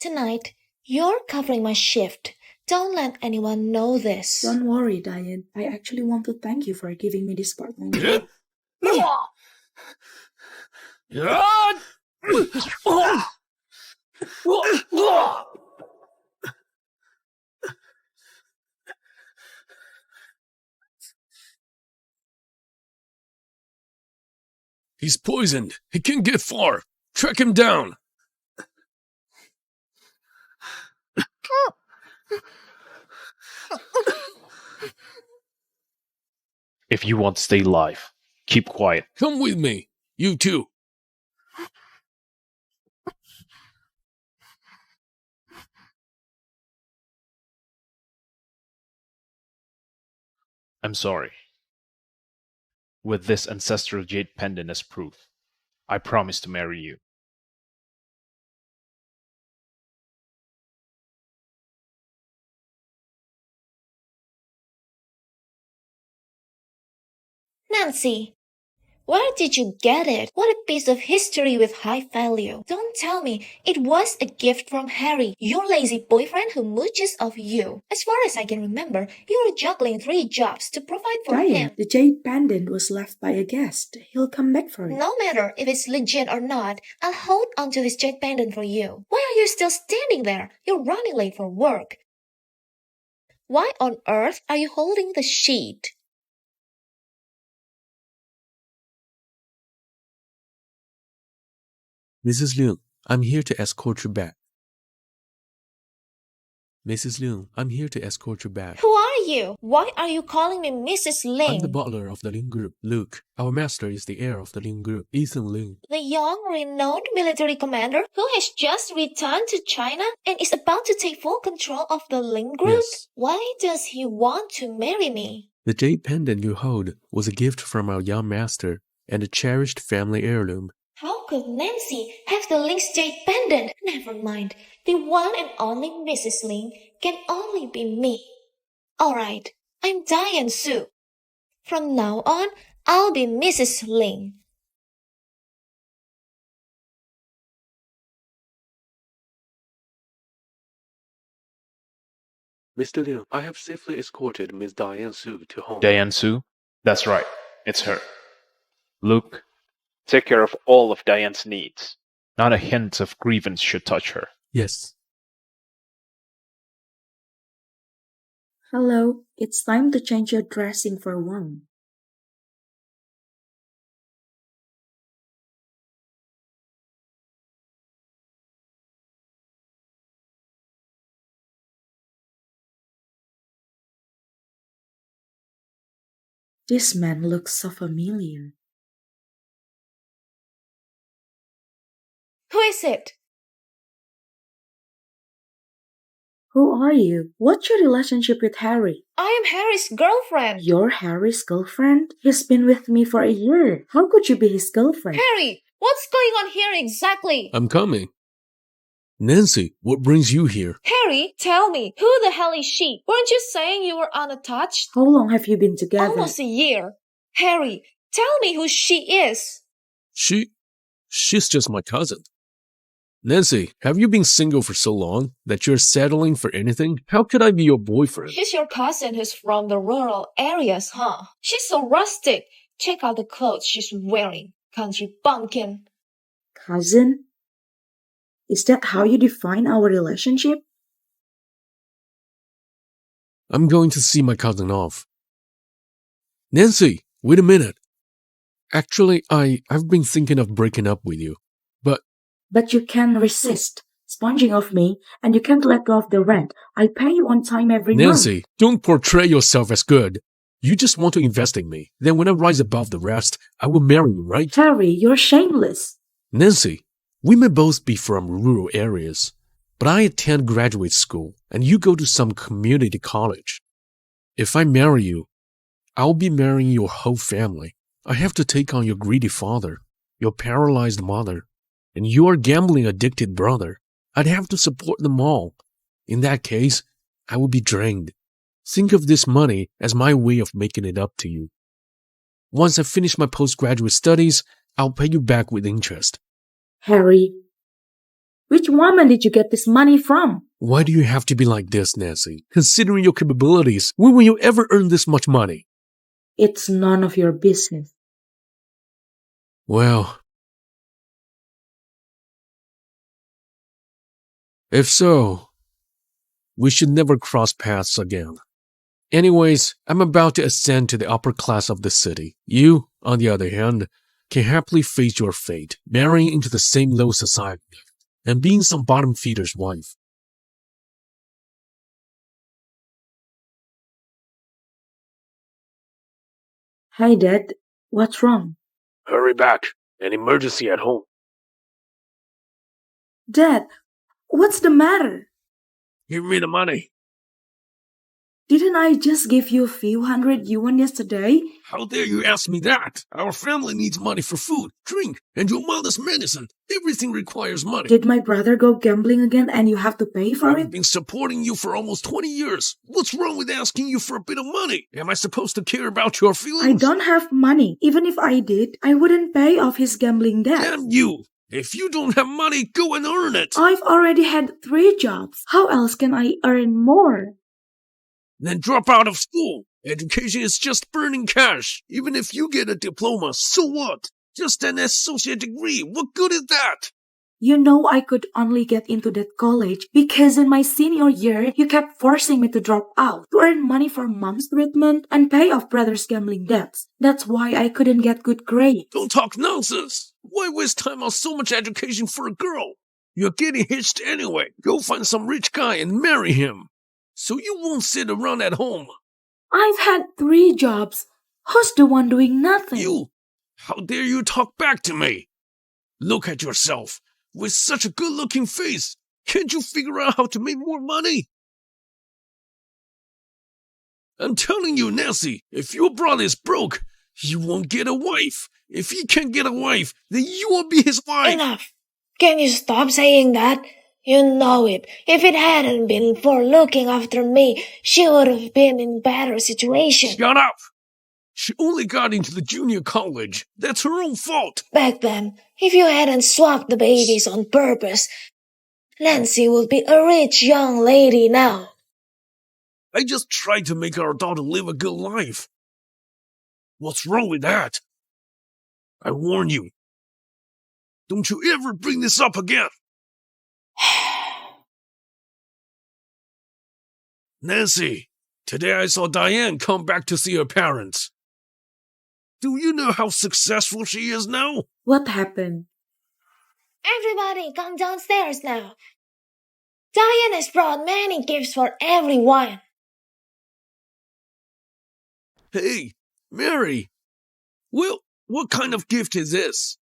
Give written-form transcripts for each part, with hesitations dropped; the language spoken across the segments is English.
Tonight, you're covering my shift. Don't let anyone know this. Don't worry, Diane. I actually want to thank you for giving me this part-time job. He's poisoned. He can't get far. Track him down. If you want to stay alive, keep quiet. Come with me. You too. I'm sorry. With this ancestral jade pendant as proof, I promise to marry you. Nancy, where did you get it? What a piece of history with high value. Don't tell me it was a gift from Harry, your lazy boyfriend who mooches off you. As far as I can remember, you were juggling 3 jobs to provide for Diane, him. the jade pendant was left by a guest. He'll come back for it. No matter if it's legit or not, I'll hold onto this jade pendant for you. Why are you still standing there? You're running late for work. Why on earth are you holding the sheet? Mrs. Leung, I'm here to escort you back. Mrs. Leung, I'm here to escort you back. Who are you? Why are you calling me Mrs. Ling? I'm the butler of the Ling Group, Luke. Our master is the heir of the Ling Group, Ethan Ling. The young, renowned military commander who has just returned to China and is about to take full control of the Ling Group? Yes. Why does he want to marry me? The jade pendant you hold was a gift from our young master and a cherished family heirloom. How could Nancy have the Ling's jade pendant? Never mind. The one and only Mrs. Ling can only be me. Alright, I'm Diane Su. From now on, I'll be Mrs. Ling. Mr. Liu, I have safely escorted Miss Diane Su to home. Diane Su? That's right, it's her. Luke, take care of all of Diane's needs. Not a hint of grievance should touch her. Yes. Hello, it's time to change your dressing for one. This man looks so familiar. Who is it? Who are you? What's your relationship with Harry? I am Harry's girlfriend. You're Harry's girlfriend? He's been with me for a year. How could you be his girlfriend? Harry, what's going on here exactly? I'm coming. Nancy, what brings you here? Harry, tell me, who the hell is she? Weren't you saying you were unattached? How long have you been together? Almost a year. Harry, tell me who she is. She's just my cousin. Nancy, have you been single for so long that you're settling for anything? How could I be your boyfriend? She's your cousin who's from the rural areas, huh? She's so rustic. Check out the clothes she's wearing. Country bumpkin. Cousin? Is that how you define our relationship? I'm going to see my cousin off. Nancy, wait a minute. Actually, I've been thinking of breaking up with you. But you can't resist sponging off me, and you can't let go of the rent. I pay you on time every month. Nancy, don't portray yourself as good. You just want to invest in me. Then when I rise above the rest, I will marry you, right? Harry, you're shameless. Nancy, we may both be from rural areas, but I attend graduate school, and you go to some community college. If I marry you, I'll be marrying your whole family. I have to take on your greedy father, your paralyzed mother, and your gambling-addicted brother. I'd have to support them all. In that case, I would be drained. Think of this money as my way of making it up to you. Once I finish my postgraduate studies, I'll pay you back with interest. Harry, Which woman did you get this money from? Why do you have to be like this, Nancy? Considering your capabilities, when will you ever earn this much money? It's none of your business. Well, if so, we should never cross paths again. Anyways, I'm about to ascend to the upper class of the city. You, on the other hand, can happily face your fate, marrying into the same low society and being some bottom feeder's wife. Hi, Dad. What's wrong? Hurry back. An emergency at home. Dad, what's the matter? Give me the money. Didn't I just give you a few hundred yuan yesterday? How dare you ask me that? Our family needs money for food, drink, and your mother's medicine. Everything requires money. Did my brother go gambling again and you have to pay for I've it? been supporting you for almost 20 years. What's wrong with asking you for a bit of money? Am I supposed to care about your feelings? I don't have money. Even if I did, I wouldn't pay off his gambling debt. Damn you! If you don't have money, go and earn it. I've already had 3 jobs. How else can I earn more? Then drop out of school. Education is just burning cash. Even if you get a diploma, so what? Just an associate degree. What good is that? You know I could only get into that college because in my senior year, you kept forcing me to drop out to earn money for mom's treatment and pay off brother's gambling debts. That's why I couldn't get good grades. Don't talk nonsense. Why waste time on so much education for a girl? You're getting hitched anyway. Go find some rich guy and marry him. So you won't sit around at home. I've had 3 jobs. Who's the one doing nothing? You! How dare you talk back to me? Look at yourself. With such a good-looking face, can't you figure out how to make more money? I'm telling you, Nancy, if your brother is broke, he won't get a wife. If he can't get a wife, then you will be his wife. Enough! Can you stop saying that? You know it. If it hadn't been for looking after me, she would have been in better situation. Shut up! She only got into the junior college. That's her own fault. Back then, if you hadn't swapped the babies on purpose, Nancy would be a rich young lady now. I just tried to make our daughter live a good life. What's wrong with that? I warn you. Don't you ever bring this up again. Nancy, today I saw Diane come back to see her parents. Do you know how successful she is now? What happened? Everybody come downstairs now. Diane has brought many gifts for everyone. Hey, Mary. Well, what kind of gift is this?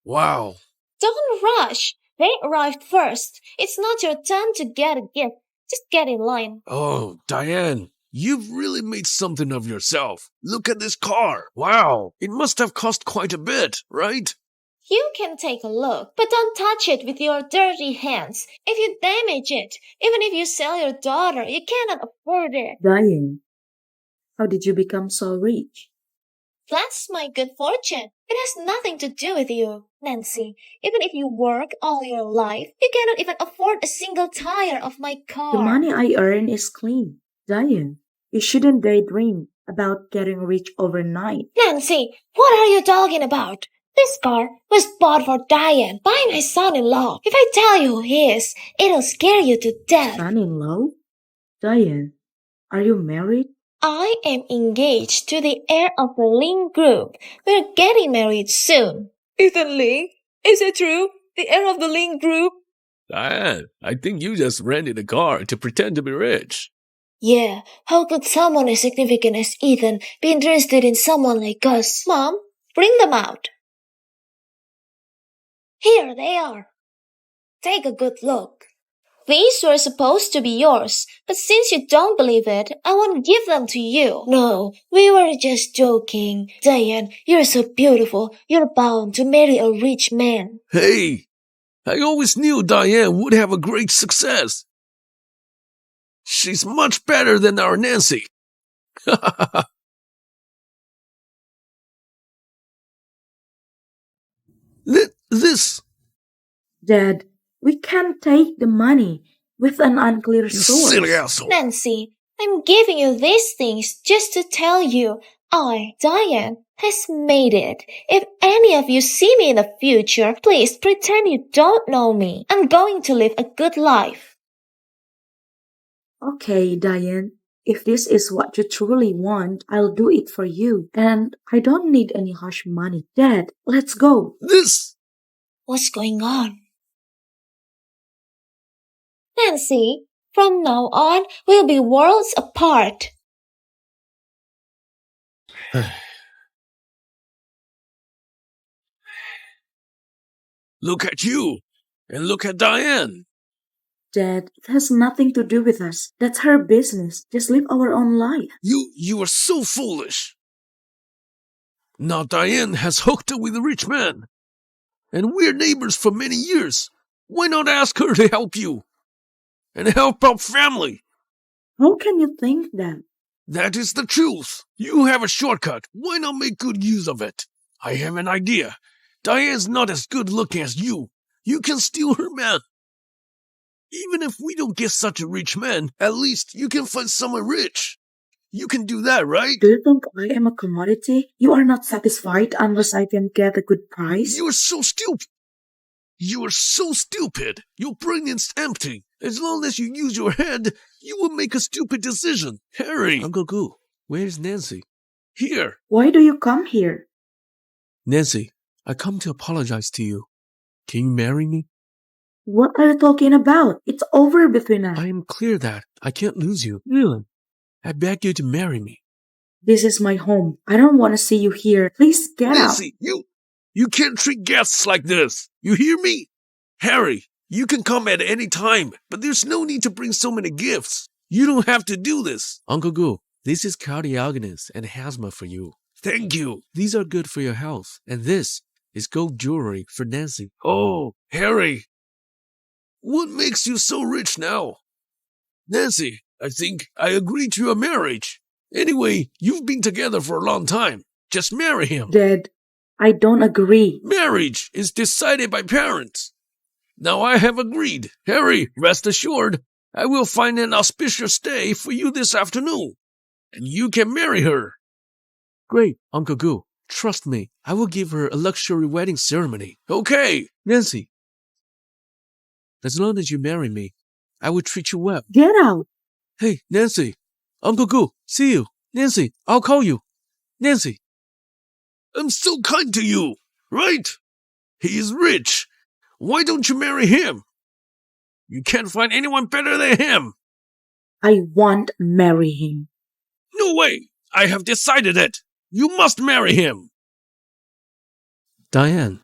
Wow. Don't rush. They arrived first. It's not your turn to get a gift. Just get in line. Oh, Diane, you've really made something of yourself. Look at this car. Wow, it must have cost quite a bit, right? You can take a look, but don't touch it with your dirty hands. If you damage it, even if you sell your daughter, you cannot afford it. Diane, how did you become so rich? That's my good fortune. It has nothing to do with you, Nancy. Even if you work all your life, you cannot even afford a single tire of my car. The money I earn is clean. Diane, you shouldn't daydream about getting rich overnight. Nancy, what are you talking about? This car was bought for Diane by my son-in-law. If I tell you who he is, it'll scare you to death. Son-in-law? Diane, are you married? I am engaged to the heir of the Ling Group. We're getting married soon. Ethan Ling? Is it true? The heir of the Ling Group? Diane, I think you just rented a car to pretend to be rich. Yeah, how could someone as significant as Ethan be interested in someone like us? Mom, bring them out. Here they are. Take a good look. These were supposed to be yours, but since you don't believe it, I won't give them to you. No, we were just joking. Diane, you're so beautiful. You're bound to marry a rich man. Hey, I always knew Diane would have a great success. She's much better than our Nancy. This... Dad, We can't take the money with an unclear You source. silly asshole. Nancy, I'm giving you these things just to tell you I, Diane, has made it. If any of you see me in the future, please pretend you don't know me. I'm going to live a good life. Okay, Diane. If this is what you truly want, I'll do it for you. And I don't need any hush money. Dad, let's go. This. What's going on? Nancy, from now on, we'll be worlds apart. Look at you. And look at Diane. Dad, it has nothing to do with us. That's her business. Just live our own life. You are so foolish. Now Diane has hooked up with a rich man. And we're neighbors for many years. Why not ask her to help you? And help our family? How can you think that? That is the truth. You have a shortcut. Why not make good use of it? I have an idea. Diane's not as good looking as you. You can steal her man. Even if we don't get such a rich man, at least you can find someone rich. You can do that, right? Do you think I am a commodity? You are not satisfied unless I can get a good price? You are so stupid. You are so stupid. Your brain is empty. As long as you use your head, you will make a stupid decision. Harry! Uncle Goo, where's Nancy? Here. Why do you come here? Nancy, I come to apologize to you. Can you marry me? What are you talking about? It's over between us. I am clear that I can't lose you. Really? I beg you to marry me. This is my home. I don't want to see you here. Please get out. Nancy, you can't treat guests like this. You hear me? Harry, you can come at any time, but there's no need to bring so many gifts. You don't have to do this. Uncle Goo, this is cardiagonist and asthma for you. Thank you. These are good for your health. And this is gold jewelry for Nancy. Oh, Harry. What makes you so rich now? Nancy, I think I agree to your marriage. Anyway, you've been together for a long time. Just marry him. Dad, I don't agree. Marriage is decided by parents. Now I have agreed. Harry, rest assured, I will find an auspicious day for you this afternoon. And you can marry her. Great, Uncle Goo. Trust me, I will give her a luxury wedding ceremony. Okay, Nancy. As long as you marry me, I will treat you well. Get out. Hey, Nancy. Uncle Goo, see you. Nancy, I'll call you. Nancy. I'm so kind to you, right? He is rich. Why don't you marry him? You can't find anyone better than him. I won't marry him. No way. I have decided it. You must marry him. Diane,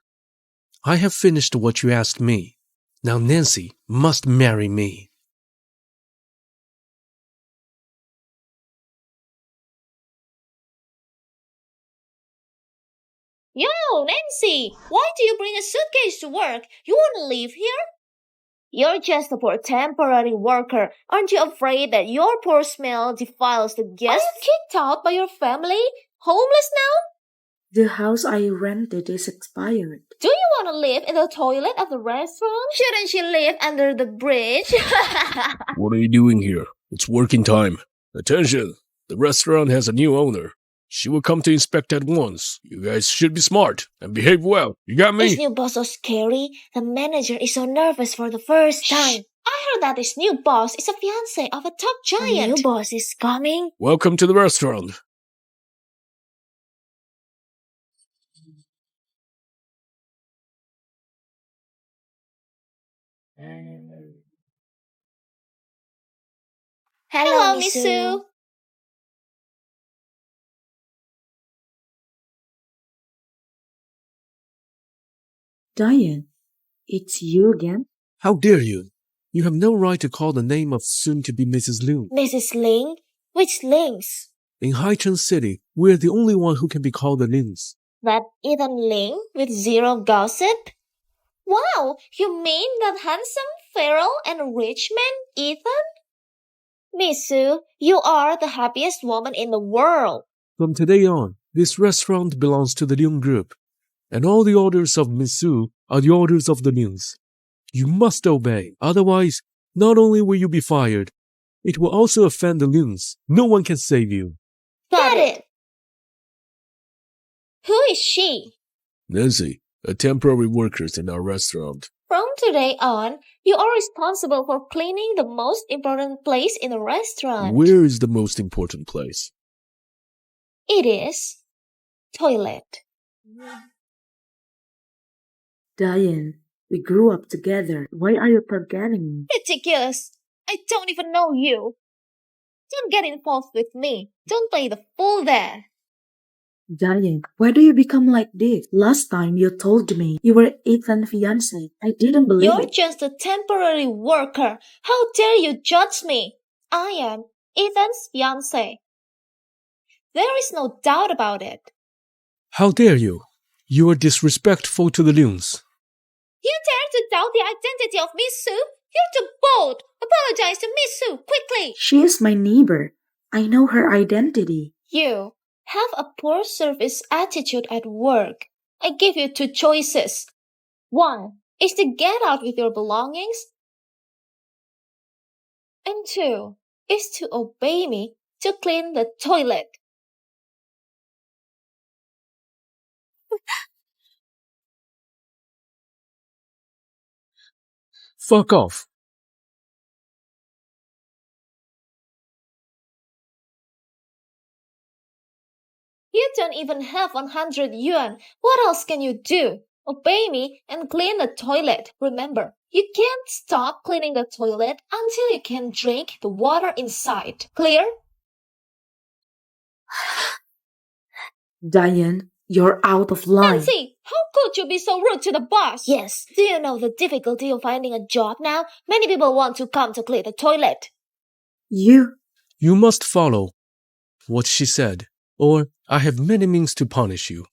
I have finished what you asked me. Now Nancy must marry me. Yo, Nancy, why do you bring a suitcase to work? You want to live here? You're just a poor temporary worker. Aren't you afraid that your poor smell defiles the guests? Are you kicked out by your family? Homeless now? The house I rented is expired. Do you want to live in the toilet of the restaurant? Shouldn't you live under the bridge? What are you doing here? It's working time. Attention! The restaurant has a new owner. She will come to inspect at once. You guys should be smart and behave well. You got me? This new boss so scary. The manager is so nervous for the first time. I heard that this new boss is a fiancé of a top giant. The new boss is coming. Welcome to the restaurant. Hello, Miss Sue. Diane, it's you again? How dare you? You have no right to call the name of soon-to-be Mrs. Liu. Mrs. Ling? Which Lings? In Haicheng City, we're the only one who can be called the Lins. That Ethan Ling with zero gossip? Wow, you mean that handsome, feral, and rich man, Ethan? Miss Sue, you are the happiest woman in the world. From today on, this restaurant belongs to the Liu Group, and all the orders of Miss Sue are the orders of the Lins. You must obey. Otherwise, not only will you be fired, it will also offend the loons. No one can save you. Got it. Who is she? Nancy, a temporary worker in our restaurant. From today on, you are responsible for cleaning the most important place in the restaurant. Where is the most important place? It is toilet. Diane, we grew up together. Why are you forgetting me? Ridiculous. I don't even know you. Don't get involved with me. Don't play the fool there. Diane, why do you become like this? Last time you told me you were Ethan's fiancé. I didn't believe You're it. just a temporary worker. How dare you judge me? I am Ethan's fiancé. There is no doubt about it. How dare you? You are disrespectful to the loons. You dare to doubt the identity of Miss Sue? You're too bold. Apologize to Miss Sue, quickly. She is my neighbor. I know her identity. You have a poor service attitude at work. I give you two choices. One is to get out with your belongings. And two is to obey me to clean the toilet. Fuck off. You don't even have 100 yuan. What else can you do? Obey me and clean the toilet. Remember, you can't stop cleaning the toilet until you can drink the water inside. Clear? Diane, you're out of line. Nancy, how could you be so rude to the boss? Yes. Do you know the difficulty of finding a job now? Many people want to come to clean the toilet. You must follow what she said, or I have many means to punish you.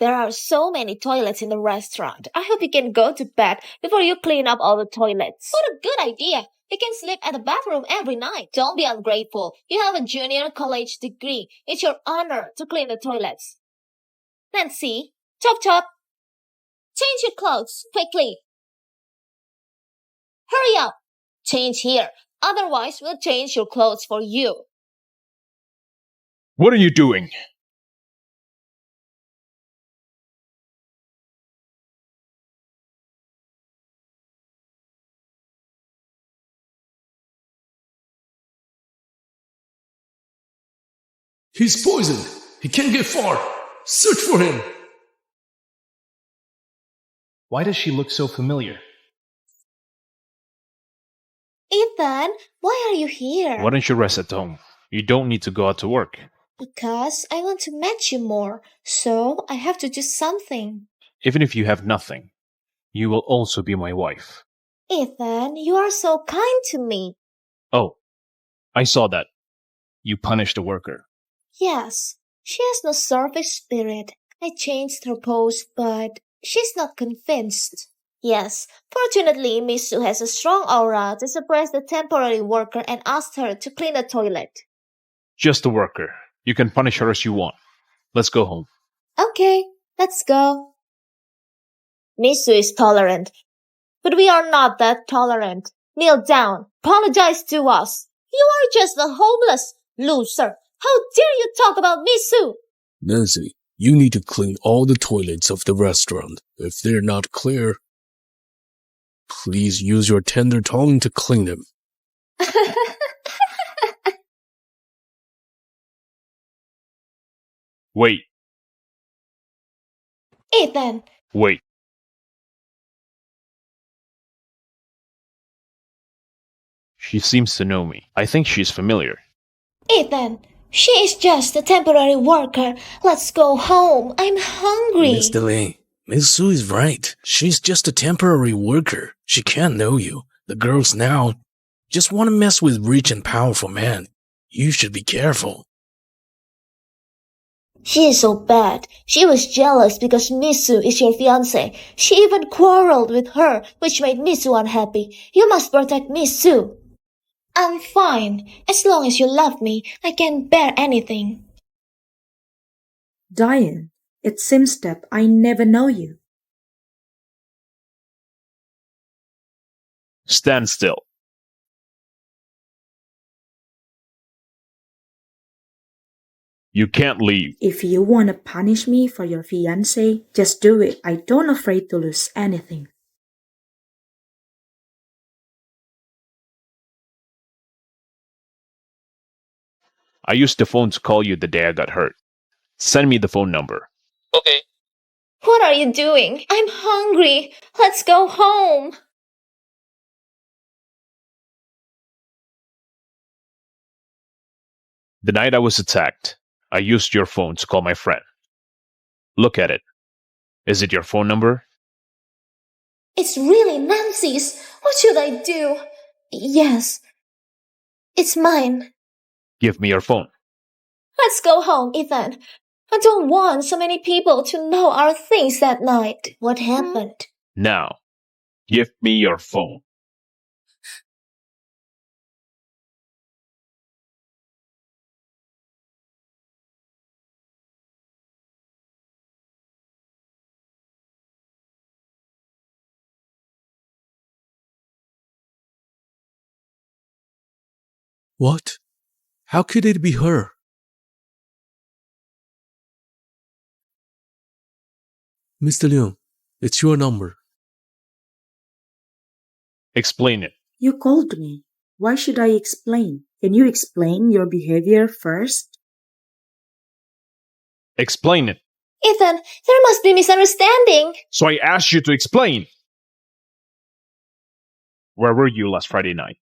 There are so many toilets in the restaurant. I hope you can go to bed before you clean up all the toilets. What a good idea. You can sleep at the bathroom every night. Don't be ungrateful. You have a junior college degree. It's your honor to clean the toilets. Nancy, chop chop. Change your clothes, quickly. Hurry up. Change here. Otherwise, we'll change your clothes for you. What are you doing? He's poisoned. He can't get far. Search for him. Why does she look so familiar? Ethan, why are you here? Why don't you rest at home? You don't need to go out to work. Because I want to match you more, so I have to do something. Even if you have nothing, you will also be my wife. Ethan, you are so kind to me. Oh, I saw that. You punished a worker. Yes, she has no selfish spirit. I changed her post, but she's not convinced. Yes, fortunately, Miss Sue has a strong aura to suppress the temporary worker and asked her to clean the toilet. Just a worker. You can punish her as you want. Let's go home. Okay, let's go. Miss Sue is tolerant, but we are not that tolerant. Kneel down. Apologize to us. You are just a homeless loser. How dare you talk about Miss Sue? Nancy, you need to clean all the toilets of the restaurant. If they're not clear, please use your tender tongue to clean them. Wait, Ethan, wait. She seems to know me. I think she's familiar. Ethan, she is just a temporary worker. Let's go home. I'm hungry. Mr. Lee, Miss Sue is right. She's just a temporary worker. She can't know you. The girls now just want to mess with rich and powerful men. You should be careful. She is so bad. She was jealous because Miss Sue is your fiancé. She even quarreled with her, which made Miss Sue unhappy. You must protect Miss Sue. I'm fine. As long as you love me, I can bear anything. Diane, it seems that I never know you. Stand still. You can't leave. If you want to punish me for your fiancé, just do it. I don't afraid to lose anything. I used the phone to call you the day I got hurt. Send me the phone number. Okay. What are you doing? I'm hungry. Let's go home. The night I was attacked, I used your phone to call my friend. Look at it. Is it your phone number? It's really Nancy's. What should I do? Yes. It's mine. Give me your phone. Let's go home, Ethan. I don't want so many people to know our things that night. What happened? Now, give me your phone. What? How could it be her? Mr. Leung, it's your number. Explain it. You called me. Why should I explain? Can you explain your behavior first? Explain it. Ethan, there must be misunderstanding. So I asked you to explain. Where were you last Friday night?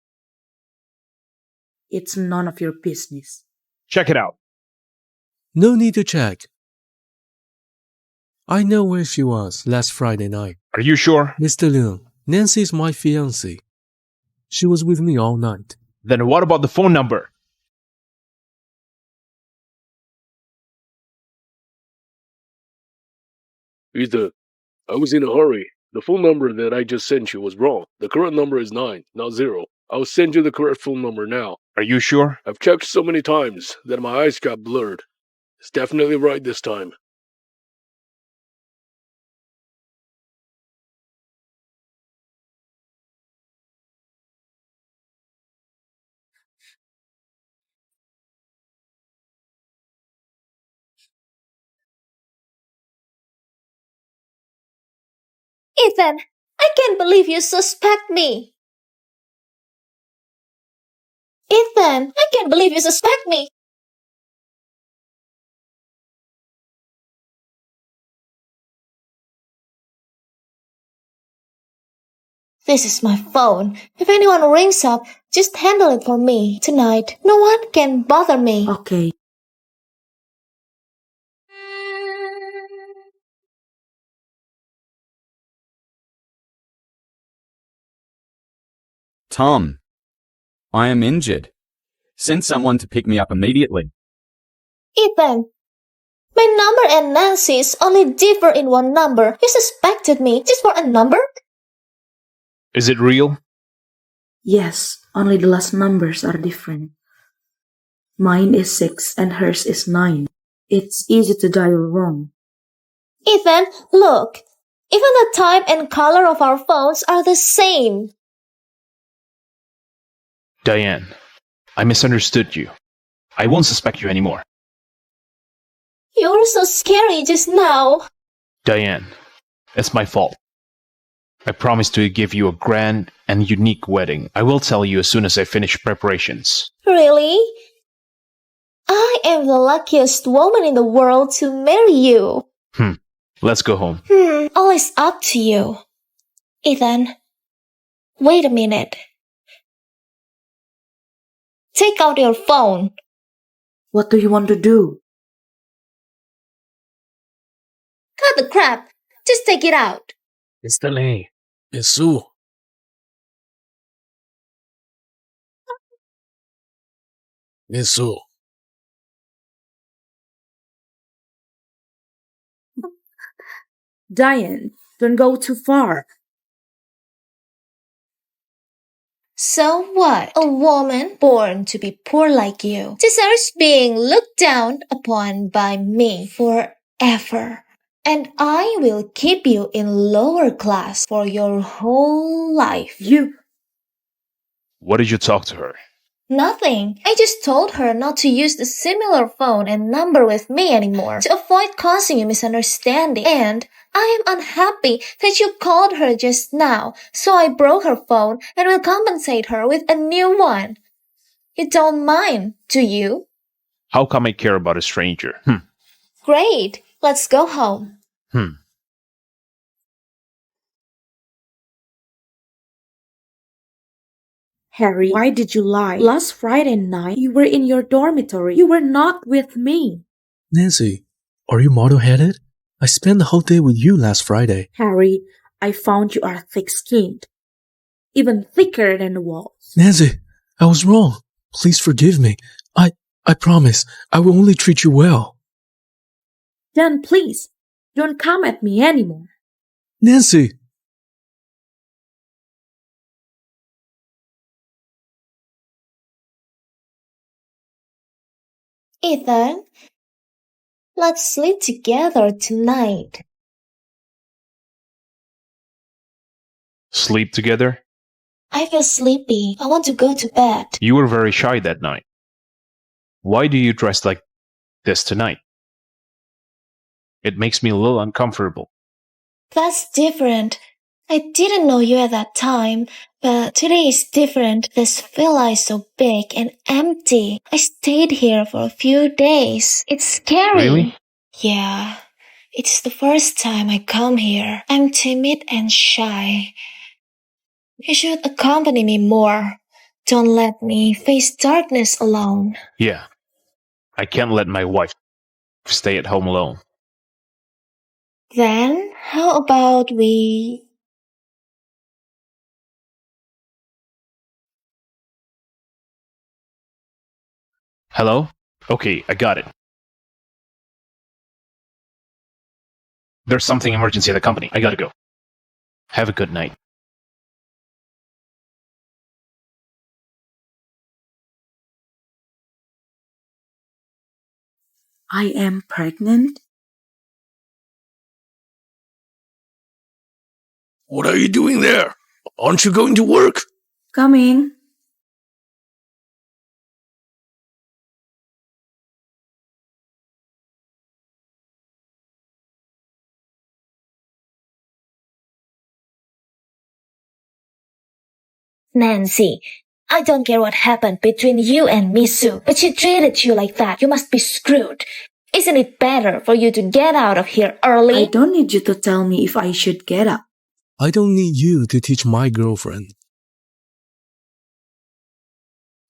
It's none of your business. Check it out. No need to check. I know where she was last Friday night. Are you sure? Mr. Leung, Nancy's my fiancée. She was with me all night. Then what about the phone number? Ethan, I was in a hurry. The phone number that I just sent you was wrong. The correct number is 9, not 0. I'll send you the correct phone number now. Are you sure? I've checked so many times that my eyes got blurred. It's definitely right this time. Ethan, I can't believe you suspect me. Ethan, I can't believe you suspect me. This is my phone. If anyone rings up, just handle it for me. Tonight, no one can bother me. Okay. Tom, I am injured. Send someone to pick me up immediately. Ethan, my number and Nancy's only differ in one number. You suspected me just for a number? Is it real? Yes, only the last numbers are different. Mine is 6 and hers is 9. It's easy to dial wrong. Ethan, look. Even the type and color of our phones are the same. Diane, I misunderstood you. I won't suspect you anymore. You were so scary just now. Diane, it's my fault. I promised to give you a grand and unique wedding. I will tell you as soon as I finish preparations. Really? I am the luckiest woman in the world to marry you. Let's go home. All is up to you. Ethan, wait a minute. Take out your phone. What do you want to do? Cut the crap. Just take it out. Mr. Lee, it's Sue. It's Sue. Diane, don't go too far. So what? A woman born to be poor like you deserves being looked down upon by me forever. And I will keep you in lower class for your whole life. You What did you talk to her? Nothing. I just told her not to use the similar phone and number with me anymore to avoid causing a misunderstanding. And I am unhappy that you called her just now, so I broke her phone and will compensate her with a new one. You don't mind, do you? How come I care about a stranger? Great. Let's go home. Harry, why did you lie? Last Friday night, you were in your dormitory. You were not with me. Nancy, are you model-headed? I spent the whole day with you last Friday. Harry, I found you are thick-skinned. Even thicker than the walls. Nancy, I was wrong. Please forgive me. I promise I will only treat you well. Then please, don't come at me anymore. Nancy! Ethan, let's sleep together tonight. Sleep together? I feel sleepy. I want to go to bed. You were very shy that night. Why do you dress like this tonight? It makes me a little uncomfortable. That's different. I didn't know you at that time, but today is different. This villa is so big and empty. I stayed here for a few days. It's scary. Really? Yeah. It's the first time I come here. I'm timid and shy. You should accompany me more. Don't let me face darkness alone. Yeah. I can't let my wife stay at home alone. Then, how about we... Hello? Okay, I got it. There's something emergency at the company. I gotta go. Have a good night. I am pregnant? What are you doing there? Aren't you going to work? Coming. Nancy, I don't care what happened between you and Misu, but she treated you like that. You must be screwed. Isn't it better for you to get out of here early? I don't need you to tell me if I should get up. I don't need you to teach my girlfriend.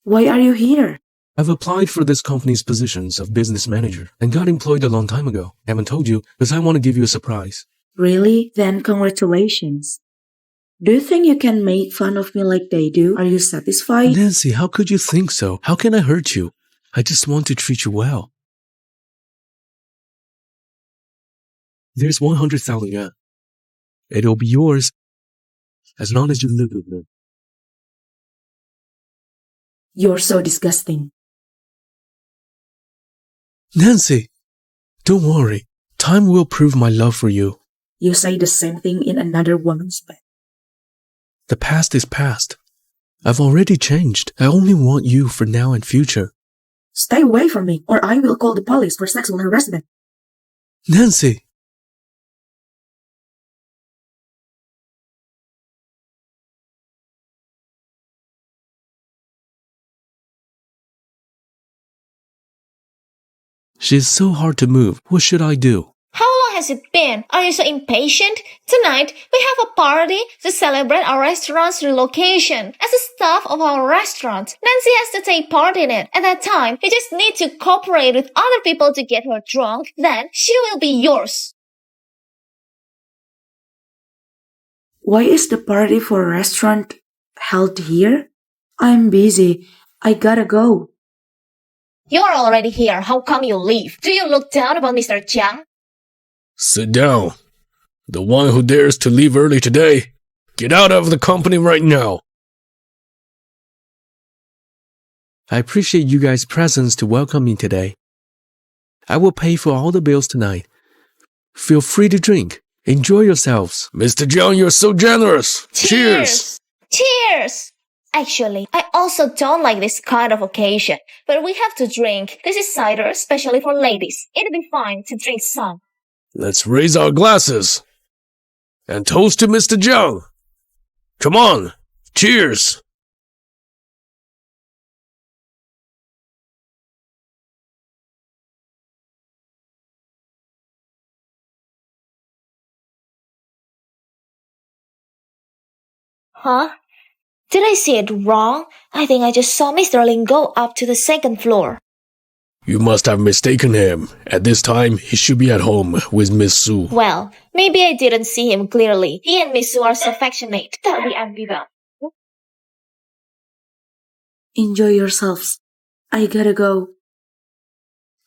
Why are you here? I've applied for this company's positions of business manager and got employed a long time ago. Haven't told you because I want to give you a surprise. Really? Then congratulations. Do you think you can make fun of me like they do? Are you satisfied? Nancy, how could you think so? How can I hurt you? I just want to treat you well. There's 100,000 yuan. It'll be yours as long as you live with me. You're so disgusting. Nancy, don't worry. Time will prove my love for you. You say the same thing in another woman's bed. The past is past. I've already changed. I only want you for now and future. Stay away from me, or I will call the police for sexual harassment. Nancy! She's so hard to move. What should I do? How long has it been? Are you so impatient? Tonight, we have a party to celebrate our restaurant's relocation. As a staff of our restaurant, Nancy has to take part in it. At that time, you just need to cooperate with other people to get her drunk. Then, she will be yours. Why is the party for a restaurant held here? I'm busy. I gotta go. You're already here. How come you leave? Do you look down upon Mr. Jiang? Sit down. The one who dares to leave early today, get out of the company right now. I appreciate you guys' presence to welcome me today. I will pay for all the bills tonight. Feel free to drink. Enjoy yourselves. Mr. Jiang, you're so generous. Cheers! Cheers! Actually, I also don't like this kind of occasion, but we have to drink. This is cider, especially for ladies. It'd be fine to drink some. Let's raise our glasses and toast to Mr. Zhang. Come on, cheers! Huh? Did I see it wrong? I think I just saw Mr. Ling go up to the second floor. You must have mistaken him. At this time, he should be at home with Miss Su. Well, maybe I didn't see him clearly. He and Miss Su are so affectionate that we envy them. Enjoy yourselves. I gotta go.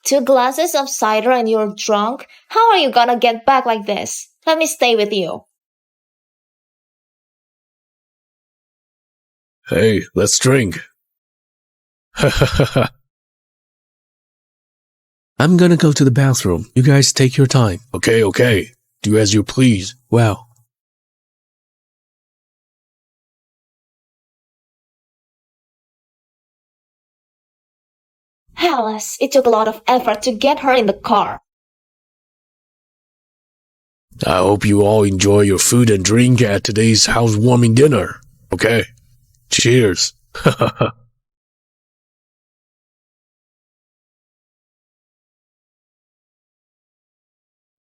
2 glasses of cider and you're drunk? How are you gonna get back like this? Let me stay with you. Hey, let's drink. I'm gonna go to the bathroom. You guys take your time. Okay. Do as you please. Well. Alice, it took a lot of effort to get her in the car. I hope you all enjoy your food and drink at today's housewarming dinner. Okay? Cheers.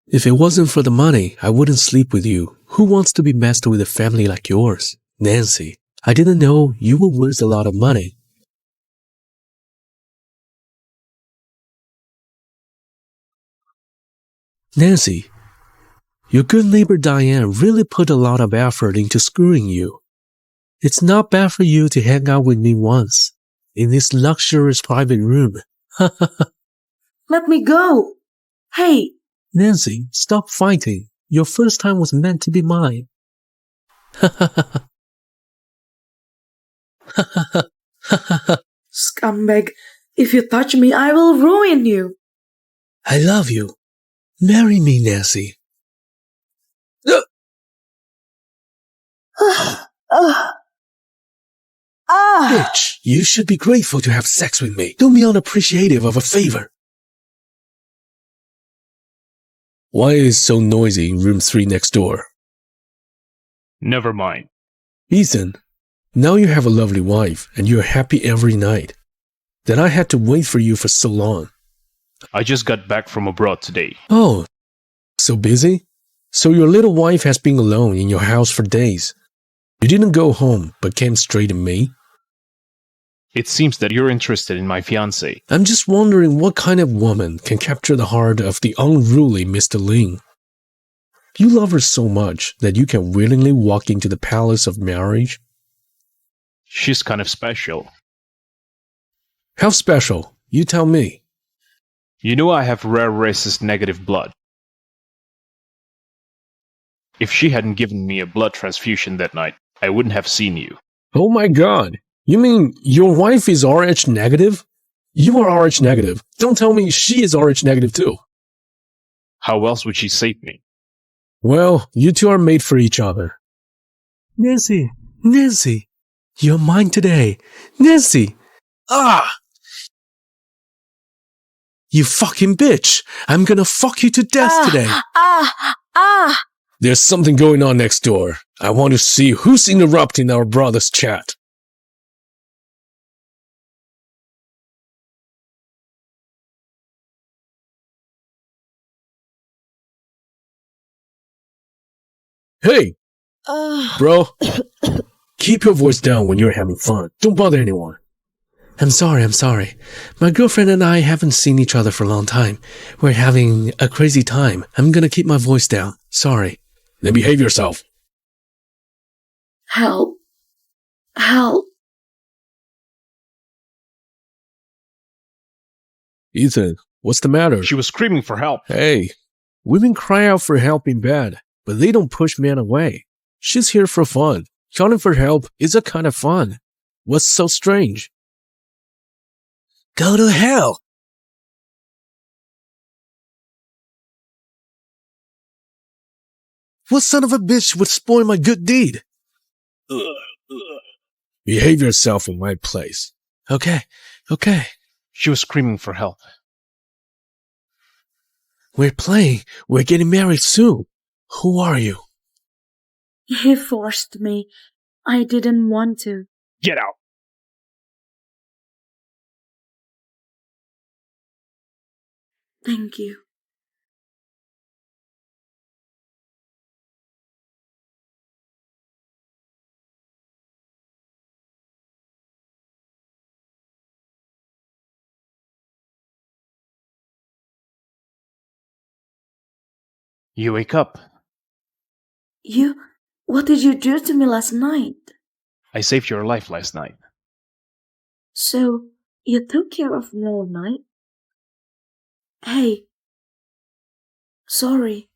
If it wasn't for the money, I wouldn't sleep with you. Who wants to be messed with a family like yours? Nancy, I didn't know you were worth a lot of money. Nancy, your good neighbor Diane really put a lot of effort into screwing you. It's not bad for you to hang out with me once, in this luxurious private room. Let me go. Hey, Nancy, stop fighting. Your first time was meant to be mine. scumbag. If you touch me, I will ruin you. I love you. Marry me, Nancy. Bitch, you should be grateful to have sex with me. Don't be unappreciative of a favor. Why is it so noisy in room 3 next door? Never mind. Ethan, now you have a lovely wife and you're happy every night. Then I had to wait for you for so long. I just got back from abroad today. Oh, so busy? So your little wife has been alone in your house for days. You didn't go home, but came straight to me? It seems that you're interested in my fiancé. I'm just wondering what kind of woman can capture the heart of the unruly Mr. Ling. You love her so much that you can willingly walk into the palace of marriage? She's kind of special. How special? You tell me. You know I have rare racist negative blood. If she hadn't given me a blood transfusion that night, I wouldn't have seen you. Oh my god. You mean your wife is RH negative? You are RH negative. Don't tell me she is RH negative too. How else would she save me? Well, you two are made for each other. Nancy, you're mine today. Nancy! Ah! You fucking bitch! I'm gonna fuck you to death today. There's something going on next door. I want to see who's interrupting our brother's chat. Hey! Bro, keep your voice down when you're having fun. Don't bother anyone. I'm sorry. My girlfriend and I haven't seen each other for a long time. We're having a crazy time. I'm gonna keep my voice down. Sorry. Then behave yourself. Help. Ethan, what's the matter? She was screaming for help. Hey, women cry out for help in bed, but they don't push men away. She's here for fun. Calling for help is a kind of fun. What's so strange? Go to hell! What son of a bitch would spoil my good deed? Behave yourself in my place. Okay. She was screaming for help. We're playing. We're getting married soon. Who are you? He forced me. I didn't want to. Get out! Thank you. You wake up. What did you do to me last night? I saved your life last night. So, you took care of me all night? Hey. Sorry.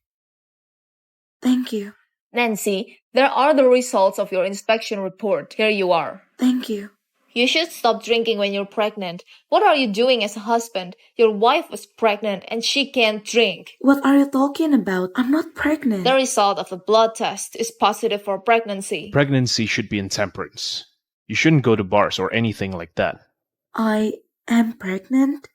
Thank you. Nancy, there are the results of your inspection report. Here you are. Thank you. You should stop drinking when you're pregnant. What are you doing as a husband? Your wife was pregnant and she can't drink. What are you talking about? I'm not pregnant. The result of the blood test is positive for pregnancy. Pregnancy should be intemperance. You shouldn't go to bars or anything like that. I am pregnant?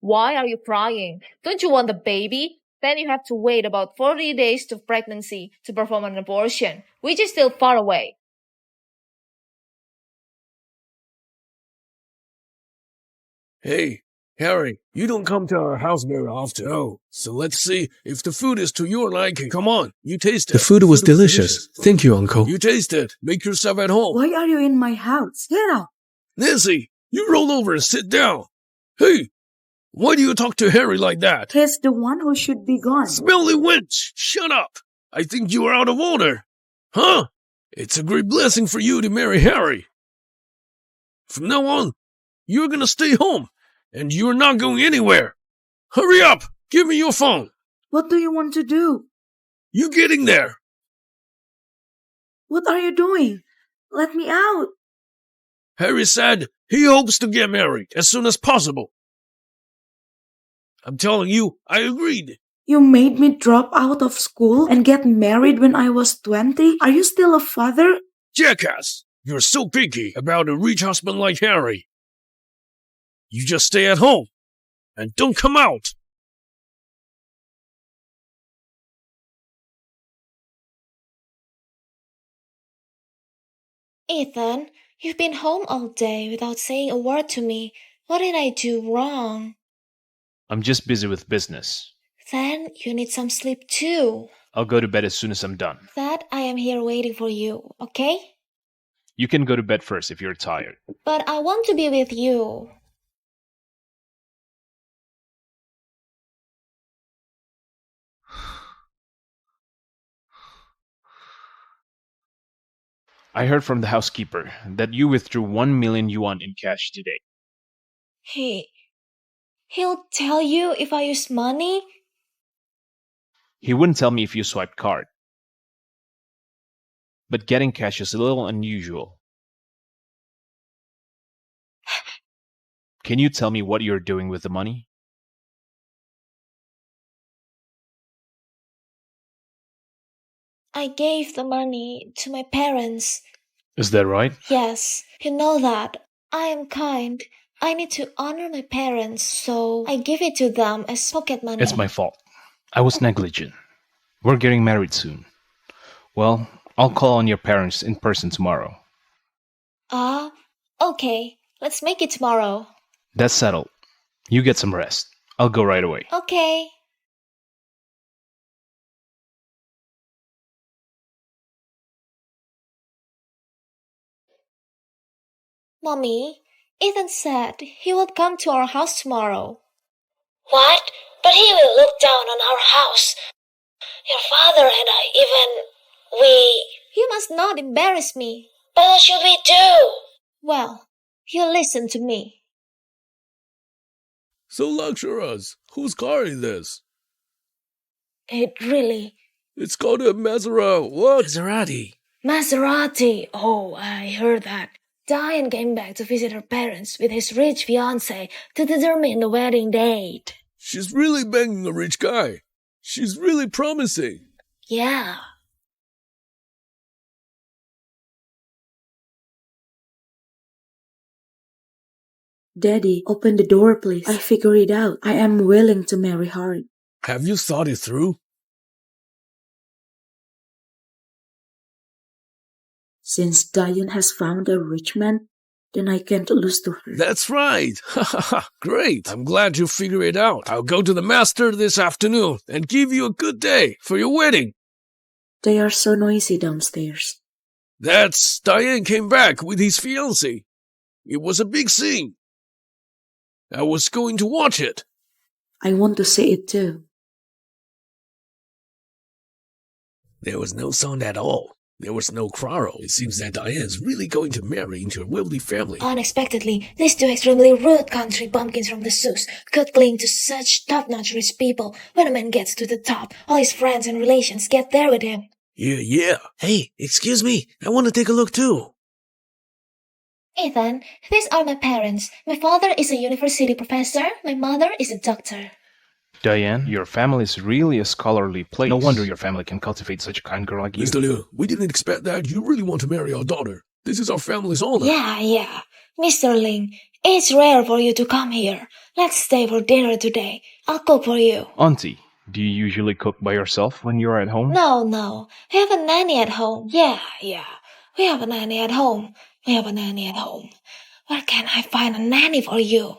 Why are you crying? Don't you want the baby? Then you have to wait about 40 days to pregnancy to perform an abortion, which is still far away. Hey, Harry, you don't come to our house very often. Oh, so let's see if the food is to your liking. Come on, you taste it. The food was delicious. Thank you, Uncle. You taste it. Make yourself at home. Why are you in my house? Get out! Nancy, you roll over and sit down. Hey, why do you talk to Harry like that? He's the one who should be gone. Smelly wench, shut up. I think you are out of order. Huh? It's a great blessing for you to marry Harry. From now on, you're gonna stay home, and you're not going anywhere. Hurry up! Give me your phone. What do you want to do? You getting there? What are you doing? Let me out. Harry said he hopes to get married as soon as possible. I'm telling you, I agreed. You made me drop out of school and get married when I was 20? Are you still a father? Jackass! You're so picky about a rich husband like Harry. You just stay at home and don't come out. Ethan, you've been home all day without saying a word to me. What did I do wrong? I'm just busy with business. Then you need some sleep too. I'll go to bed as soon as I'm done. Dad, I am here waiting for you, okay? You can go to bed first if you're tired. But I want to be with you. I heard from the housekeeper that you withdrew 1 million yuan in cash today. He'll tell you if I use money? He wouldn't tell me if you swiped card. But getting cash is a little unusual. Can you tell me what you're doing with the money? I gave the money to my parents. Is that right? Yes, you know that. I am kind. I need to honor my parents, so I give it to them as pocket money. It's my fault. I was negligent. We're getting married soon. Well, I'll call on your parents in person tomorrow. Okay. Let's make it tomorrow. That's settled. You get some rest. I'll go right away. Okay. Mommy, Ethan said he would come to our house tomorrow. What? But he will look down on our house. Your father and I You must not embarrass me. But what should we do? Well, he'll listen to me. So lecture us. Whose car is this? It's called a Maserati. What? Maserati. Maserati. Oh, I heard that. Diane came back to visit her parents with his rich fiancé to determine the wedding date. She's really banging a rich guy. She's really promising. Yeah. Daddy, open the door, please. I figured it out. I am willing to marry Harry. Have you thought it through? Since Diane has found a rich man, then I can't lose to her. That's right. Great. I'm glad you figured it out. I'll go to the master this afternoon and give you a good day for your wedding. They are so noisy downstairs. That's Diane came back with his fiancée. It was a big scene. I was going to watch it. I want to see it too. There was no sound at all. There was no quarrel. It seems that Diane's really going to marry into a wealthy family. Unexpectedly, these two extremely rude country bumpkins from the Sioux could cling to such top-notch rich people. When a man gets to the top, all his friends and relations get there with him. Yeah. Hey, excuse me. I want to take a look too. Ethan, these are my parents. My father is a university professor. My mother is a doctor. Diane, your family is really a scholarly place. No wonder your family can cultivate such a kind girl like you. Mr. Liu, we didn't expect that. You really want to marry our daughter. This is our family's honor. Yeah. Mr. Ling, it's rare for you to come here. Let's stay for dinner today. I'll cook for you. Auntie, do you usually cook by yourself when you're at home? No. We have a nanny at home. Yeah. We have a nanny at home. Where can I find a nanny for you?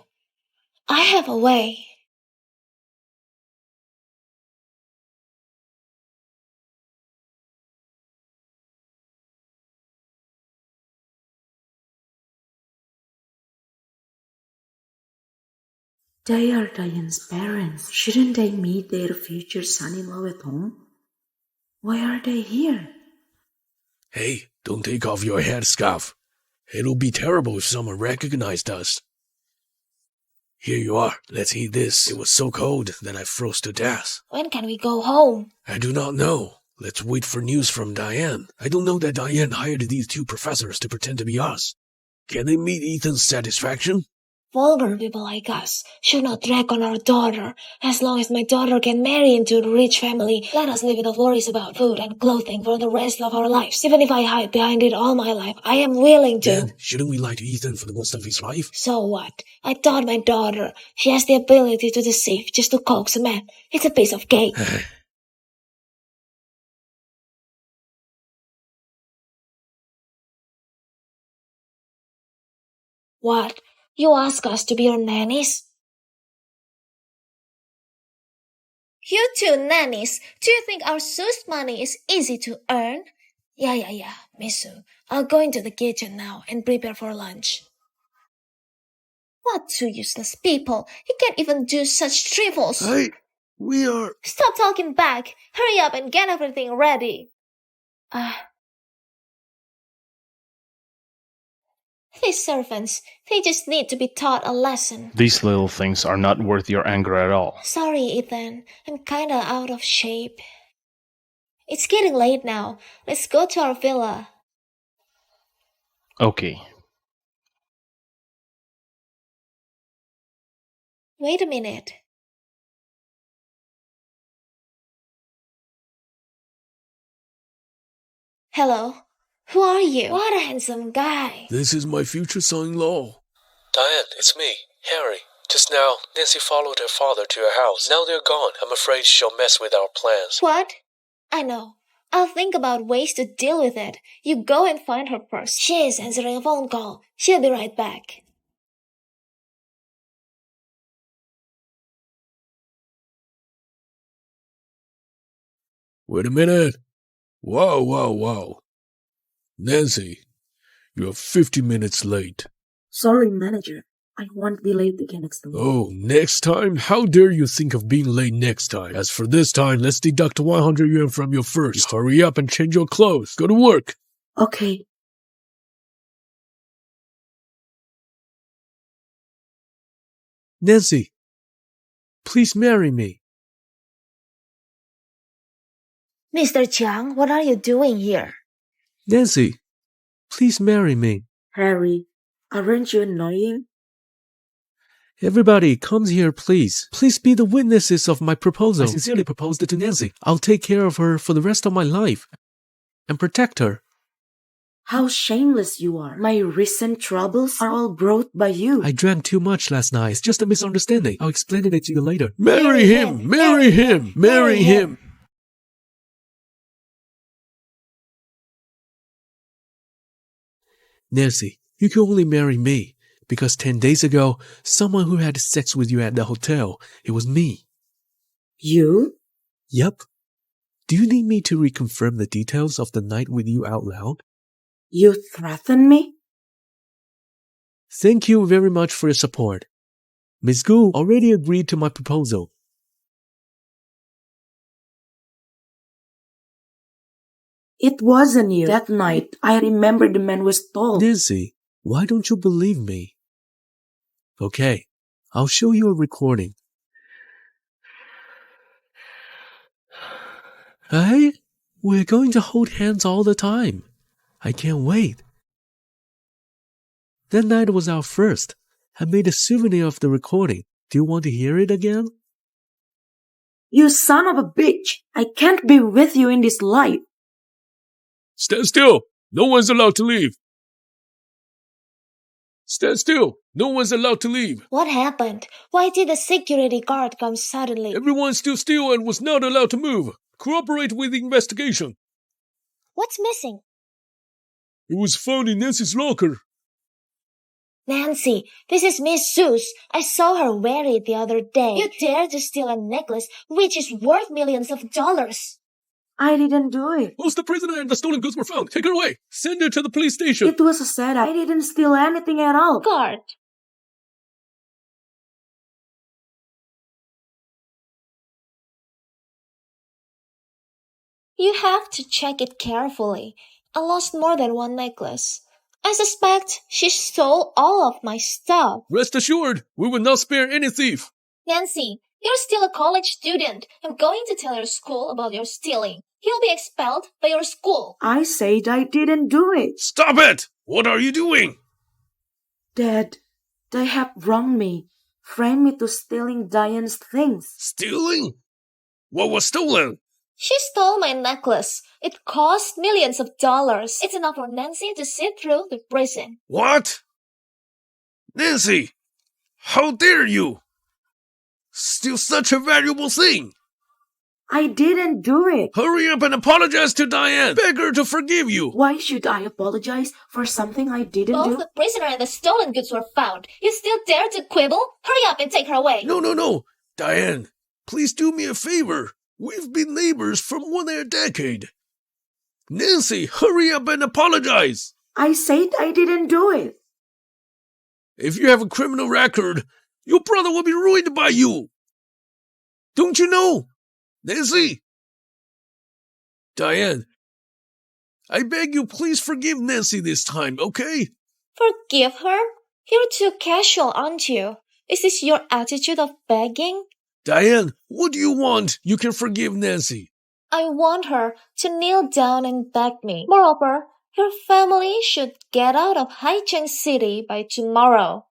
I have a way. They are Diane's parents. Shouldn't they meet their future son-in-law at home? Why are they here? Hey, don't take off your headscarf. It'll be terrible if someone recognized us. Here you are. Let's eat this. It was so cold that I froze to death. When can we go home? I do not know. Let's wait for news from Diane. I don't know that Diane hired these two professors to pretend to be us. Can they meet Ethan's satisfaction? Vulgar people like us should not drag on our daughter. As long as my daughter can marry into a rich family, let us live without worries about food and clothing for the rest of our lives. Even if I hide behind it all my life, I am willing to. Then, shouldn't we lie to Ethan for the rest of his life? So what? I taught my daughter. She has the ability to deceive just to coax a man. It's a piece of cake. What? You ask us to be your nannies? You two nannies, do you think our Sue's money is easy to earn? Yeah, Miss Sue. I'll go into the kitchen now and prepare for lunch. What two useless people. You can't even do such trifles. We are... Stop talking back. Hurry up and get everything ready. These servants, they just need to be taught a lesson. These little things are not worth your anger at all. Sorry, Ethan. I'm kinda out of shape. It's getting late now. Let's go to our villa. Okay. Wait a minute. Hello? Who are you? What a handsome guy. This is my future son-in-law. Diane, it's me, Harry. Just now, Nancy followed her father to your house. Now they're gone. I'm afraid she'll mess with our plans. What? I know. I'll think about ways to deal with it. You go and find her first. She is answering a phone call. She'll be right back. Wait a minute. Wow. Nancy, you're 50 minutes late. Sorry, manager. I won't be late again next time. Oh, next time? How dare you think of being late next time? As for this time, let's deduct 100 yuan from your first. Hurry up and change your clothes. Go to work. Okay. Nancy, please marry me. Mr. Chiang, what are you doing here? Nancy, please marry me. Harry, aren't you annoying? Everybody, come here, please. Please be the witnesses of my proposal. I sincerely proposed it to Nancy. I'll take care of her for the rest of my life and protect her. How shameless you are. My recent troubles are all brought by you. I drank too much last night. It's just a misunderstanding. I'll explain it to you later. Marry him! Marry him! Marry him! Nancy, you can only marry me. Because 10 days ago, someone who had sex with you at the hotel, it was me. You? Yep. Do you need me to reconfirm the details of the night with you out loud? You threaten me? Thank you very much for your support. Miss Gu already agreed to my proposal. It wasn't you. That night, I remember the man was tall. Nancy, why don't you believe me? Okay, I'll show you a recording. Hey, we're going to hold hands all the time. I can't wait. That night was our first. I made a souvenir of the recording. Do you want to hear it again? You son of a bitch! I can't be with you in this life. Stand still! No one's allowed to leave! Stand still! No one's allowed to leave! What happened? Why did the security guard come suddenly? Everyone stood still and was not allowed to move. Cooperate with the investigation. What's missing? It was found in Nancy's locker. Nancy, this is Miss Seuss. I saw her wear it the other day. You dare to steal a necklace which is worth millions of dollars. I didn't do it. Who's the prisoner and the stolen goods were found? Take her away. Send her to the police station. It was a setup. I didn't steal anything at all. Guard. You have to check it carefully. I lost more than one necklace. I suspect she stole all of my stuff. Rest assured, we will not spare any thief. Nancy, you're still a college student. I'm going to tell your school about your stealing. You'll be expelled by your school. I said I didn't do it. Stop it! What are you doing? Dad, they have wronged me. Framed me to stealing Diane's things. Stealing? What was stolen? She stole my necklace. It cost millions of dollars. It's enough for Nancy to sit through the prison. What? Nancy, how dare you? Steal such a valuable thing. I didn't do it. Hurry up and apologize to Diane. Beg her to forgive you. Why should I apologize for something I didn't Both do? the prisoner and the stolen goods were found. You still dare to quibble? Hurry up and take her away. No. Diane, please do me a favor. We've been neighbors for more than a decade. Nancy, hurry up and apologize. I said I didn't do it. If you have a criminal record, your brother will be ruined by you. Don't you know? Nancy! Diane, I beg you please forgive Nancy this time, okay? Forgive her? You're too casual, aren't you? Is this your attitude of begging? Diane, what do you want? You can forgive Nancy. I want her to kneel down and beg me. Moreover, your family should get out of Haicheng City by tomorrow.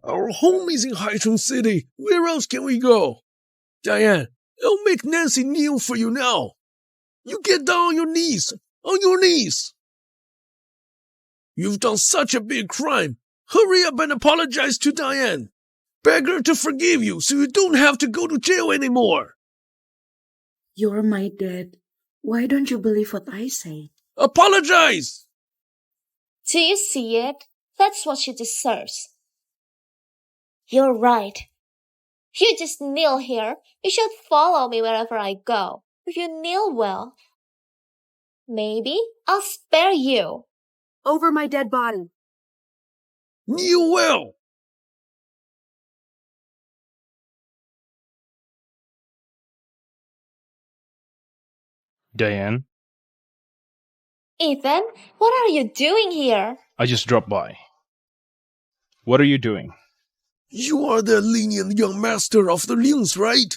Our home is in Haicheng City. Where else can we go? Diane, I'll make Nancy kneel for you now. You get down on your knees. On your knees. You've done such a big crime. Hurry up and apologize to Diane. Beg her to forgive you so you don't have to go to jail anymore. You're my dad. Why don't you believe what I say? Apologize! Do you see it? That's what she deserves. You're right. You just kneel here. You should follow me wherever I go. If you kneel well, maybe I'll spare you. Over my dead body. Kneel well! Diane, Ethan, what are you doing here? I just dropped by. What are you doing? You are the lenient young master of the Lius, right?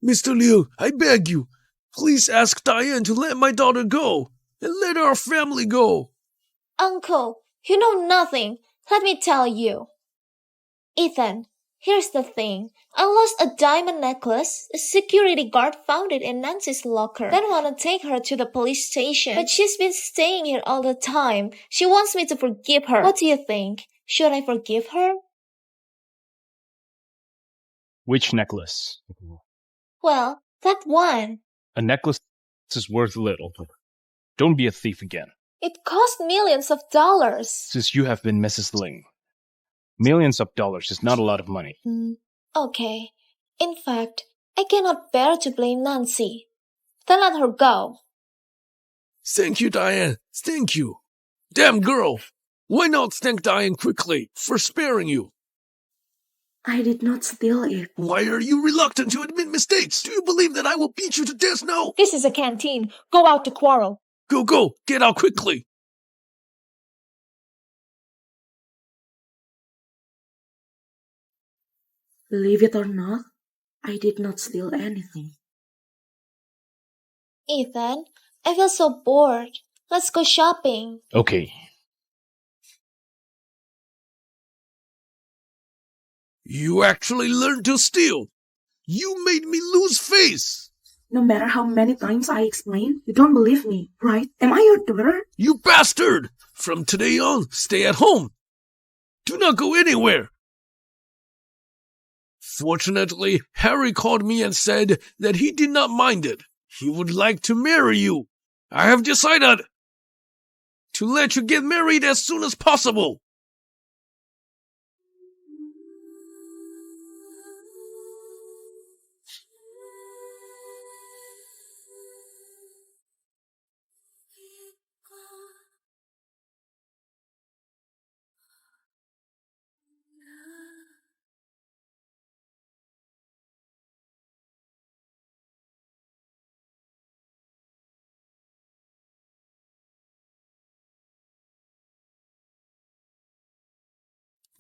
Mr. Liu, I beg you, please ask Diane to let my daughter go, and let our family go. Uncle, you know nothing. Let me tell you. Ethan, Here's the thing. I lost a diamond necklace. A security guard found it in Nancy's locker. Then wanna take her to the police station. But she's been staying here all the time. She wants me to forgive her. What do you think? Should I forgive her? Which necklace? Well, that one. A necklace is worth little. Don't be a thief again. It cost millions of dollars. Since you have been Mrs. Ling, millions of dollars is not a lot of money. Okay. In fact, I cannot bear to blame Nancy. Then let her go. Thank you, Diane. Thank you. Damn girl. Why not thank Diane quickly for sparing you? I did not steal it. Why are you reluctant to admit mistakes? Do you believe that I will beat you to death now? This is a canteen. Go out to quarrel. Go, get out quickly. Believe it or not, I did not steal anything. Ethan, I feel so bored. Let's go shopping. Okay. You actually learned to steal. You made me lose face. No matter how many times I explain, you don't believe me, right? Am I your daughter? You bastard! From today on, stay at home. Do not go anywhere. Fortunately, Harry called me and said that he did not mind it. He would like to marry you. I have decided to let you get married as soon as possible.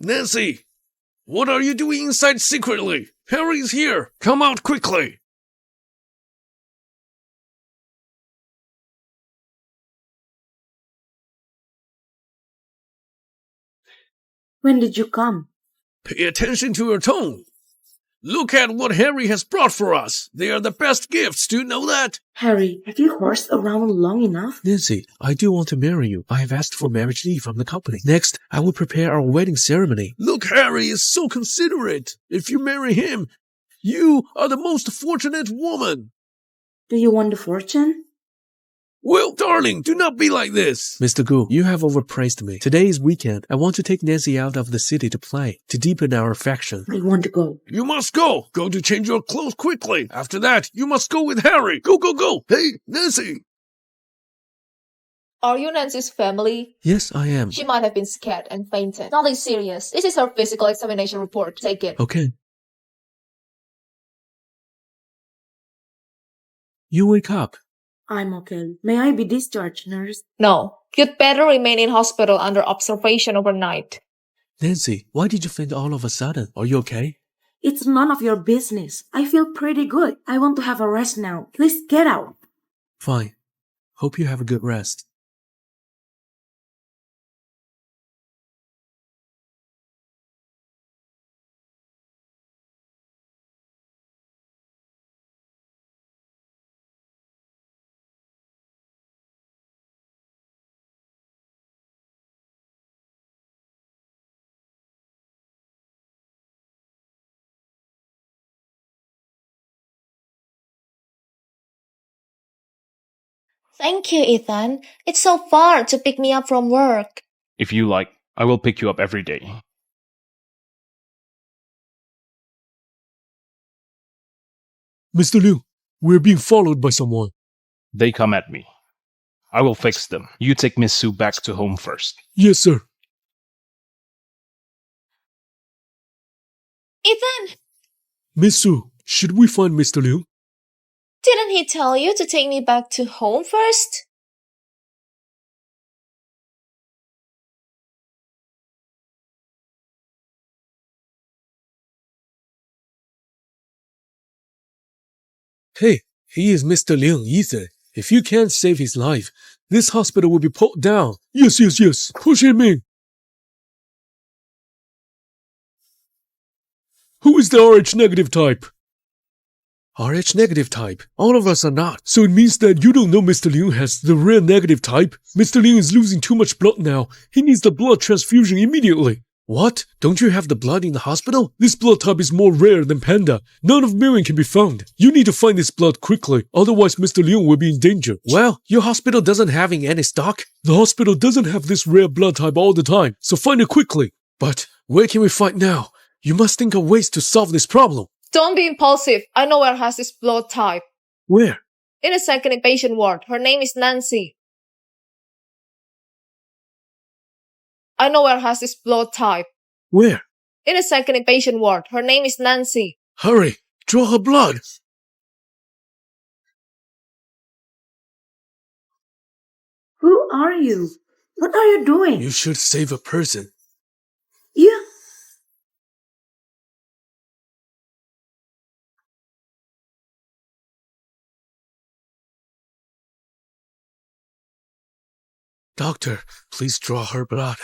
Nancy, what are you doing inside secretly? Harry's here. Come out quickly. When did you come? Pay attention to your tone. Look at what Harry has brought for us. They are the best gifts. Do you know that? Harry, have you horsed around long enough? Nancy, I do want to marry you. I have asked for marriage leave from the company. Next, I will prepare our wedding ceremony. Look, Harry is so considerate. If you marry him, you are the most fortunate woman. Do you want the fortune? Well, darling, do not be like this. Mr. Gu, you have overpraised me. Today is weekend. I want to take Nancy out of the city to play, to deepen our affection. I want to go. You must go. Go to change your clothes quickly. After that, you must go with Harry. Go. Hey, Nancy. Are you Nancy's family? Yes, I am. She might have been scared and fainted. Nothing serious. This is her physical examination report. Take it. Okay. You wake up. I'm okay. May I be discharged, nurse? No. You'd better remain in hospital under observation overnight. Nancy, why did you faint all of a sudden? Are you okay? It's none of your business. I feel pretty good. I want to have a rest now. Please get out. Fine. Hope you have a good rest. Thank you, Ethan. It's so far to pick me up from work. If you like, I will pick you up every day. Mr. Liu, we're being followed by someone. They come at me. I will fix them. You take Miss Sue back to home first. Yes, sir. Ethan, Miss Sue, should we find Mr. Liu? didn't he tell you to take me back to home first? Hey, he is Mr. Liu, Ethan. If you can't save his life, this hospital will be pulled down. Yes. Push him in. Who is the RH negative type? RH negative type. All of us are not. So it means that you don't know Mr. Liu has the rare negative type. Mr. Liu is losing too much blood now. He needs the blood transfusion immediately. What? Don't you have the blood in the hospital? This blood type is more rare than Panda. None of Miriam can be found. You need to find this blood quickly, otherwise Mr. Liu will be in danger. Well, your hospital doesn't have any stock. The hospital doesn't have this rare blood type all the time, so find it quickly. But where can we find now? You must think of ways to solve this problem. Don't be impulsive. I know where has this blood type. Where? In the second inpatient ward. Her name is Nancy. I know where has this blood type. Where? In the second inpatient ward. Her name is Nancy. Hurry! Draw her blood! Who are you? What are you doing? You should save a person. You... Doctor, please draw her blood.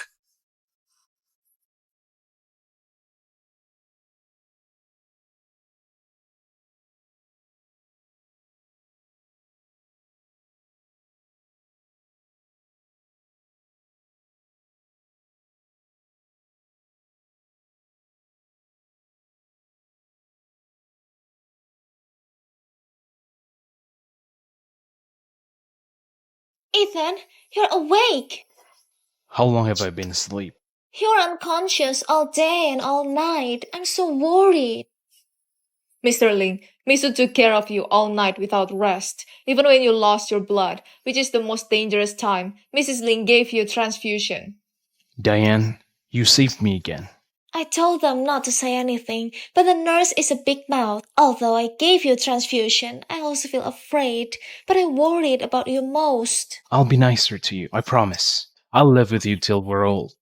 Ethan, you're awake. How long have I been asleep? You're unconscious all day and all night. I'm so worried. Mr. Ling, Misu took care of you all night without rest. Even when you lost your blood, which is the most dangerous time, Mrs. Ling gave you a transfusion. Diane, you saved me again. I told them not to say anything, but the nurse is a big mouth. Although I gave you a transfusion, I also feel afraid, but I worried about you most. I'll be nicer to you, I promise. I'll live with you till we're old.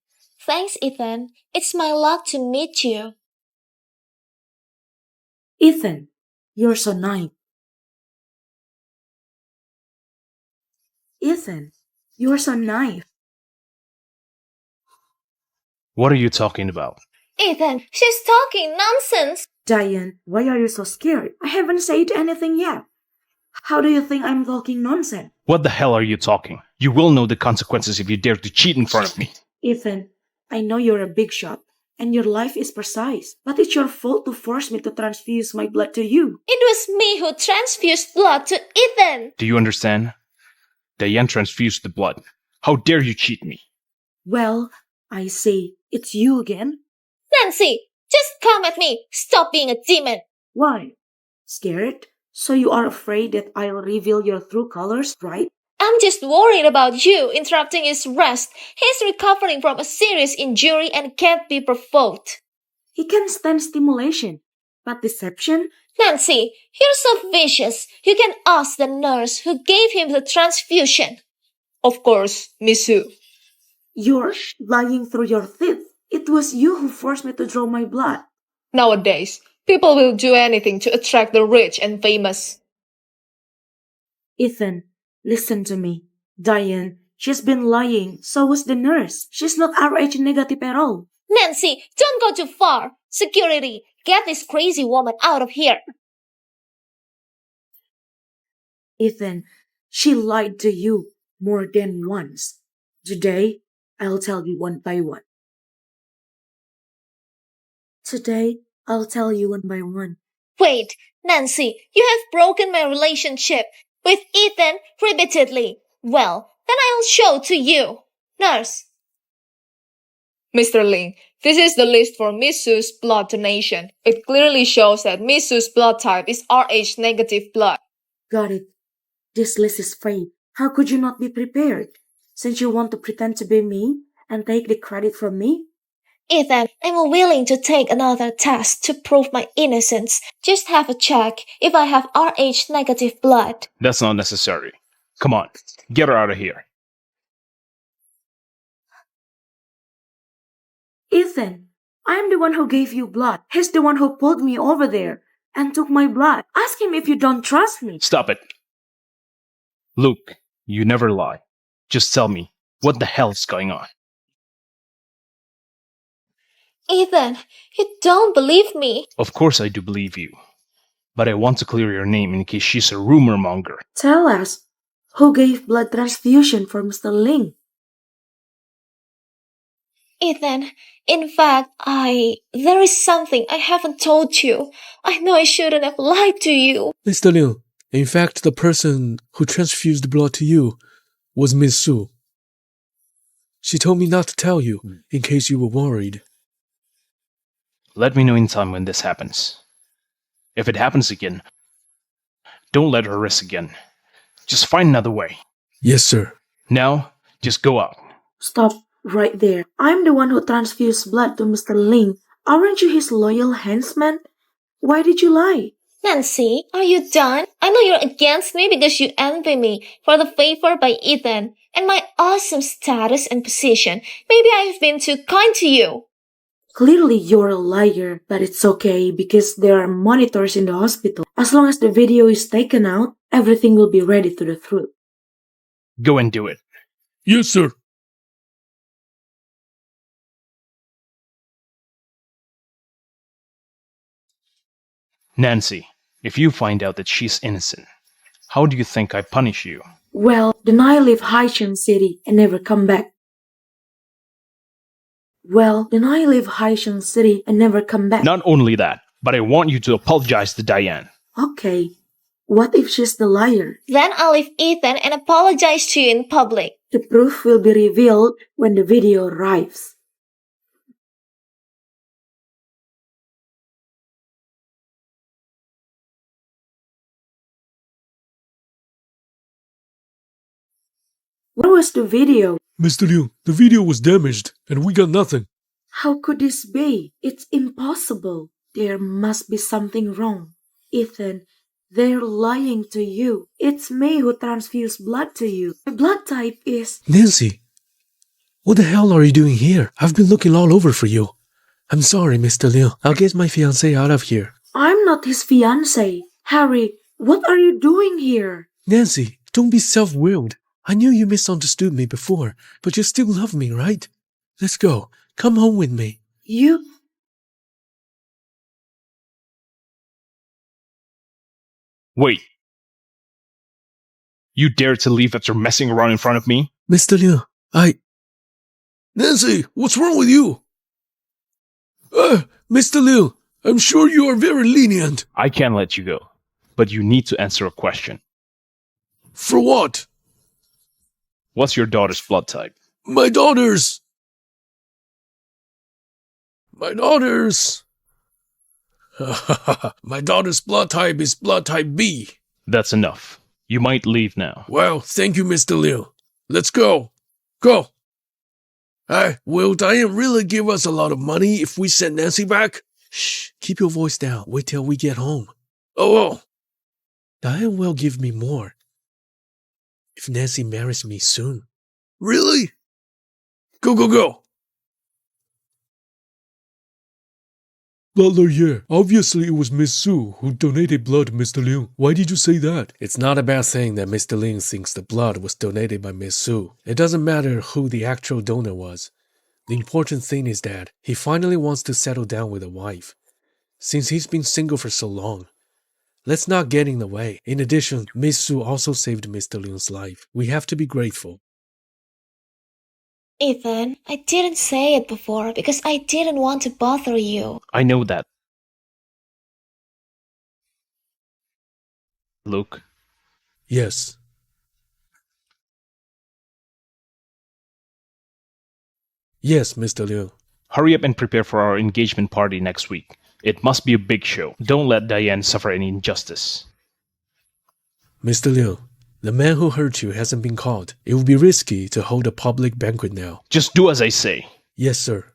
Thanks, Ethan. It's my luck to meet you. Ethan, you're so nice. Ethan, you're so nice. What are you talking about? Ethan, she's talking nonsense. Diane, why are you so scared? I haven't said anything yet. How do you think I'm talking nonsense? What the hell are you talking? You will know the consequences if you dare to cheat in front of me. Ethan, I know you're a big shot, and your life is precise, but it's your fault to force me to transfuse my blood to you. It was me who transfused blood to Ethan. Do you understand? Diane transfused the blood. How dare you cheat me? Well, I see. It's you again? Nancy, just come at me. Stop being a demon. Why? Scared? So you are afraid that I'll reveal your true colors, right? I'm just worried about you interrupting his rest. He's recovering from a serious injury and can't be provoked. He can stand stimulation, but deception? Nancy, you're so vicious. You can ask the nurse who gave him the transfusion. Of course, Misu. You're lying through your teeth. It was you who forced me to draw my blood. Nowadays, people will do anything to attract the rich and famous. Ethan, listen to me. Diane, she's been lying. So was the nurse. She's not RH negative at all. Nancy, don't go too far. Security, get this crazy woman out of here. Ethan, she lied to you more than once. Today, I'll tell you one by one. Today, I'll tell you one by one. Wait, Nancy, you have broken my relationship with Ethan repeatedly. Well, then I'll show to you. Nurse. Mr. Ling, this is the list for Misu's blood donation. It clearly shows that Misu's blood type is RH negative blood. Got it. This list is fake. How could you not be prepared? Since you want to pretend to be me and take the credit from me? Ethan, I'm willing to take another test to prove my innocence. Just have a check if I have RH negative blood. That's not necessary. Come on, get her out of here. Ethan, I am the one who gave you blood. He's the one who pulled me over there and took my blood. Ask him if you don't trust me. Stop it. Luke, you never lie. Just tell me, what the hell is going on? Ethan, you don't believe me. Of course I do believe you. But I want to clear your name in case she's a rumor monger. Tell us, who gave blood transfusion for Mr. Ling? Ethan, in fact, there is something I haven't told you. I know I shouldn't have lied to you. Mr. Liu, in fact, the person who transfused blood to you was Miss Su. She told me not to tell you, in case you were worried. Let me know in time when this happens. If it happens again, don't let her risk again. Just find another way. Yes, sir. Now, just go out. Stop right there. I'm the one who transfused blood to Mr. Ling. Aren't you his loyal henchman? Why did you lie? Nancy, are you done? I know you're against me because you envy me for the favor by Ethan and my awesome status and position. Maybe I've been too kind to you. Clearly you're a liar, but it's okay because there are monitors in the hospital. As long as the video is taken out, everything will be ready to the truth. Go and do it. Yes, sir. Nancy, if you find out that she's innocent, how do you think I punish you? Well, then I leave Haishan City and never come back. Not only that, but I want you to apologize to Diane. Okay. What if she's the liar? Then I'll leave Ethan and apologize to you in public. The proof will be revealed when the video arrives. Where was the video? Mr. Liu, the video was damaged, and we got nothing. How could this be? It's impossible. There must be something wrong. Ethan, they're lying to you. It's me who transfused blood to you. My blood type is... Nancy, what the hell are you doing here? I've been looking all over for you. I'm sorry, Mr. Liu. I'll get my fiancé out of here. I'm not his fiancé. Harry, what are you doing here? Nancy, don't be self-willed. I knew you misunderstood me before, but you still love me, right? Let's go. Come home with me. You... Wait. You dare to leave after messing around in front of me? Mr. Liu, Nancy, what's wrong with you? Mr. Liu, I'm sure you are very lenient. I can't let you go, but you need to answer a question. For what? What's your daughter's blood type? My daughter's blood type is blood type B. That's enough. You might leave now. Well, thank you, Mr. Liu. Let's go. Go. Will Diane really give us a lot of money if we send Nancy back? Shh, keep your voice down. Wait till we get home. Oh. Diane will give me more if Nancy marries me soon. Really? Go. Butler, yeah. Obviously it was Miss Su who donated blood to Mr. Liu. Why did you say that? It's not a bad thing that Mr. Liu thinks the blood was donated by Miss Su. It doesn't matter who the actual donor was. The important thing is that he finally wants to settle down with a wife, since he's been single for so long. Let's not get in the way. In addition, Miss Su also saved Mr. Liu's life. We have to be grateful. Ethan, I didn't say it before because I didn't want to bother you. I know that. Luke? Yes. Yes, Mr. Liu. Hurry up and prepare for our engagement party next week. It must be a big show. Don't let Diane suffer any injustice. Mr. Liu, the man who hurt you hasn't been caught. It would be risky to hold a public banquet now. Just do as I say. Yes, sir.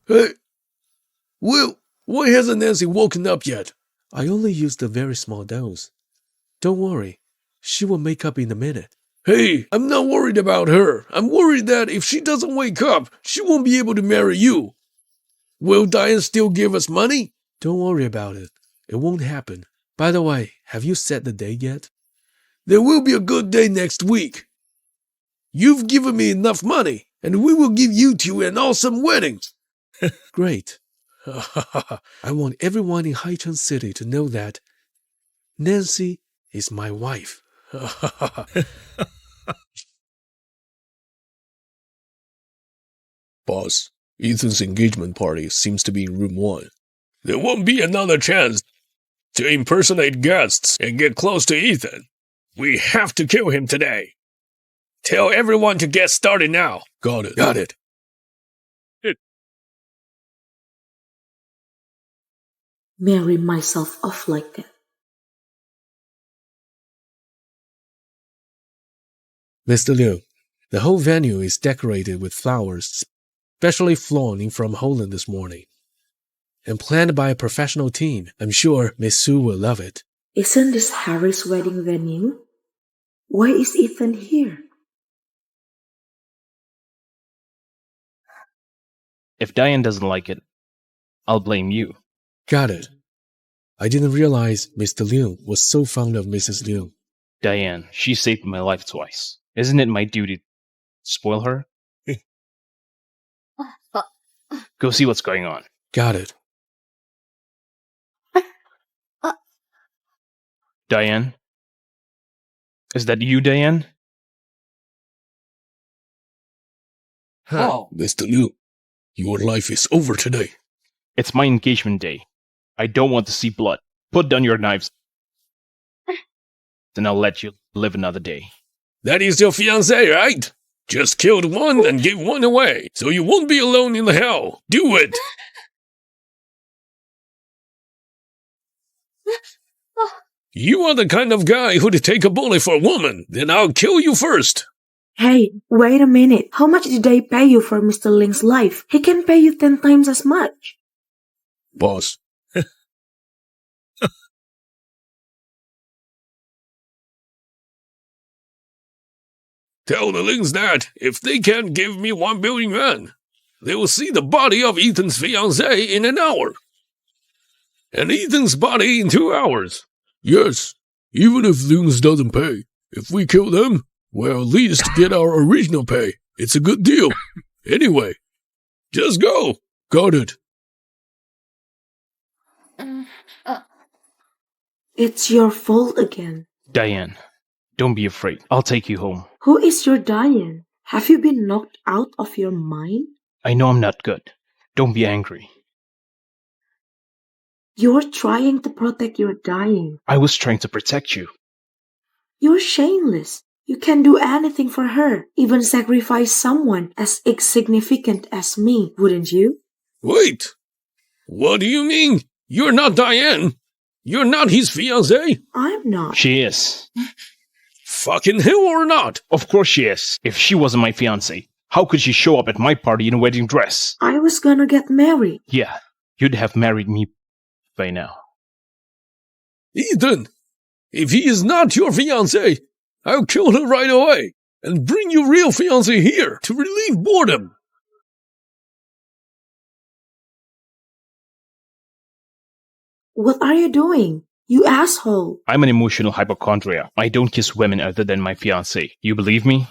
Hey! Will, why hasn't Nancy woken up yet? I only used a very small dose. Don't worry. She will make up in a minute. Hey, I'm not worried about her. I'm worried that if she doesn't wake up, she won't be able to marry you. Will Diane still give us money? Don't worry about it. It won't happen. By the way, have you set the date yet? There will be a good day next week. You've given me enough money, and we will give you two an awesome wedding. Great. I want everyone in Haicheng City to know that Nancy is my wife. Boss, Ethan's engagement party seems to be in room 1. There won't be another chance to impersonate guests and get close to Ethan. We have to kill him today. Tell everyone to get started now. Got it. Got it. Marry myself off like that. Mr. Liu, the whole venue is decorated with flowers, specially flown in from Holland this morning, and planned by a professional team. I'm sure Miss Su will love it. Isn't this Harry's wedding venue? Why is Ethan here? If Diane doesn't like it, I'll blame you. Got it. I didn't realize Mr. Liu was so fond of Mrs. Liu. Diane, she saved my life twice. Isn't it my duty to spoil her? Go see what's going on. Got it. Diane? Is that you, Diane? Oh. Mr. Liu, your life is over today. It's my engagement day. I don't want to see blood. Put down your knives. Then I'll let you live another day. That is your fiancé, right? Just killed one and gave one away, so you won't be alone in the hell. Do it! You are the kind of guy who'd take a bullet for a woman, then I'll kill you first. Hey, wait a minute. How much did they pay you for Mr. Ling's life? He can pay you 10 times as much. Boss. Tell the Lings that if they can't give me 1 billion yuan, they will see the body of Ethan's fiancée in an hour. And Ethan's body in 2 hours. Yes, even if Lings doesn't pay. If we kill them, we'll at least get our original pay. It's a good deal. Anyway, just go. Got it. It's your fault again. Diane, don't be afraid. I'll take you home. Who is your Diane? Have you been knocked out of your mind? I know I'm not good. Don't be angry. You're trying to protect your Diane. I was trying to protect you. You're shameless. You can do anything for her, even sacrifice someone as insignificant as me, wouldn't you? Wait. What do you mean? You're not Diane. You're not his fiancée. I'm not. She is. Fucking hell or not? Of course she is. If she wasn't my fiancée, how could she show up at my party in a wedding dress? I was gonna get married. Yeah, you'd have married me by now. Ethan, if he is not your fiancé, I'll kill her right away and bring your real fiancé here to relieve boredom. What are you doing? You asshole. I'm an emotional hypochondriac. I don't kiss women other than my fiancée. You believe me?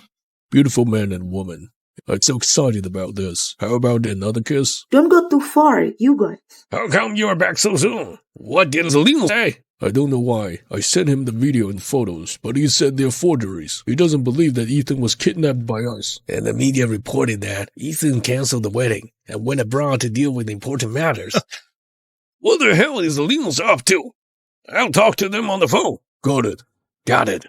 Beautiful man and woman. I'm so excited about this. How about another kiss? Don't go too far, you guys. How come you're back so soon? What did Lin say? I don't know why. I sent him the video and photos, but he said they're forgeries. He doesn't believe that Ethan was kidnapped by us. And the media reported that Ethan canceled the wedding and went abroad to deal with important matters. What the hell is Linus up to? I'll talk to them on the phone. Got it. Got it.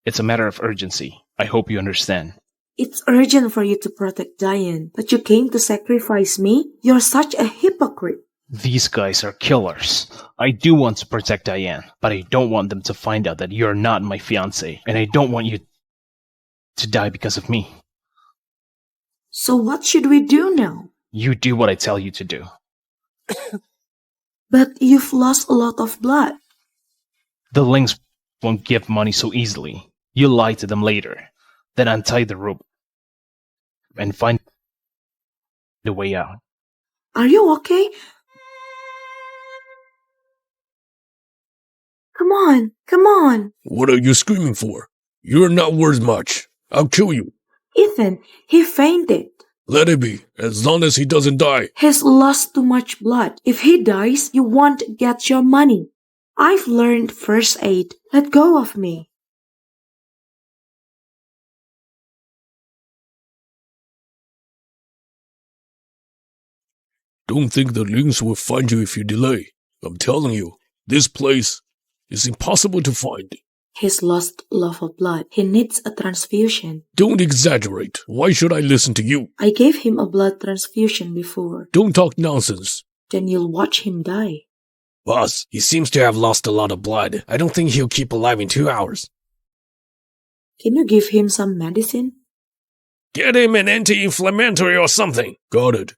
It's a matter of urgency. I hope you understand. It's urgent for you to protect Diane, but you came to sacrifice me? You're such a hypocrite. These guys are killers. I do want to protect Diane, but I don't want them to find out that you're not my fiancé, and I don't want you to die because of me. So what should we do now? You do what I tell you to do. But you've lost a lot of blood. The Lings won't give money so easily. You lie to them later, then untie the rope and find the way out. Are you okay? Come on, come on. What are you screaming for? You're not worth much. I'll kill you. Ethan, he fainted. Let it be, as long as he doesn't die. He's lost too much blood. If he dies, you won't get your money. I've learned first aid. Let go of me. Don't think the Lings will find you if you delay. I'm telling you, this place is impossible to find. He's lost love of blood. He needs a transfusion. Don't exaggerate. Why should I listen to you? I gave him a blood transfusion before. Don't talk nonsense. Then you'll watch him die. Boss, he seems to have lost a lot of blood. I don't think he'll keep alive in 2 hours. Can you give him some medicine? Get him an anti-inflammatory or something. Got it.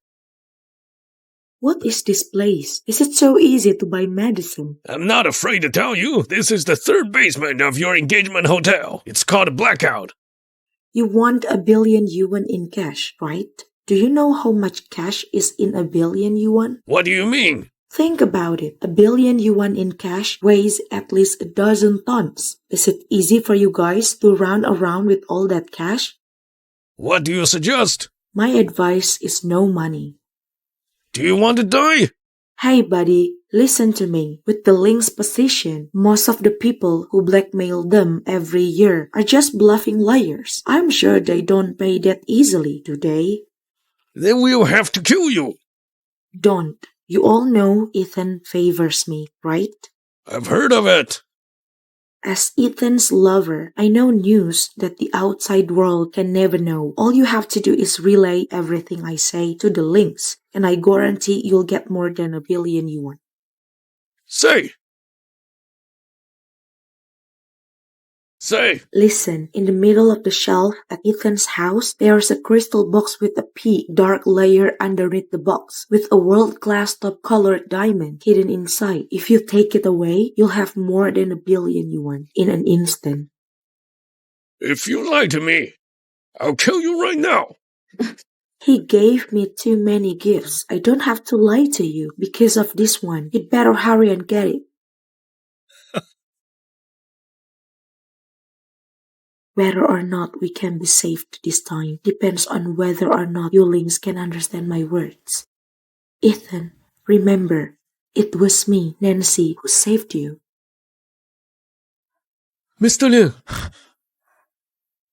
What is this place? Is it so easy to buy medicine? I'm not afraid to tell you, this is the third basement of your engagement hotel. It's called a Blackout. You want 1 billion yuan in cash, right? Do you know how much cash is in 1 billion yuan? What do you mean? Think about it. 1 billion yuan in cash weighs at least 12 tons. Is it easy for you guys to run around with all that cash? What do you suggest? My advice is no money. Do you want to die? Hey buddy, listen to me. With the Ling's position, most of the people who blackmail them every year are just bluffing liars. I'm sure they don't pay that easily, do they? Then we'll have to kill you. Don't. You all know Ethan favors me, right? I've heard of it. As Ethan's lover, I know news that the outside world can never know. All you have to do is relay everything I say to the Lings, and I guarantee you'll get more than 1 billion yuan. Say! Listen, in the middle of the shelf at Ethan's house, there's a crystal box with a pea dark layer underneath the box, with a world-class top-colored diamond hidden inside. If you take it away, you'll have more than 1 billion yuan in an instant. If you lie to me, I'll kill you right now. He gave me too many gifts. I don't have to lie to you because of this one. You'd better hurry and get it. Whether or not we can be saved this time depends on whether or not you Lings can understand my words. Ethan, remember, it was me, Nancy, who saved you. Mr. Liu.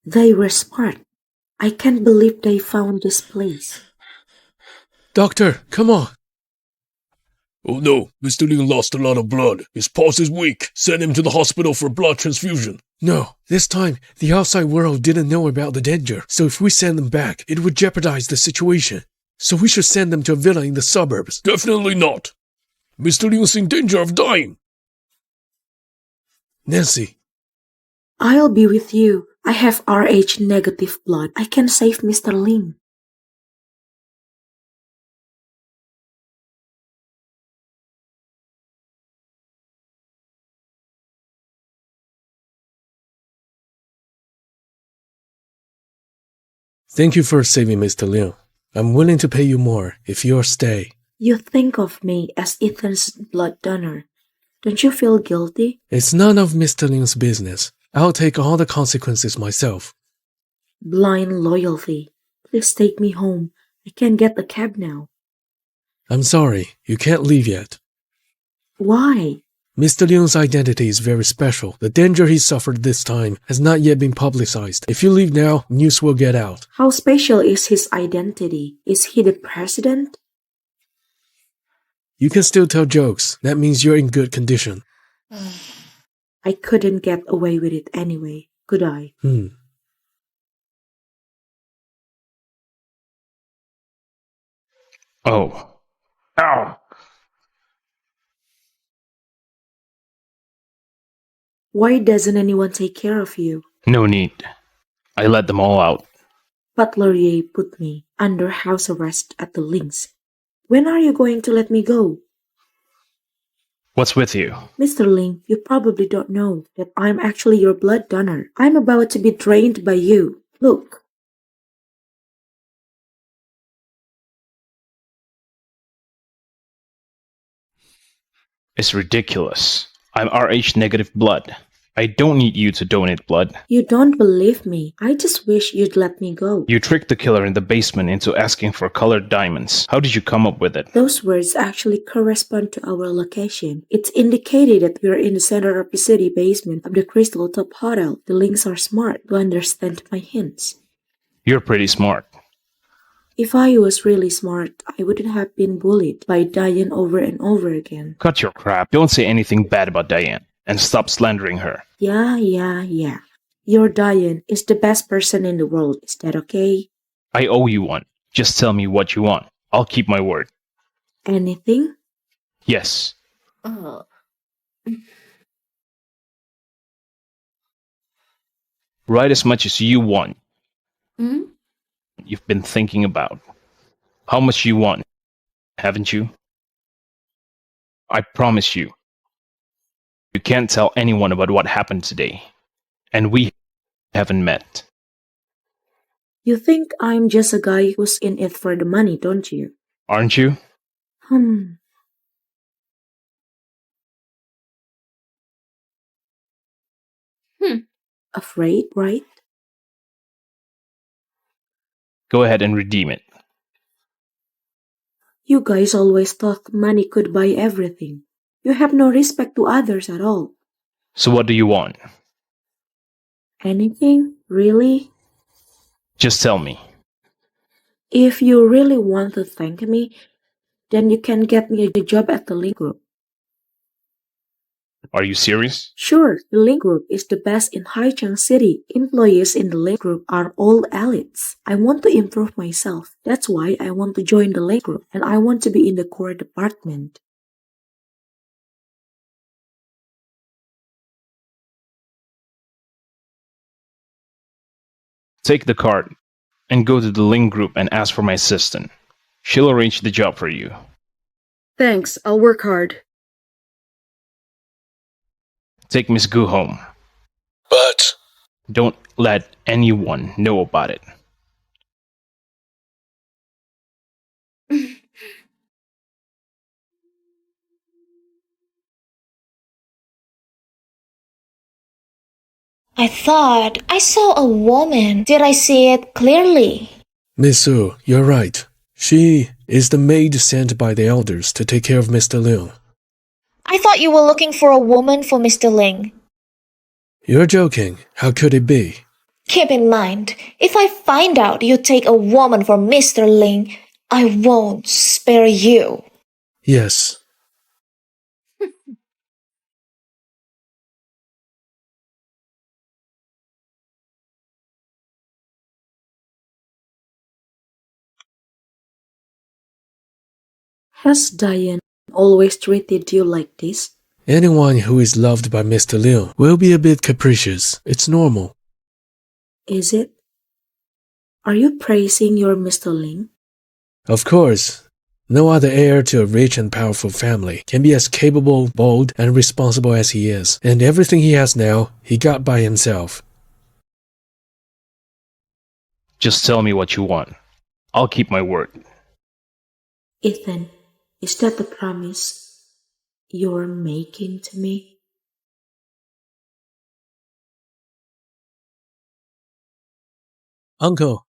They were smart. I can't believe they found this place. Doctor, come on. Oh no, Mr. Liu lost a lot of blood. His pulse is weak. Send him to the hospital for blood transfusion. No, this time, the outside world didn't know about the danger, so if we send them back, it would jeopardize the situation. So we should send them to a villa in the suburbs. Definitely not. Mr. Liu is in danger of dying. Nancy. I'll be with you. I have Rh negative blood. I can save Mr. Ling. Thank you for saving Mr. Liu. I'm willing to pay you more if you'll stay. You think of me as Ethan's blood donor. Don't you feel guilty? It's none of Mr. Liu's business. I'll take all the consequences myself. Blind loyalty. Please take me home. I can't get a cab now. I'm sorry, you can't leave yet. Why? Mr. Liu's identity is very special. The danger he suffered this time has not yet been publicized. If you leave now, news will get out. How special is his identity? Is he the president? You can still tell jokes. That means you're in good condition. I couldn't get away with it anyway, could I? Oh. Ow! Why doesn't anyone take care of you? No need. I let them all out. But Laurier put me under house arrest at the Lings. When are you going to let me go? What's with you? Mr. Ling, you probably don't know that I'm actually your blood donor. I'm about to be drained by you. Look. It's ridiculous. I'm Rh negative blood. I don't need you to donate blood. You don't believe me. I just wish you'd let me go. You tricked the killer in the basement into asking for colored diamonds. How did you come up with it? Those words actually correspond to our location. It's indicated that we're in the center of the city basement of the Crystal Top Hotel. The links are smart to understand my hints. You're pretty smart. If I was really smart, I wouldn't have been bullied by Diane over and over again. Cut your crap. Don't say anything bad about Diane. And stop slandering her. Yeah. Your Diane is the best person in the world. Is that okay? I owe you one. Just tell me what you want. I'll keep my word. Anything? Yes. Write as much as you want. You've been thinking about how much you want, haven't you? I promise you. You can't tell anyone about what happened today. And we haven't met. You think I'm just a guy who's in it for the money, don't you? Aren't you? Afraid, right? Go ahead and redeem it. You guys always thought money could buy everything. You have no respect to others at all. So what do you want? Anything? Really? Just tell me. If you really want to thank me, then you can get me a job at the Link Group. Are you serious? Sure, the Link Group is the best in Haicheng City. Employees in the Link Group are all elites. I want to improve myself. That's why I want to join the Link Group, and I want to be in the core department. Take the card and go to the Link Group and ask for my assistant. She'll arrange the job for you. Thanks, I'll work hard. Take Miss Gu home. But Don't let anyone know about it. I thought I saw a woman. Did I see it clearly? Miss Su, you're right. She is the maid sent by the elders to take care of Mr. Liu. I thought you were looking for a woman for Mr. Ling. You're joking. How could it be? Keep in mind, if I find out you take a woman for Mr. Ling, I won't spare you. Yes. Has Diane always treated you like this? Anyone who is loved by Mr. Liu will be a bit capricious. It's normal. Is it? Are you praising your Mr. Ling? Of course. No other heir to a rich and powerful family can be as capable, bold, and responsible as he is. And everything he has now, he got by himself. Just tell me what you want. I'll keep my word. Ethan, is that the promise you're making to me? Uncle.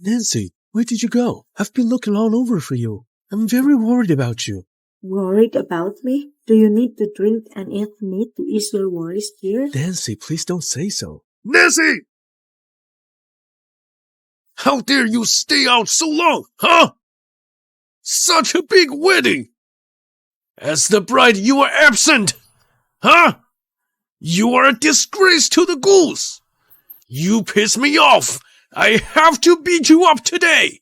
Nancy, where did you go? I've been looking all over for you. I'm very worried about you. Worried about me? Do you need to drink and eat meat to ease your worries, dear? Nancy, please don't say so. Nancy! How dare you stay out so long, huh? Such a big wedding! As the bride, you were absent! Huh? You are a disgrace to the ghouls! You piss me off! I have to beat you up today!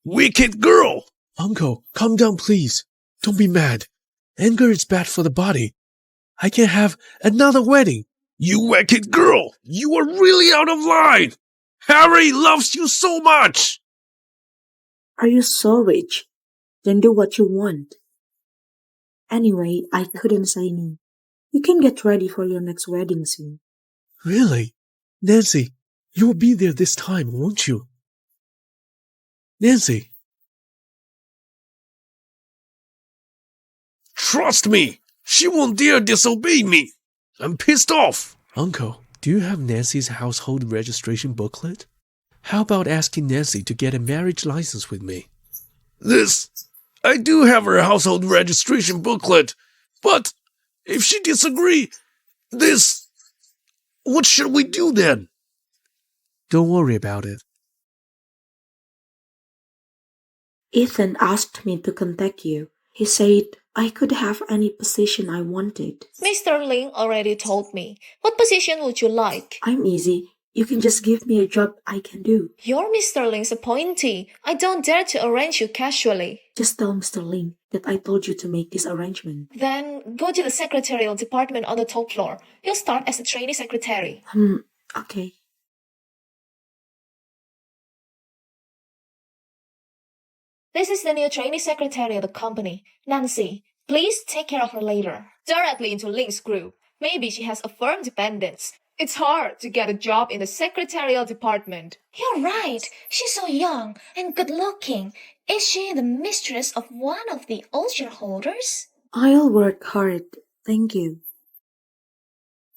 Wicked girl! Uncle, calm down, please. Don't be mad. Anger is bad for the body. I can have another wedding. You wicked girl! You are really out of line! Harry loves you so much! Are you so rich? Then do what you want. Anyway, I couldn't say no. You can get ready for your next wedding soon. Really? Nancy, you will be there this time, won't you? Nancy. Trust me, she won't dare disobey me. I'm pissed off. Uncle, do you have Nancy's household registration booklet? How about asking Nancy to get a marriage license with me? I do have her household registration booklet, but if she disagree, what should we do then? Don't worry about it. Ethan asked me to contact you. He said I could have any position I wanted. Mr. Ling already told me. What position would you like? I'm easy. You can just give me a job I can do. You're Mr. Ling's appointee. I don't dare to arrange you casually. Just tell Mr. Ling that I told you to make this arrangement. Then go to the secretarial department on the top floor. You'll start as a trainee secretary. Okay. This is the new trainee secretary of the company, Nancy. Please take care of her later. Directly into Ling's group. Maybe she has a firm dependence. It's hard to get a job in the secretarial department. You're right. She's so young and good looking. Is she the mistress of one of the old shareholders? I'll work hard. Thank you.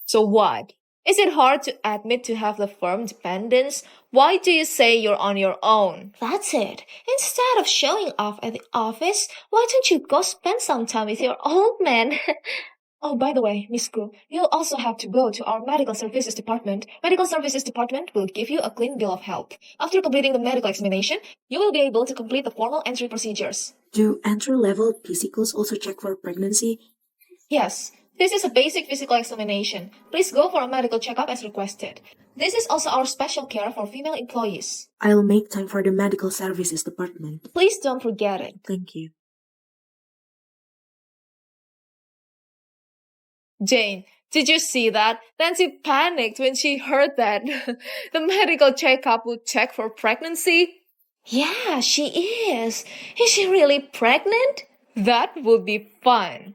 So what? Is it hard to admit to have the firm dependence? Why do you say you're on your own? That's it. Instead of showing off at the office, why don't you go spend some time with your old man? Oh, by the way, Miss Gu, you'll also have to go to our medical services department. Medical services department will give you a clean bill of health. After completing the medical examination, you will be able to complete the formal entry procedures. Do entry-level physicals also check for pregnancy? Yes, this is a basic physical examination. Please go for a medical checkup as requested. This is also our special care for female employees. I'll make time for the medical services department. Please don't forget it. Thank you. Jane, did you see that? Nancy panicked when she heard that the medical checkup would check for pregnancy. Yeah, she is. Is she really pregnant? That would be fun.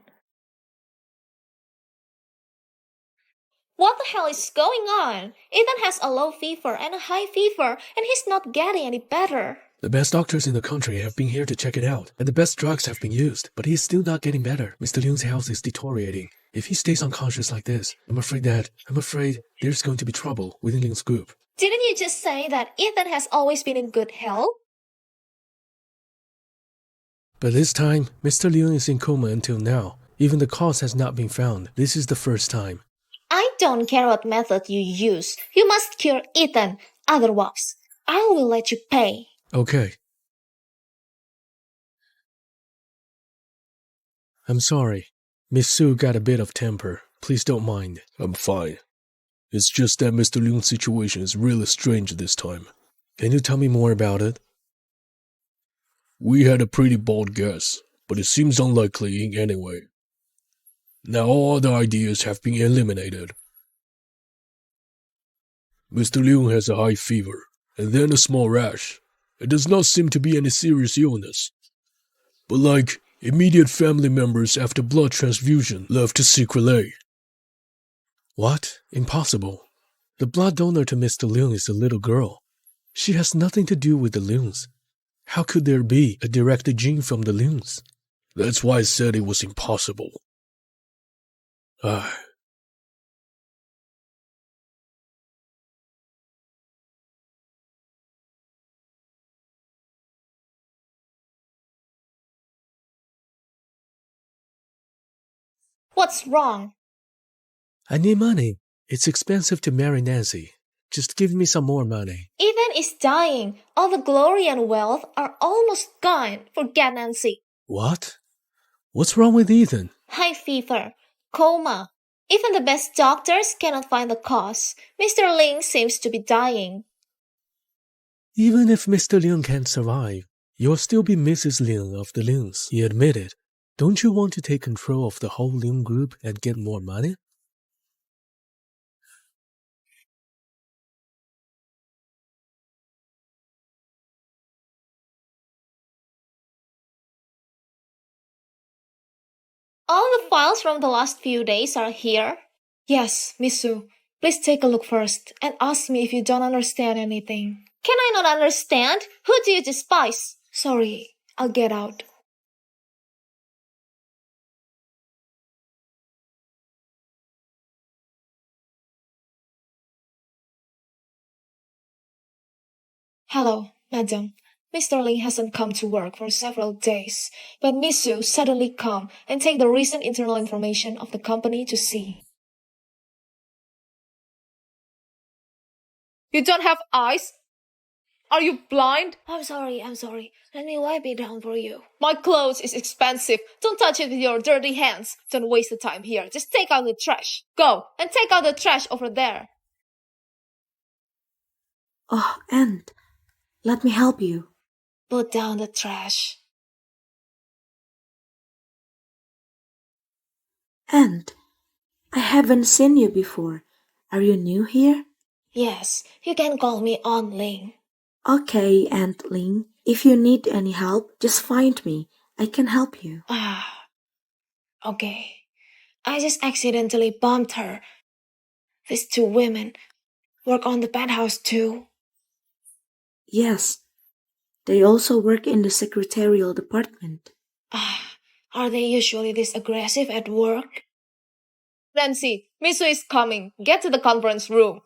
What the hell is going on? Ethan has a low fever and a high fever, and he's not getting any better. The best doctors in the country have been here to check it out, and the best drugs have been used, but he's still not getting better. Mr. Liu's health is deteriorating. If he stays unconscious like this, I'm afraid there's going to be trouble within Liu's group. Didn't you just say that Ethan has always been in good health? But this time, Mr. Liu is in coma until now. Even the cause has not been found. This is the first time. I don't care what method you use. You must cure Ethan. Otherwise, I will let you pay. Okay. I'm sorry. Miss Sue got a bit of temper. Please don't mind. I'm fine. It's just that Mr. Liu's situation is really strange this time. Can you tell me more about it? We had a pretty bold guess, but it seems unlikely anyway. Now all other ideas have been eliminated. Mr. Liu has a high fever, and then a small rash. It does not seem to be any serious illness. But like, immediate family members after blood transfusion left sequelae. What? Impossible. The blood donor to Mr. Liu is a little girl. She has nothing to do with the Liu's. How could there be a direct gene from the Liu's? That's why I said it was impossible. What's wrong? I need money. It's expensive to marry Nancy. Just give me some more money. Ethan is dying. All the glory and wealth are almost gone. Forget Nancy. What? What's wrong with Ethan? High fever. Coma. Even the best doctors cannot find the cause. Mr. Ling seems to be dying. Even if Mr. Liu can't survive, you'll still be Mrs. Liu of the Liu's, he admitted. Don't you want to take control of the whole Liu group and get more money? All the files from the last few days are here. Yes, Miss Sue. Please take a look first and ask me if you don't understand anything. Can I not understand? Who do you despise? Sorry, I'll get out. Hello, madam. Mr. Ling hasn't come to work for several days, but Miss Su suddenly come and take the recent internal information of the company to see. You don't have eyes? Are you blind? I'm sorry. Let me wipe it down for you. My clothes is expensive. Don't touch it with your dirty hands. Don't waste the time here. Just take out the trash. Go and take out the trash over there. Oh, Aunt, let me help you. Put down the trash. Aunt, I haven't seen you before. Are you new here? Yes, you can call me Aunt Ling. Okay, Aunt Ling. If you need any help, just find me. I can help you. Okay. I just accidentally bumped her. These two women work on the penthouse too. Yes. They also work in the secretarial department. Are they usually this aggressive at work? Nancy, Misu is coming. Get to the conference room.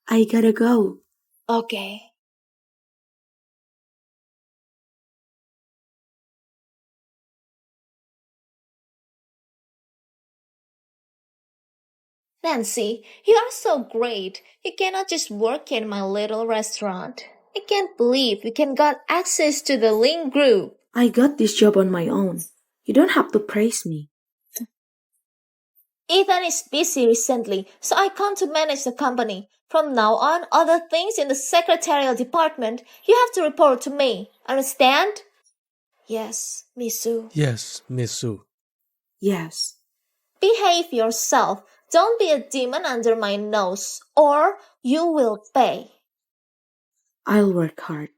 I gotta go. Okay. Nancy, you are so great. You cannot just work in my little restaurant. I can't believe you can got access to the Link group. I got this job on my own. You don't have to praise me. Ethan is busy recently, so I come to manage the company. From now on, other things in the secretarial department, you have to report to me. Understand? Yes, Misu. Yes, Miss Su. Yes. Behave yourself. Don't be a demon under my nose, or you will pay. I'll work hard.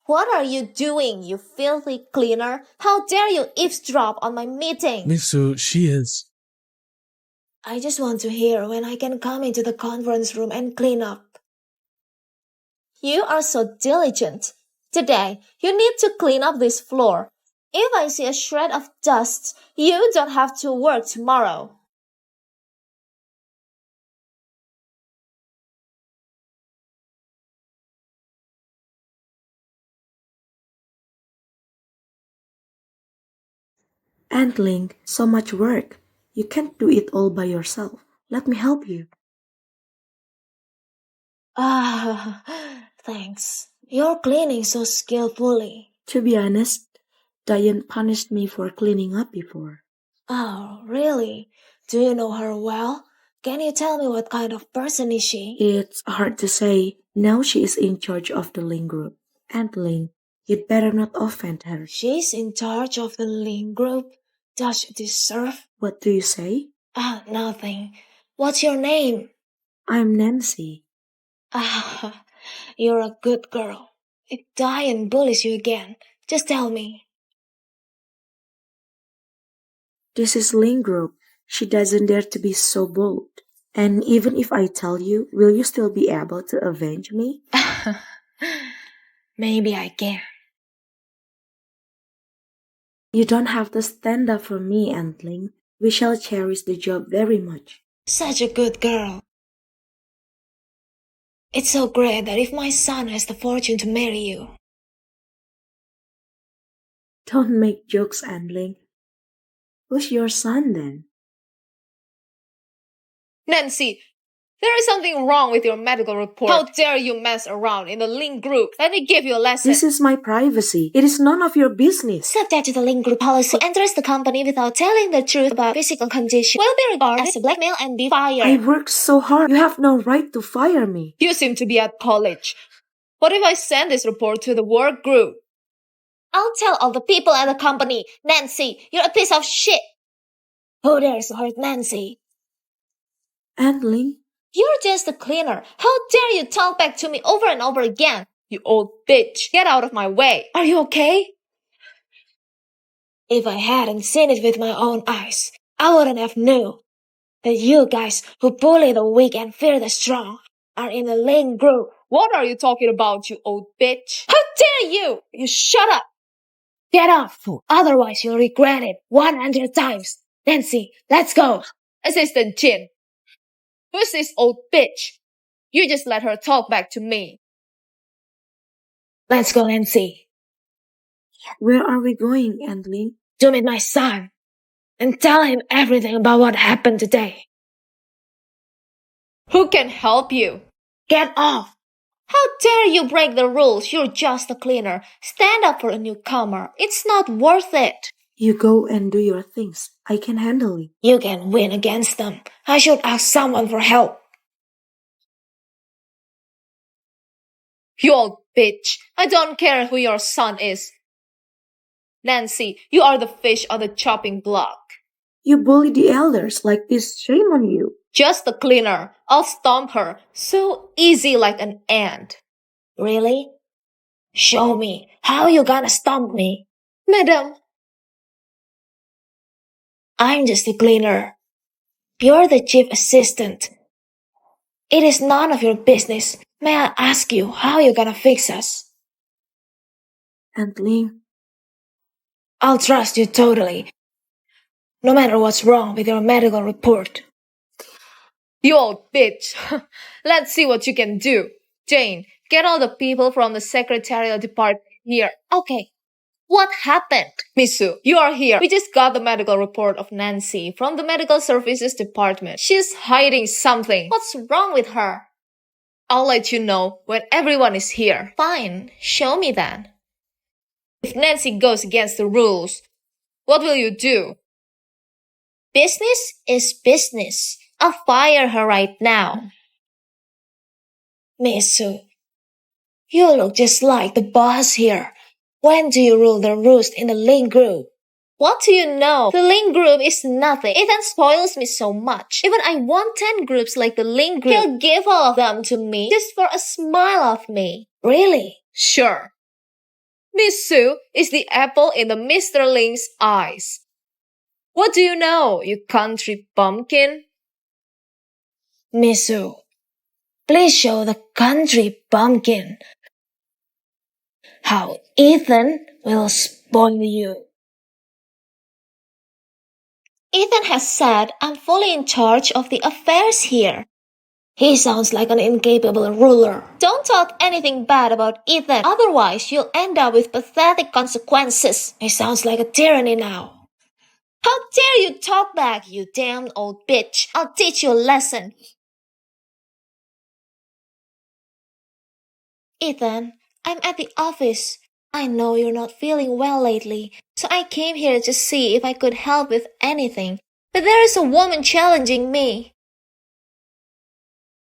What are you doing, you filthy cleaner? How dare you eavesdrop on my meeting? Miss Su, she is. I just want to hear when I can come into the conference room and clean up. You are so diligent. Today, you need to clean up this floor. If I see a shred of dust, you don't have to work tomorrow. Aunt Ling, so much work. You can't do it all by yourself. Let me help you. Thanks. You're cleaning so skillfully. To be honest, Diane punished me for cleaning up before. Oh, really? Do you know her well? Can you tell me what kind of person is she? It's hard to say. Now she is in charge of the Ling group. Aunt Ling, you'd better not offend her. She's in charge of the Ling group. Does she deserve? What do you say? Nothing. What's your name? I'm Nancy. You're a good girl. If Diane bullies you again, just tell me. This is Ling group. She doesn't dare to be so bold. And even if I tell you, will you still be able to avenge me? Maybe I can. You don't have to stand up for me, Aunt Ling. We shall cherish the job very much. Such a good girl. It's so great that if my son has the fortune to marry you. Don't make jokes, Aunt Ling. Who's your son then? Nancy, there is something wrong with your medical report. How dare you mess around in the Link group? Let me give you a lesson. This is my privacy. It is none of your business. Subject to the Link group policy, who enters the company without telling the truth about physical condition will be regarded as a blackmail and be fired. I worked so hard. You have no right to fire me. You seem to be at college. What if I send this report to the work group? I'll tell all the people at the company. Nancy, you're a piece of shit. Who dares to hurt Nancy? Aunt Ling, You're just a cleaner. How dare you talk back to me over and over again? You old bitch. Get out of my way. Are you okay? If I hadn't seen it with my own eyes, I wouldn't have knew that you guys who bully the weak and fear the strong are in the Ling group. What are you talking about, you old bitch? How dare you? You shut up. Get off, otherwise you'll regret it 100 times. Nancy, let's go. Assistant Jin, who's this old bitch? You just let her talk back to me. Let's go, Nancy. Where are we going, Aunt Ling? To meet my son and tell him everything about what happened today. Who can help you? Get off. How dare you break the rules? You're just a cleaner. Stand up for a newcomer. It's not worth it. You go and do your things. I can handle it. You can win against them. I should ask someone for help. You old bitch. I don't care who your son is. Nancy, you are the fish on the chopping block. You bully the elders like this. Shame on you. Just a cleaner. I'll stomp her. So easy like an ant. Really? Show me. How you gonna stomp me? Madam, I'm just a cleaner. You're the chief assistant. It is none of your business. May I ask you how you gonna fix us? Aunt Ling, I'll trust you totally. No matter what's wrong with your medical report. You old bitch. Let's see what you can do. Jane, get all the people from the secretarial department here. okay. What happened? Misu, you are here. We just got the medical report of Nancy from the medical services department. She's hiding something. What's wrong with her? I'll let you know when everyone is here. Fine, show me then. If Nancy goes against the rules, what will you do? Business is business. I'll fire her right now. Misu, you look just like the boss here. When do you rule the roost in the Ling group? What do you know? The Ling group is nothing. Ethan spoils me so much. Even I want 10 groups like the Ling group. He'll give all of them to me just for a smile of me. Really? Sure. Miss Sue is the apple in the Mr. Ling's eyes. What do you know, you country bumpkin? Misu, please show the country bumpkin how Ethan will spoil you. Ethan has said I'm fully in charge of the affairs here. He sounds like an incapable ruler. Don't talk anything bad about Ethan, otherwise you'll end up with pathetic consequences. He sounds like a tyranny now. How dare you talk back, you damn old bitch. I'll teach you a lesson. Ethan, I'm at the office. I know you're not feeling well lately, so I came here to see if I could help with anything. But there is a woman challenging me.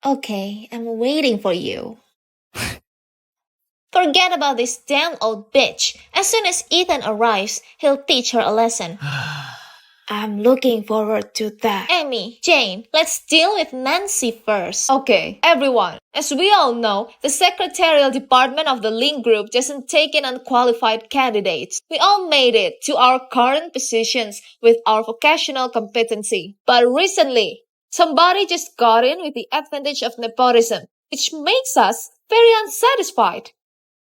Okay, I'm waiting for you. Forget about this damn old bitch. As soon as Ethan arrives, he'll teach her a lesson. I'm looking forward to that. Amy, Jane, let's deal with Nancy first. Okay, everyone. As we all know, the secretarial department of the Link Group doesn't take in unqualified candidates. We all made it to our current positions with our vocational competency. But recently, somebody just got in with the advantage of nepotism, which makes us very unsatisfied.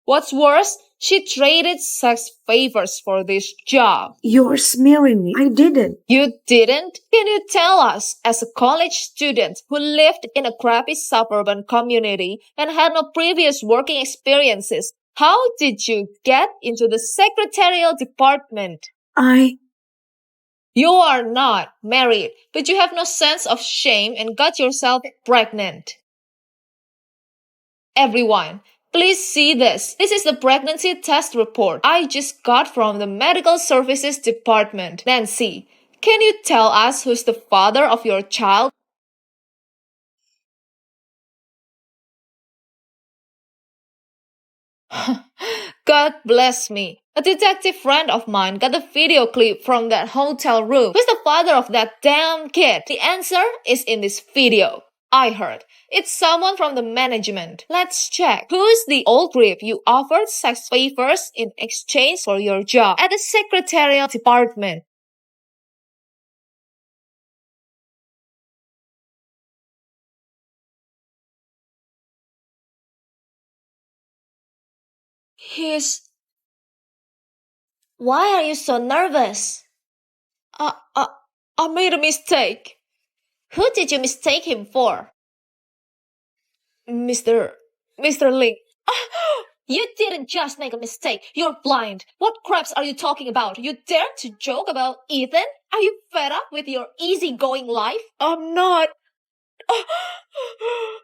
What's worse, she traded sex favors for this job. You're smearing me. I didn't. You didn't? Can you tell us, as a college student who lived in a crappy suburban community and had no previous working experiences, how did you get into the secretarial department? You are not married, but you have no sense of shame and got yourself pregnant. Everyone, please see this. This is the pregnancy test report I just got from the medical services department. Nancy, can you tell us who's the father of your child? God bless me. A detective friend of mine got a video clip from that hotel room. Who's the father of that damn kid? The answer is in this video. I heard. It's someone from the management. Let's check. Who's the old creep you offered sex favors in exchange for your job at the secretarial department? Why are you so nervous? I made a mistake. Who did you mistake him for? Mr. Ling. You didn't just make a mistake. You're blind. What craps are you talking about? You dare to joke about Ethan? Are you fed up with your easygoing life? I'm not.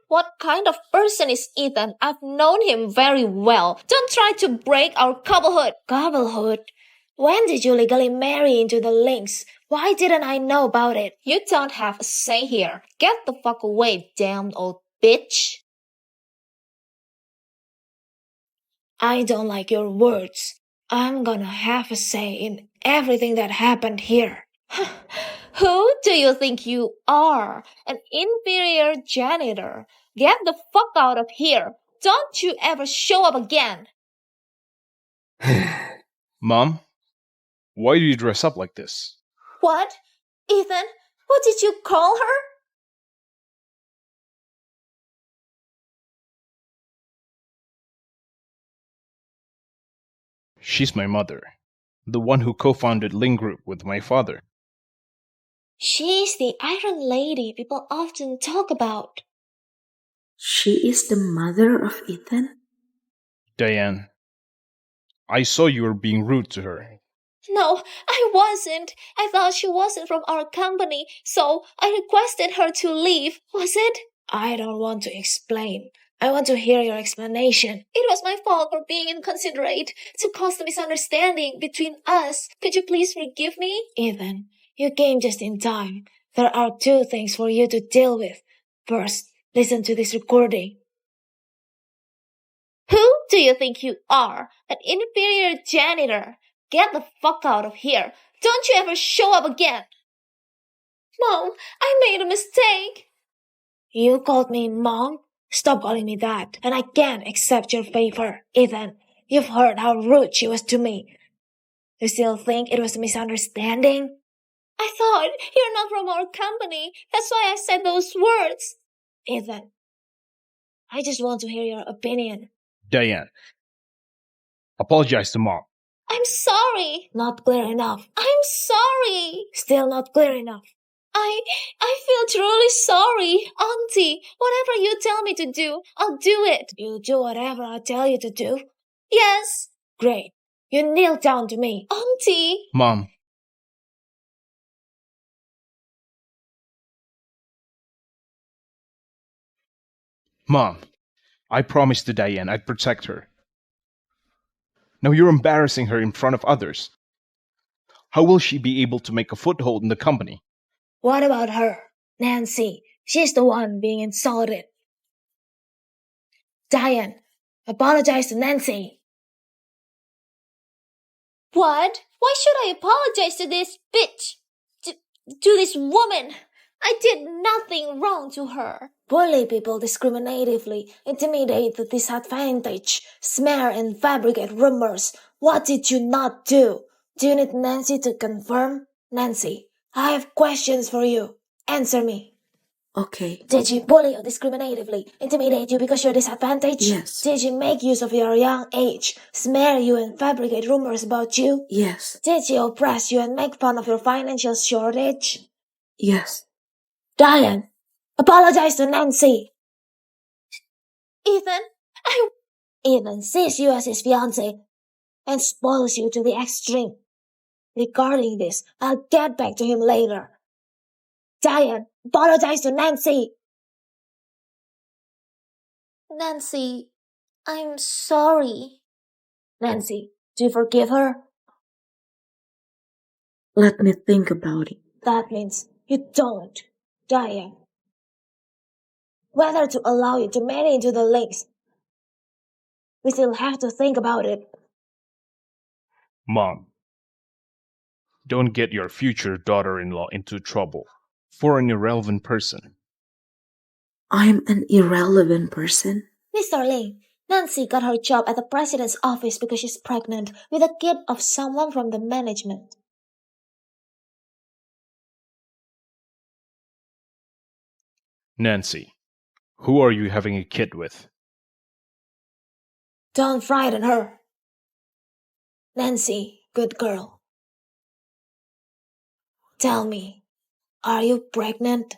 What kind of person is Ethan? I've known him very well. Don't try to break our couplehood. Couplehood? When did you legally marry into the links? Why didn't I know about it? You don't have a say here. Get the fuck away, damn old bitch. I don't like your words. I'm gonna have a say in everything that happened here. Who do you think you are? An inferior janitor. Get the fuck out of here. Don't you ever show up again. Mom, why do you dress up like this? What? Ethan, what did you call her? She's my mother, the one who co-founded Ling Group with my father. She's the Iron Lady people often talk about. She is the mother of Ethan? Diane, I saw you were being rude to her. No, I wasn't. I thought she wasn't from our company, so I requested her to leave. Was it? I don't want to explain. I want to hear your explanation. It was my fault for being inconsiderate to cause the misunderstanding between us. Could you please forgive me? Ethan, you came just in time. There are two things for you to deal with. First, listen to this recording. Who do you think you are? An inferior janitor. Get the fuck out of here. Don't you ever show up again. Mom, I made a mistake. You called me Mom? Stop calling me that, and I can't accept your favor. Ethan, you've heard how rude she was to me. You still think it was a misunderstanding? I thought you're not from our company. That's why I said those words. Ethan, I just want to hear your opinion. Diane, apologize to Mom. I'm sorry. Not clear enough. I'm sorry. Still not clear enough. I feel truly sorry. Auntie, whatever you tell me to do, I'll do it. You'll do whatever I tell you to do? Yes. Great. You kneel down to me. Auntie. Mom. Mom, I promised to Diane I'd protect her. Now you're embarrassing her in front of others. How will she be able to make a foothold in the company? What about her? Nancy. She's the one being insulted. Diane, apologize to Nancy. What? Why should I apologize to this bitch? To this woman? I did nothing wrong to her. Bully people discriminatively, intimidate the disadvantaged, smear and fabricate rumors. What did you not do? Do you need Nancy to confirm? Nancy, I have questions for you. Answer me. Okay. Did she bully or discriminatively intimidate you because you're disadvantaged? Yes. Did she make use of your young age, smear you and fabricate rumors about you? Yes. Did she oppress you and make fun of your financial shortage? Yes. Diane, apologize to Nancy. Ethan, Ethan sees you as his fiancé and spoils you to the extreme. Regarding this, I'll get back to him later. Diane, apologize to Nancy. Nancy, I'm sorry. Nancy, do you forgive her? Let me think about it. That means you don't, Diane. Whether to allow you to marry into the links, we still have to think about it. Mom, don't get your future daughter-in-law into trouble for an irrelevant person. I'm an irrelevant person. Mr. Ling, Nancy got her job at the president's office because she's pregnant with a kid of someone from the management. Nancy, who are you having a kid with? Don't frighten her. Nancy, Good girl. Tell me, are you pregnant?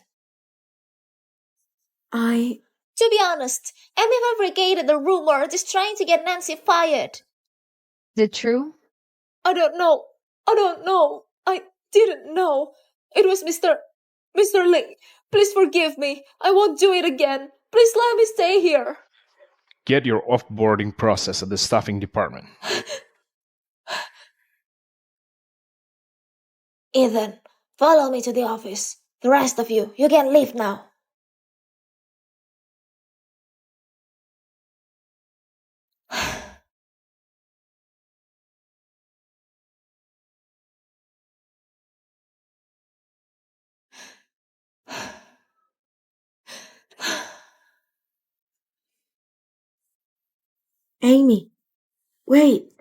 To be honest, Amy fabricated the rumor just trying to get Nancy fired. Is it true? I don't know. I didn't know. It was Mr. Ling. Please forgive me. I won't do it again. Please let me stay here. Get your offboarding process at the staffing department. Ethan, follow me to the office. The rest of you can leave now. Amy, wait.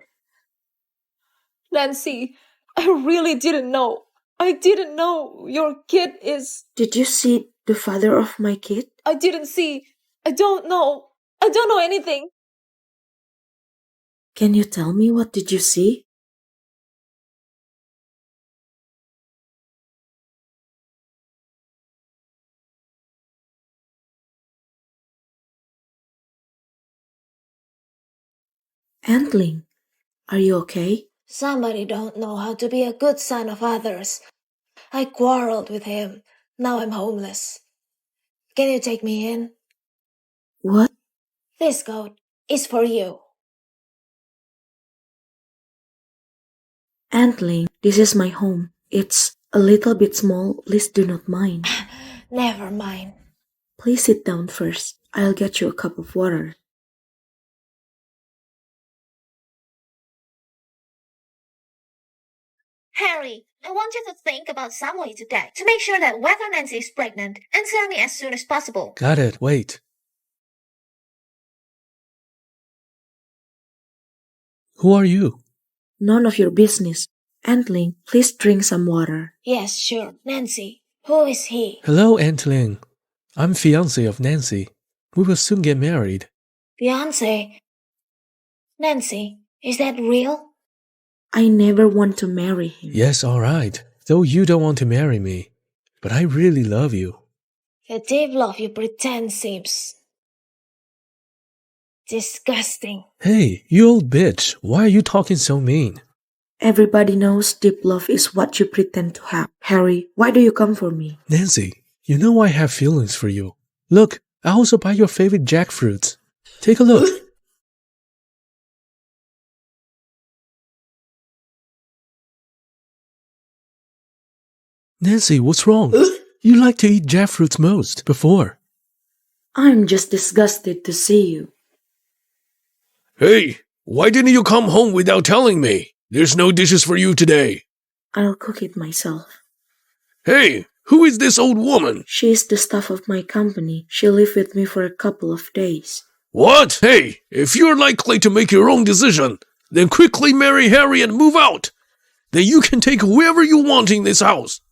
Nancy, I really didn't know. I didn't know your kid is. Did you see the father of my kid? I didn't see. I don't know. I don't know anything. Can you tell me what did you see? Antling, are you okay? Somebody don't know how to be a good son of others. I quarreled with him. Now I'm homeless. Can you take me in? What? This coat is for you. Antling, this is my home. It's a little bit small. Please do not mind. Never mind. Please sit down first. I'll get you a cup of water. Harry, I want you to think about some way today to make sure that whether Nancy is pregnant, answer me as soon as possible. Got it. Wait. Who are you? None of your business. Antling, please drink some water. Yes, sure. Nancy, who is he? Hello, Antling. I'm fiancé of Nancy. We will soon get married. Fiance? Nancy, is that real? I never want to marry him. Yes, all right. Though you don't want to marry me. But I really love you. The deep love you pretend seems disgusting. Hey, you old bitch. Why are you talking so mean? Everybody knows deep love is what you pretend to have. Harry, why do you come for me? Nancy, you know I have feelings for you. Look, I also buy your favorite jackfruits. Take a look. Nancy, what's wrong? You like to eat jackfruits most before. I'm just disgusted to see you. Hey, why didn't you come home without telling me? There's no dishes for you today. I'll cook it myself. Hey, who is this old woman? She is the staff of my company. She'll live with me for a couple of days. What? Hey, if you're likely to make your own decision, then quickly marry Harry and move out. Then you can take whoever you want in this house.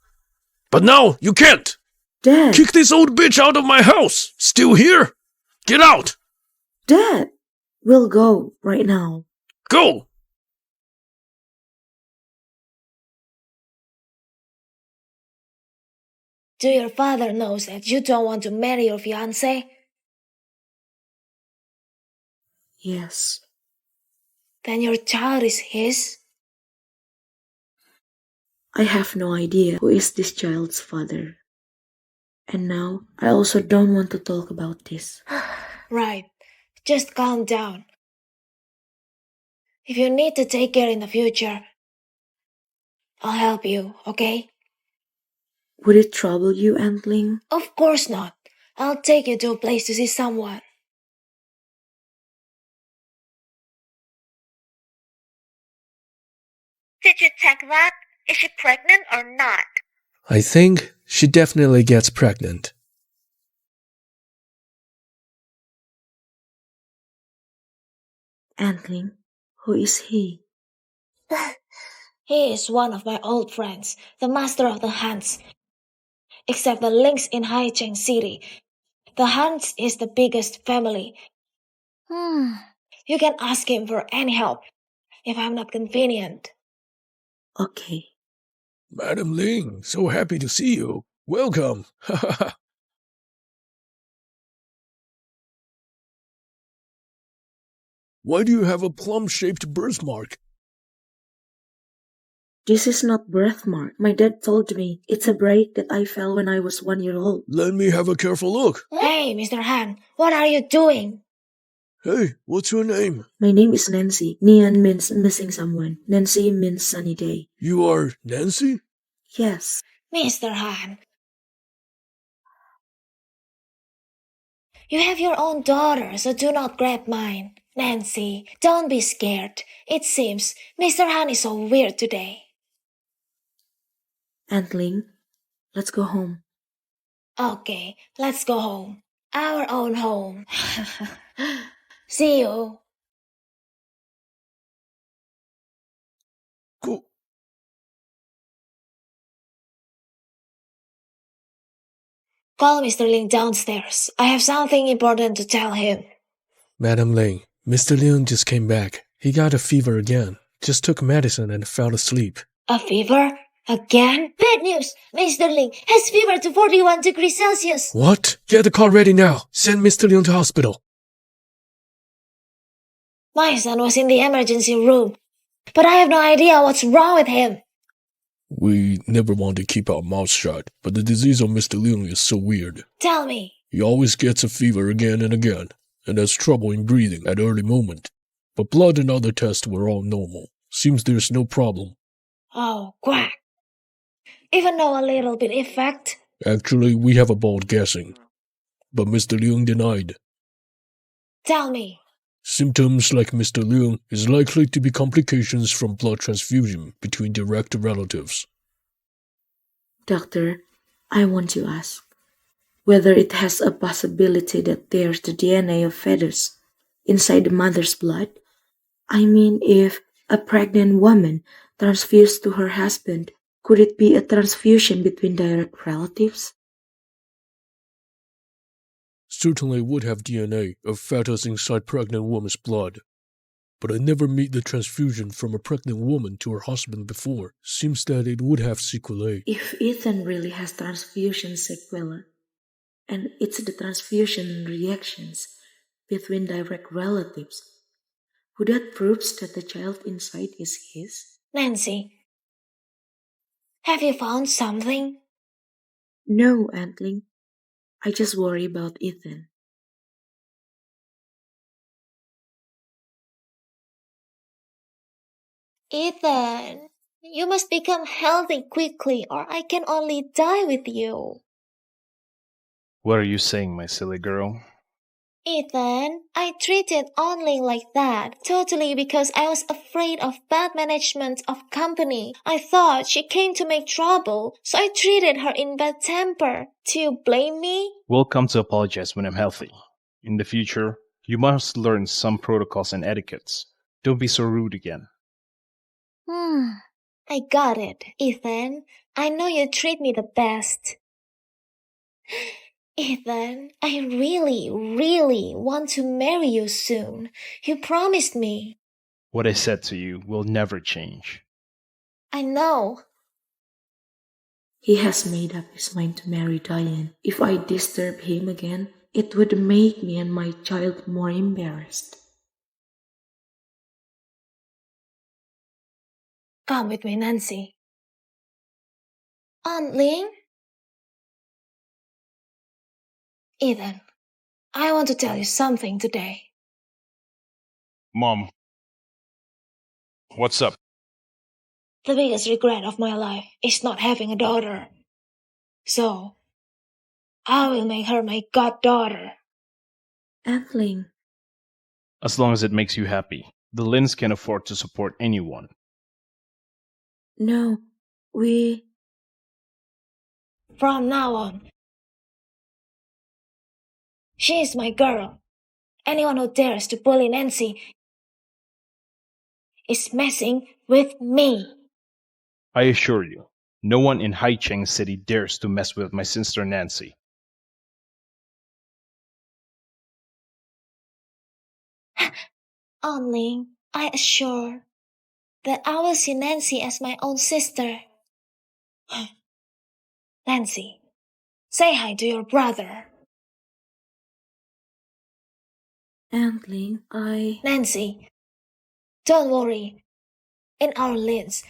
But now you can't. Dad! Kick this old bitch out of my house. Still here? Get out. Dad! We'll go right now. Go. Do your father knows that you don't want to marry your fiancé? Yes. Then your child is his? I have no idea who is this child's father. And now, I also don't want to talk about this. Right. Just calm down. If you need to take care in the future, I'll help you, okay? Would it trouble you, Antling? Of course not. I'll take you to a place to see someone. Did you check that? Is she pregnant or not? I think she definitely gets pregnant. Antling, who is he? He is one of my old friends, the master of the Hans. Except the links in Haicheng City. The Hans is the biggest family. You can ask him for any help if I'm not convenient. Okay. Madam Ling, so happy to see you. Welcome. Why do you have a plum-shaped birthmark? This is not birthmark. My dad told me it's a break that I fell when I was 1 year old. Let me have a careful look. Hey, Mr. Han, what are you doing? Hey, what's your name? My name is Nancy. Nian means missing someone. Nancy means sunny day. You are Nancy? Yes. Mr. Han, you have your own daughter, so do not grab mine. Nancy, don't be scared. It seems Mr. Han is so weird today. Aunt Ling, let's go home. Okay, let's go home. Our own home. See you. Go. Call Mr. Ling downstairs. I have something important to tell him. Madam Ling, Mr. Liang just came back. He got a fever again. Just took medicine and fell asleep. A fever? Again? Bad news! Mr. Ling has fever to 41 degrees Celsius. What? Get the car ready now. Send Mr. Liang to hospital. My son was in the emergency room, but I have no idea what's wrong with him. We never want to keep our mouths shut, but the disease of Mr. Liang is so weird. Tell me. He always gets a fever again and again, and has trouble in breathing at early moment. But blood and other tests were all normal. Seems there's no problem. Oh, quack. Even though a little bit effect. Actually, we have a bold guessing. But Mr. Liang denied. Tell me. Symptoms like Mr. Liang is likely to be complications from blood transfusion between direct relatives. Doctor, I want to ask whether it has a possibility that there's the DNA of fetus inside the mother's blood. I mean, if a pregnant woman transfused to her husband, could it be a transfusion between direct relatives? Certainly would have DNA of fetus inside pregnant woman's blood. But I never made the transfusion from a pregnant woman to her husband before. Seems that it would have sequelae. If Ethan really has transfusion sequelae, and it's the transfusion reactions between direct relatives, would that proves that the child inside is his? Nancy, have you found something? No, Antling. I just worry about Ethan. Ethan, you must become healthy quickly or I can only die with you. What are you saying, my silly girl? Ethan, I treated Only like that, totally because I was afraid of bad management of company. I thought she came to make trouble, so I treated her in bad temper. Do you blame me? We'll come to apologize when I'm healthy. In the future, you must learn some protocols and etiquettes. Don't be so rude again. I got it, Ethan. I know you treat me the best. Ethan, I really, really want to marry you soon. You promised me. What I said to you will never change. I know. He has made up his mind to marry Diane. If I disturb him again, it would make me and my child more embarrassed. Come with me, Nancy. Aunt Ling? Ethan, I want to tell you something today. Mom, what's up? The biggest regret of my life is not having a daughter. So, I will make her my goddaughter. Antling, As long as it makes you happy. The Lins can afford to support anyone. no, we... From now on, she is my girl. Anyone who dares to bully Nancy is messing with me. I assure you, no one in Haicheng City dares to mess with my sister Nancy. Aunt Ling, I assure. that I will see Nancy as my own sister. Nancy, say hi to your brother. Aunt Ling, Nancy, don't worry. In our lives,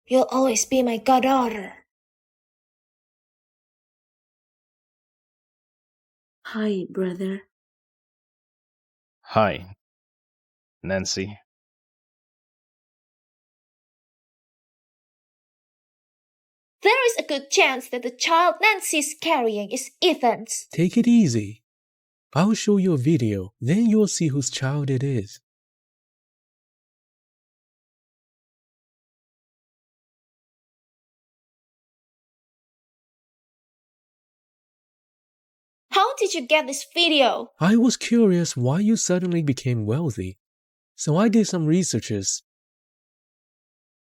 you'll always be my goddaughter. Hi, brother. Hi, Nancy. There is a good chance that the child Nancy's carrying is Ethan's. Take it easy. I'll show you a video, then you'll see whose child it is. How did you get this video? I was curious why you suddenly became wealthy, so I did some researches.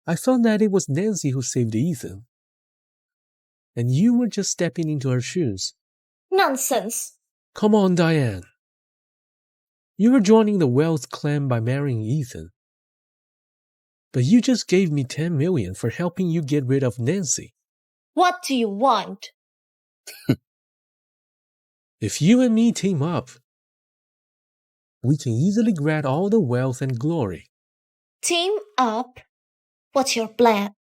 I found that it was Nancy who saved Ethan, and you were just stepping into her shoes. Nonsense. Come on, Diane. You were joining the wealth clan by marrying Ethan. But you just gave me $10 million for helping you get rid of Nancy. What do you want? If you and me team up, we can easily grab all the wealth and glory. Team up? What's your plan?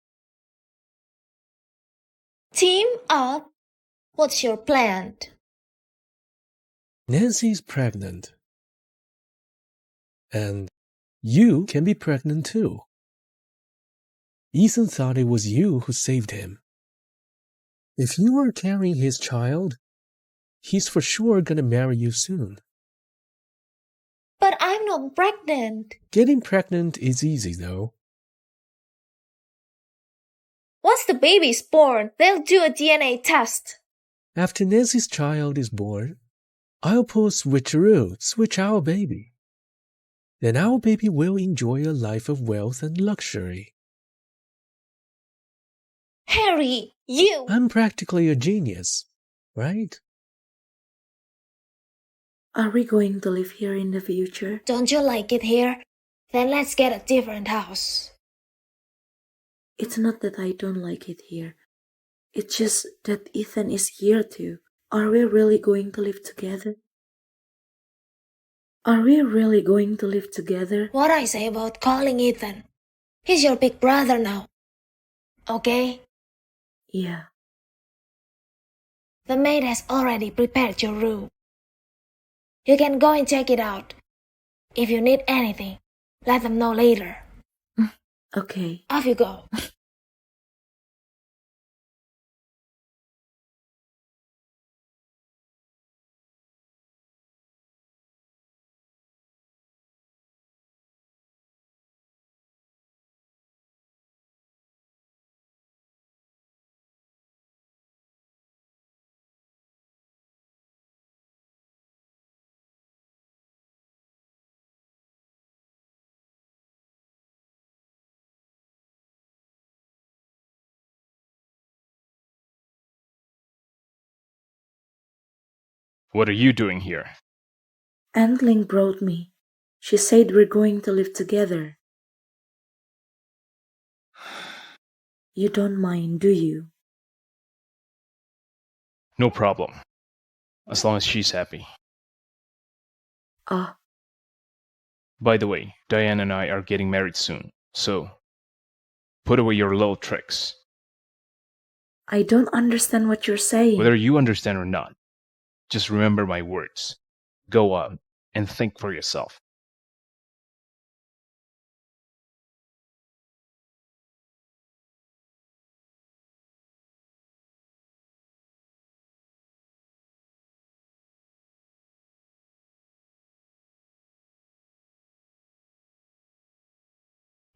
Team up? What's your plan? Nancy's pregnant. And you can be pregnant too. Ethan thought it was you who saved him. If you are carrying his child, he's for sure gonna marry you soon. But I'm not pregnant. Getting pregnant is easy though. Once the baby's born, they'll do a DNA test. After Nancy's child is born, I'll pull a switcheroo, switch our baby. Then our baby will enjoy a life of wealth and luxury. Harry, you... I'm practically a genius, right? Are we going to live here in the future? Don't you like it here? Then let's get a different house. It's not that I don't like it here. It's just that Ethan is here too. Are we really going to live together? Are we really going to live together? What I say about calling Ethan? He's your big brother now. Okay? Yeah. The maid has already prepared your room. You can go and check it out. If you need anything, let them know later. Okay. Off you go. What are you doing here? Aunt Ling brought me. She said we're going to live together. You don't mind, do you? No problem. As long as she's happy. Ah, By the way, Diane and I are getting married soon, so put away your little tricks. I don't understand what you're saying. Whether you understand or not, just remember my words. Go out and think for yourself.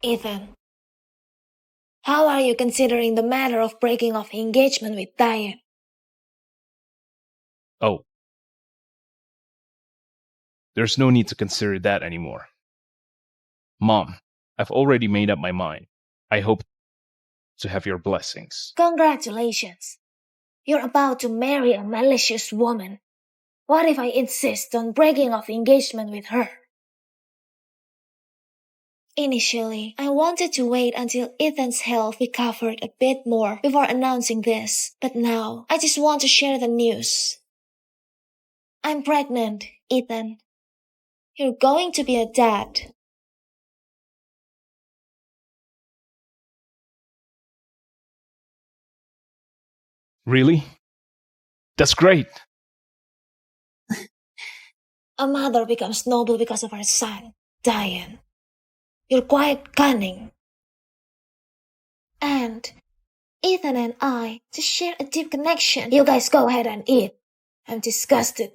Ethan, how are you considering the matter of breaking off engagement with Diane? Oh. There's no need to consider that anymore. Mom, I've already made up my mind. I hope to have your blessings. Congratulations. You're about to marry a malicious woman. What if I insist on breaking off engagement with her? Initially, I wanted to wait until Ethan's health recovered a bit more before announcing this, but now I just want to share the news. I'm pregnant, Ethan. You're going to be a dad. Really? That's great. A mother becomes noble because of her son, Diane. You're quite cunning. And Ethan and I just share a deep connection. You guys go ahead and eat. I'm disgusted.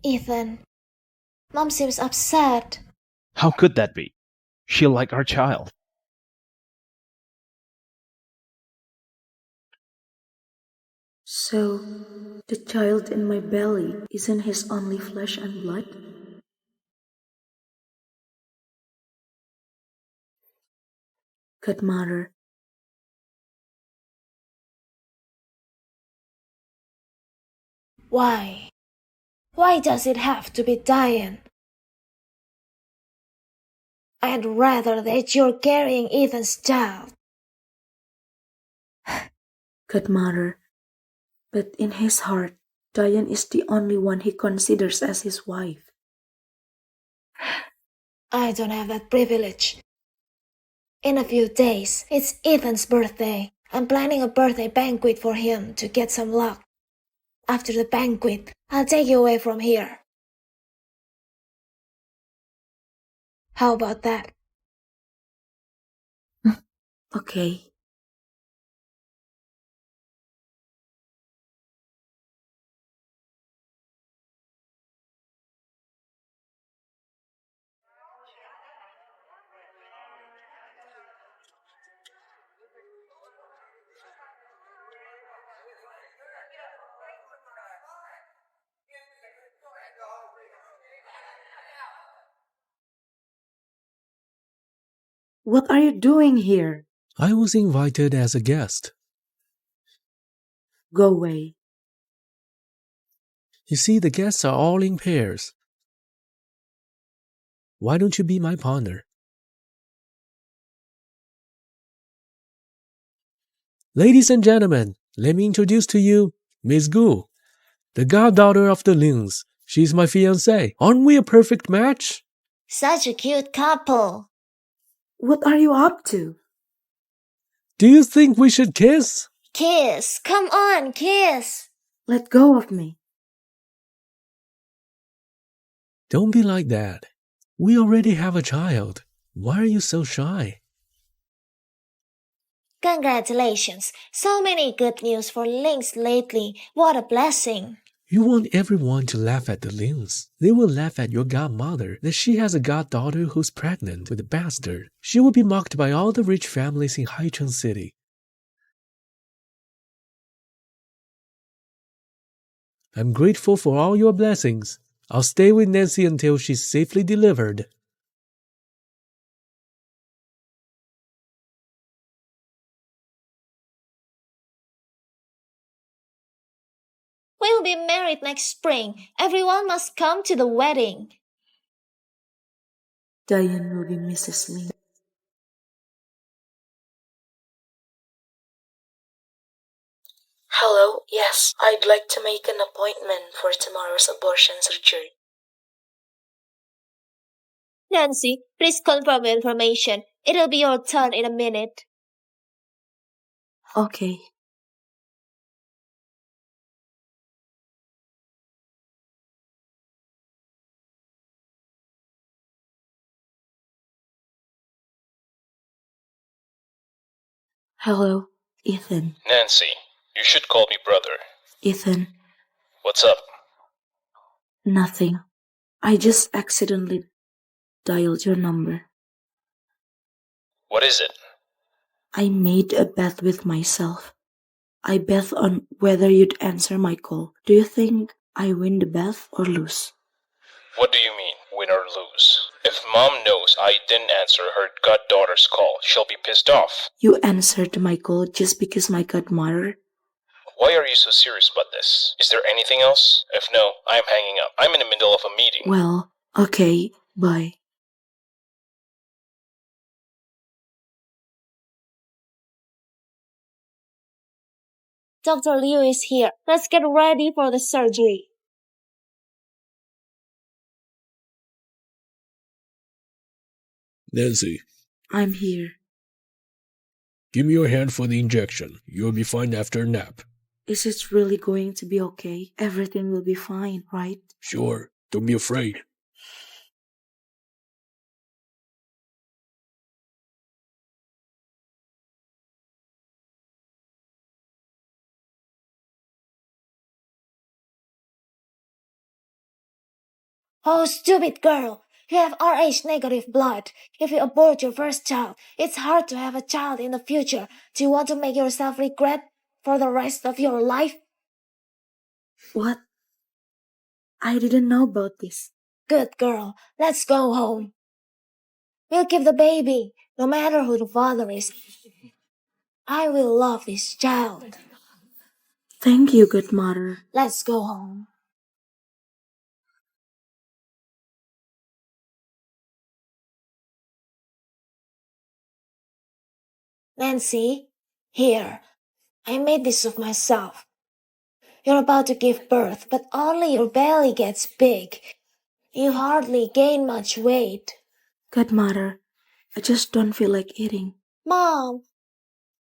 Ethan, Mom seems upset. How could that be? She'll like our child. So, the child in my belly isn't his only flesh and blood? Godmother, Why? Why does it have to be Diane? I'd rather that you're carrying Ethan's child. Godmother, but in his heart, Diane is the only one he considers as his wife. I don't have that privilege. In a few days, it's Ethan's birthday. I'm planning a birthday banquet for him to get some luck. After the banquet, I'll take you away from here. How about that? Okay. What are you doing here? I was invited as a guest. Go away. You see, the guests are all in pairs. Why don't you be my partner? Ladies and gentlemen, let me introduce to you Miss Gu, the goddaughter of the Lings. She's my fiancée. Aren't we a perfect match? Such a cute couple. What are you up to? Do you think we should kiss? Kiss. Come on, kiss. Let go of me. Don't be like that. We already have a child. Why are you so shy? Congratulations. So many good news for Lynx lately. What a blessing. You want everyone to laugh at the Lings. They will laugh at your godmother that she has a goddaughter who's pregnant with a bastard. She will be mocked by all the rich families in Haicheng City. I'm grateful for all your blessings. I'll stay with Nancy until she's safely delivered. We'll be married next spring. Everyone must come to the wedding. Diane will be Mrs. Ling. Hello, yes, I'd like to make an appointment for tomorrow's abortion surgery. Nancy, please confirm the information. It'll be your turn in a minute. Okay. Hello, Ethan. Nancy, you should call me brother. Ethan, What's up? nothing. I just accidentally dialed your number. What is it? I made a bet with myself. I bet on whether you'd answer my call. Do you think I win the bet or lose? What do you mean, win or lose? If Mom knows I didn't answer her goddaughter's call, she'll be pissed off. You answered my call just because my godmother. Why are you so serious about this? Is there anything else? If no, I'm hanging up. I'm in the middle of a meeting. Well, okay, Bye. Dr. Liu is here. Let's get ready for the surgery. Nancy, I'm here. give me your hand for the injection. You'll be fine after a nap. Is it really going to be okay? Everything will be fine, right? Sure, don't be afraid. Oh, stupid girl! You have Rh negative blood. If you abort your first child, it's hard to have a child in the future. Do you want to make yourself regret for the rest of your life? What? I didn't know about this. Good girl. Let's go home. We'll keep the baby, no matter who the father is. I will love this child. Thank you, good mother. Let's go home. Nancy, here. I made this of myself. You're about to give birth, but only your belly gets big. You hardly gain much weight. Good mother, I just don't feel like eating. Mom,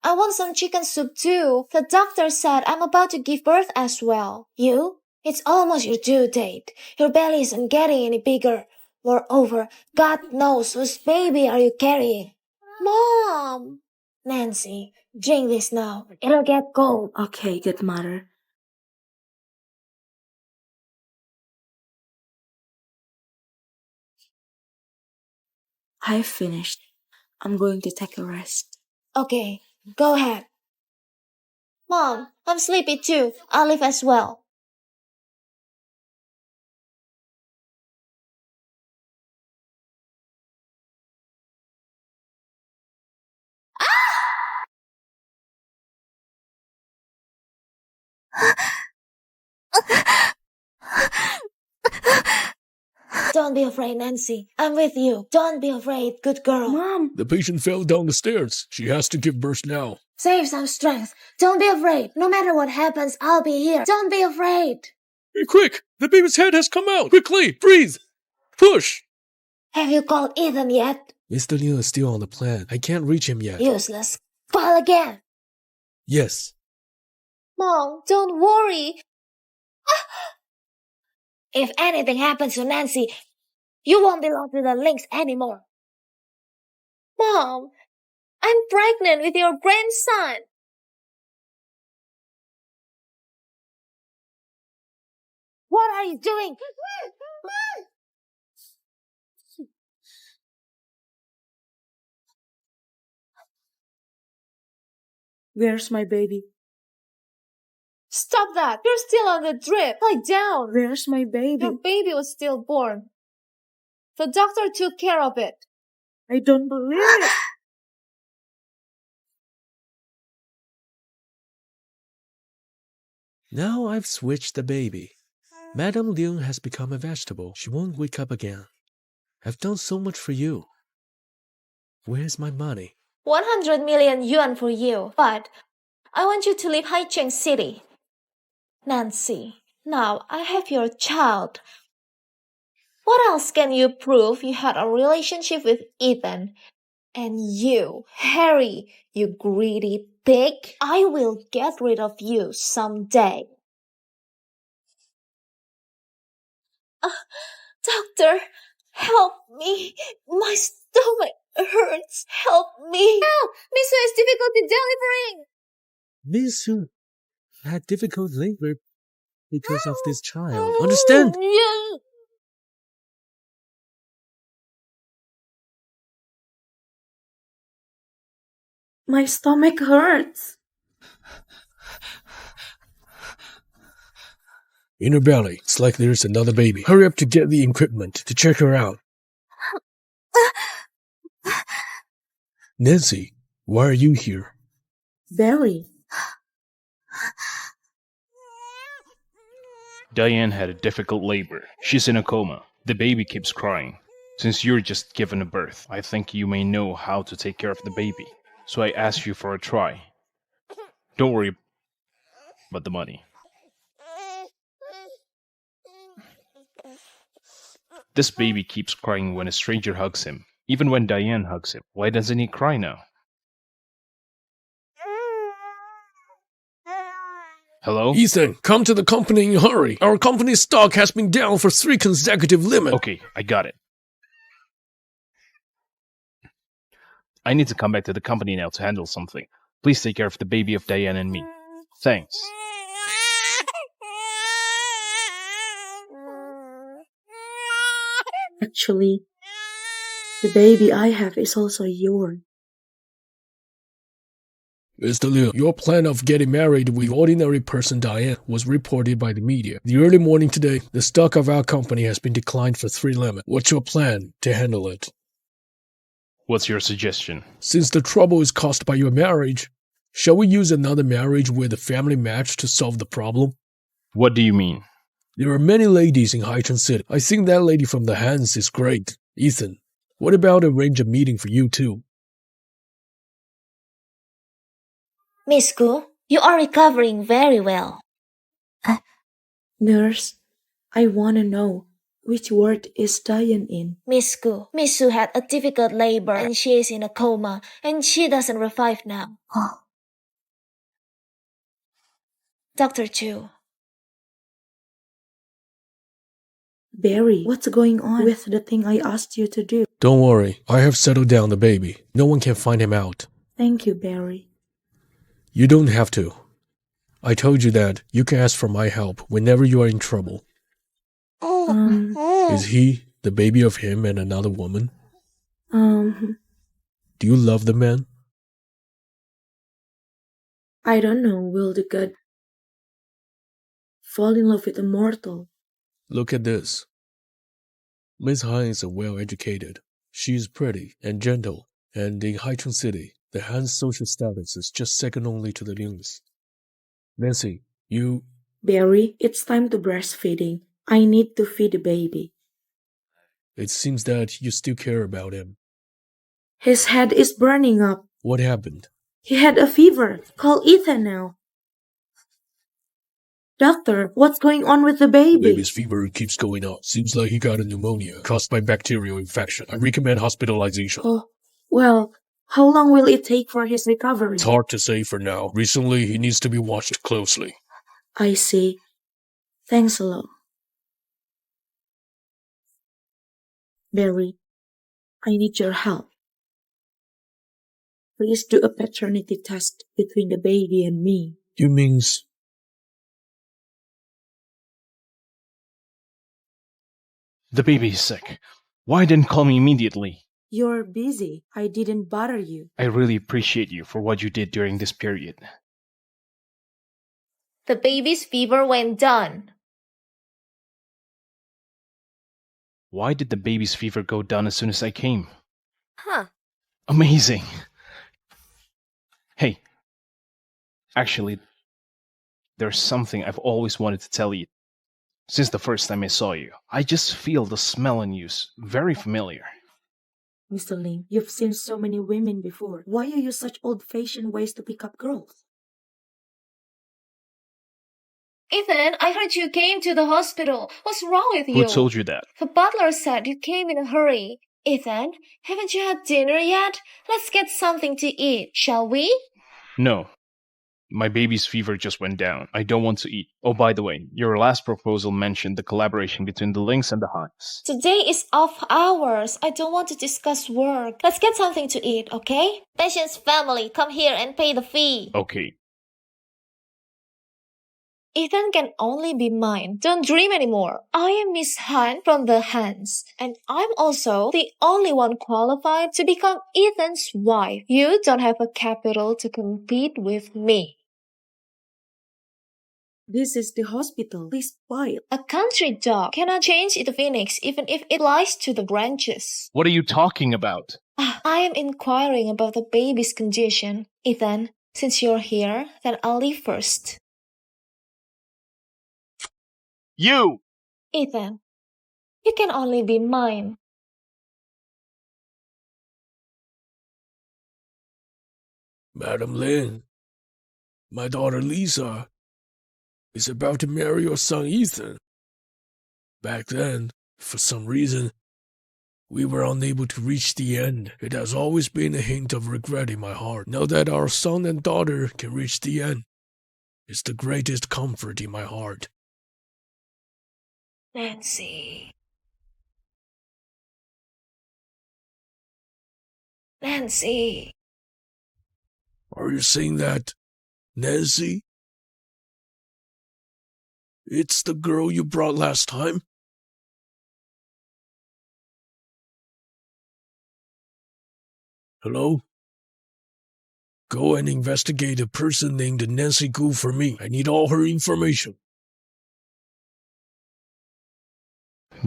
I want some chicken soup too. The doctor said I'm about to give birth as well. You? It's almost your due date. Your belly isn't getting any bigger. Moreover, God knows whose baby are you carrying. Mom! Nancy, drink this now. It'll get cold. Okay, good mother. I've finished. I'm going to take a rest. Okay, go ahead. Mom, I'm sleepy too. I'll leave as well. Don't be afraid, Nancy. I'm with you. Don't be afraid, good girl. Mom! The patient fell down the stairs. She has to give birth now. Save some strength. Don't be afraid. No matter what happens, I'll be here. Don't be afraid. Hey, quick! The baby's head has come out! Quickly! Breathe! Push! Have you called Ethan yet? Mr. Liu is still on the plan. I can't reach him yet. Useless. Call again. Yes. Mom, don't worry. If anything happens to Nancy, you won't belong to the Lynx anymore. Mom, I'm pregnant with your grandson. What are you doing? Where's my baby? Stop that. You're still on the drip. Lie down. Where's my baby? Your baby was stillborn. The doctor took care of it. I don't believe it. Now I've switched the baby. Madame Liu has become a vegetable. She won't wake up again. I've done so much for you. Where's my money? 100 million yuan for you. But I want you to leave Haicheng City. Nancy, now I have your child. What else can you prove you had a relationship with Ethan? And you, Harry, you greedy pig, I will get rid of you someday. Doctor, help me. My stomach hurts. Help me. Help! Miss Hu has difficulty delivering. Miss Hu had difficult labor because of this child. Understand? Yeah. My stomach hurts. In her belly, it's like there's another baby. Hurry up to get the equipment to check her out. Nancy, why are you here? Belly. Diane had a difficult labor. She's in a coma. The baby keeps crying. Since you're just given a birth, I think you may know how to take care of the baby. So I asked you for a try. Don't worry about the money. This baby keeps crying when a stranger hugs him. Even when Diane hugs him. Why doesn't he cry now? Hello? Ethan, come to the company in a hurry. Our company's stock has been down for 3 consecutive limits. Okay, I got it. I need to come back to the company now to handle something. Please take care of the baby of Diane and me. Thanks. Actually, the baby I have is also yours. Mr. Liu, your plan of getting married with ordinary person Diane was reported by the media. The early morning today, the stock of our company has been declined for 3 limits. What's your plan to handle it? What's your suggestion? Since the trouble is caused by your marriage, shall we use another marriage with a family match to solve the problem? What do you mean? There are many ladies in Haicheng City. I think that lady from the Hans is great. Ethan, what about arrange a meeting for you too? Miss Gu, you are recovering very well. Nurse, I want to know which ward is Diane in. Miss Gu, Miss Su had a difficult labor and she is in a coma and she doesn't revive now. Dr. Chu. Barry, what's going on with the thing I asked you to do? Don't worry, I have settled down the baby. No one can find him out. Thank you, Barry. You don't have to. I told you that you can ask for my help whenever you are in trouble. Is he the baby of him and another woman? Do you love the man? I don't know. Will the god fall in love with a mortal? Look at this. Miss Han is well-educated. She is pretty and gentle, and in Haicheng City, the Han's social status is just second only to the Ling's. Nancy, you... Barry, it's time to breastfeeding. I need to feed the baby. It seems that you still care about him. His head is burning up. What happened? He had a fever. Call Ethan now. Doctor, what's going on with the baby? The baby's fever keeps going up. Seems like he got a pneumonia caused by bacterial infection. I recommend hospitalization. Oh, well, how long will it take for his recovery? It's hard to say for now. Recently, he needs to be watched closely. I see. Thanks a lot. Barry, I need your help. Please do a paternity test between the baby and me. You mean... The baby is sick. Why didn't call me immediately? You're busy. I didn't bother you. I really appreciate you for what you did during this period. The baby's fever went down. Why did the baby's fever go down as soon as I came? Huh. Amazing. Hey, actually, there's something I've always wanted to tell you. Since the first time I saw you, I just feel the smell in you very familiar. Mr. Ling, you've seen so many women before. Why are you such old-fashioned ways to pick up girls? Ethan, I heard you came to the hospital. What's wrong with you? Who told you that? The butler said you came in a hurry. Ethan, haven't you had dinner yet? Let's get something to eat, shall we? No. My baby's fever just went down. I don't want to eat. Oh, by the way, your last proposal mentioned the collaboration between the Lynx and the Hans. Today is off hours. I don't want to discuss work. Let's get something to eat, okay? Patient's family, come here and pay the fee. Okay. Ethan can only be mine. Don't dream anymore. I am Miss Han from the Hans, and I'm also the only one qualified to become Ethan's wife. You don't have a capital to compete with me. This is the hospital. Please buy it. A country dog cannot change its phoenix even if it lies to the branches. What are you talking about? I am inquiring about the baby's condition. Ethan, since you're here, then I'll leave first. You! Ethan, you can only be mine. Madam Lin, my daughter Lisa is about to marry your son Ethan. Back then, for some reason, we were unable to reach the end. It has always been a hint of regret in my heart. Now that our son and daughter can reach the end, it's the greatest comfort in my heart. Nancy. Nancy. Are you saying that, Nancy? It's the girl you brought last time? Hello? Go and investigate a person named Nancy Gu for me. I need all her information.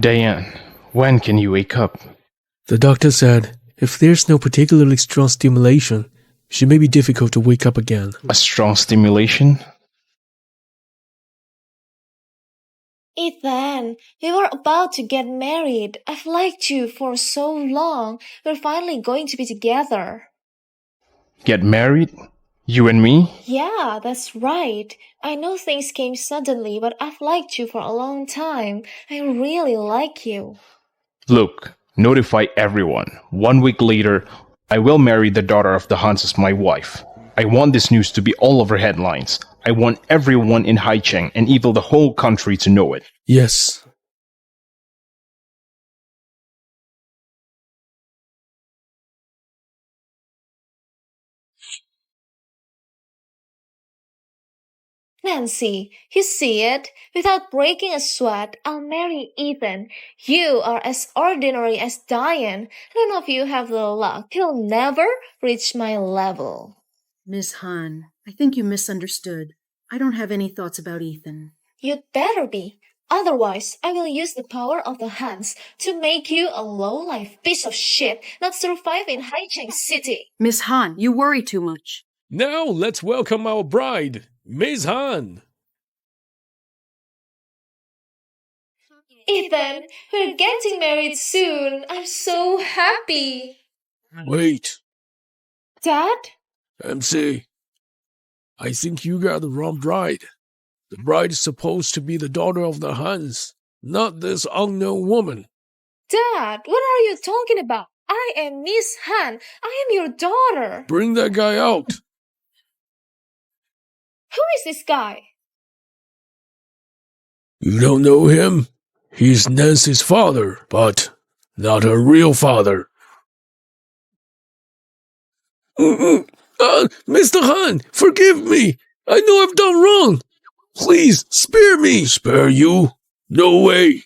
Diane, when can you wake up? The doctor said if there's no particularly strong stimulation, she may be difficult to wake up again. A strong stimulation? Ethan, we were about to get married. I've liked you for so long. We're finally going to be together. Get married? You and me? Yeah, that's right. I know things came suddenly, but I've liked you for a long time. I really like you. Look, notify everyone. 1 week later, I will marry the daughter of the Hans as my wife. I want this news to be all over headlines. I want everyone in Haicheng and even the whole country to know it. Yes. Nancy, you see it? Without breaking a sweat, I'll marry Ethan. You are as ordinary as Diane. None of you have the luck. He'll never reach my level. Miss Han, I think you misunderstood. I don't have any thoughts about Ethan. You'd better be. Otherwise, I will use the power of the hands to make you a low-life piece of shit not survive in Haicheng City. Miss Han, you worry too much. Now let's welcome our bride, Ms. Han. Ethan, we're getting married soon. I'm so happy. Wait, Dad? MC, I think you got the wrong bride. The bride is supposed to be the daughter of the Hans, not this unknown woman. Dad, what are you talking about? I am Miss Han. I am your daughter. Bring that guy out. Who is this guy? You don't know him? He's Nancy's father, but not her real father. Mr. Han, forgive me. I know I've done wrong. Please, spare me. Spare you? No way.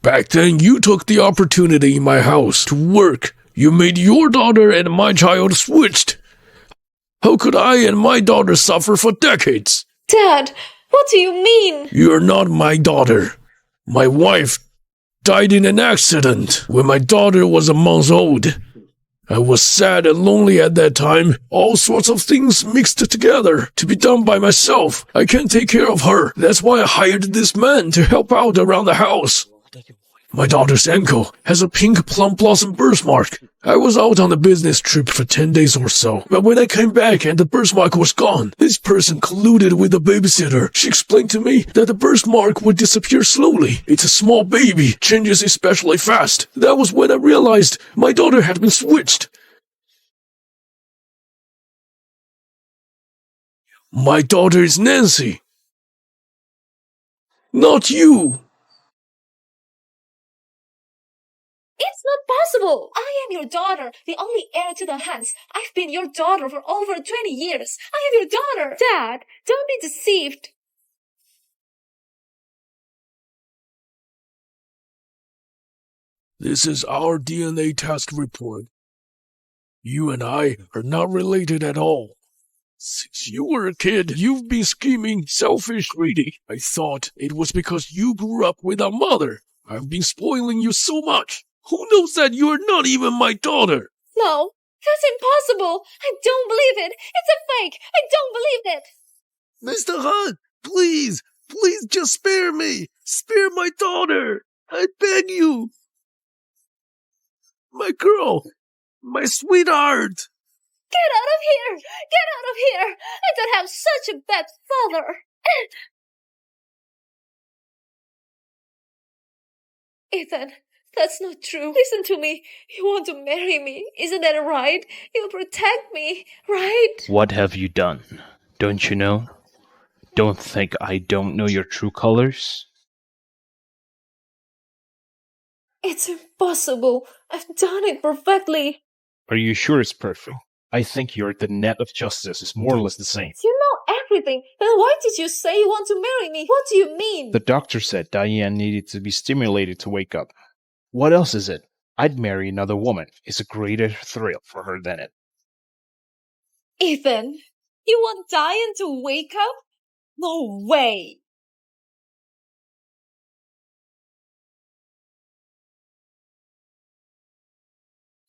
Back then, you took the opportunity in my house to work. You made your daughter and my child switched. How could I and my daughter suffer for decades? Dad, what do you mean? You're not my daughter. My wife died in an accident when my daughter was a month old. I was sad and lonely at that time. All sorts of things mixed together to be done by myself. I can't take care of her. That's why I hired this man to help out around the house. My daughter's ankle has a pink plum blossom birthmark. I was out on a business trip for 10 days or so, but when I came back and the birthmark was gone, this person colluded with the babysitter. She explained to me that the birthmark would disappear slowly. It's a small baby, changes especially fast. That was when I realized my daughter had been switched. My daughter is Nancy. Not you. It's not possible. I am your daughter, the only heir to the Hans. I've been your daughter for over 20 years. I am your daughter. Dad, don't be deceived. This is our DNA test report. You and I are not related at all. Since you were a kid, you've been scheming, selfish, greedy. I thought it was because you grew up with a mother. I've been spoiling you so much. Who knows that you're not even my daughter? No, that's impossible. I don't believe it. It's a fake. I don't believe it. Mr. Hunt, please just spare me. Spare my daughter. I beg you. My girl, my sweetheart. Get out of here! Get out of here! I don't have such a bad father! Ethan, that's not true. Listen to me. You want to marry me. Isn't that right? You'll protect me, right? What have you done? Don't you know? Don't think I don't know your true colors? It's impossible. I've done it perfectly. Are you sure it's perfect? I think your the net of justice is more or less the same. You know everything. Then why did you say you want to marry me? What do you mean? The doctor said Diane needed to be stimulated to wake up. What else is it? I'd marry another woman. It's a greater thrill for her than it. Ethan, you want Diane to wake up? No way.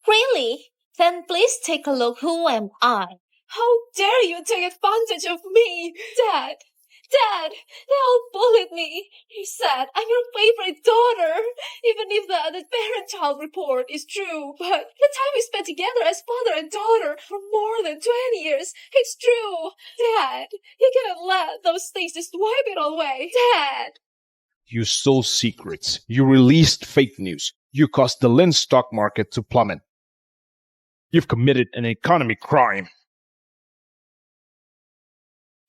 Really? Then please take a look. Who am I? How dare you take advantage of me? Dad! Dad! They all bullied me. He said I'm your favorite daughter. Even if the parent-child report is true. But the time we spent together as father and daughter for more than 20 years, it's true. Dad, you cannot let those things just wipe it all away. Dad! You stole secrets. You released fake news. You caused the Lynn stock market to plummet. You've committed an economy crime.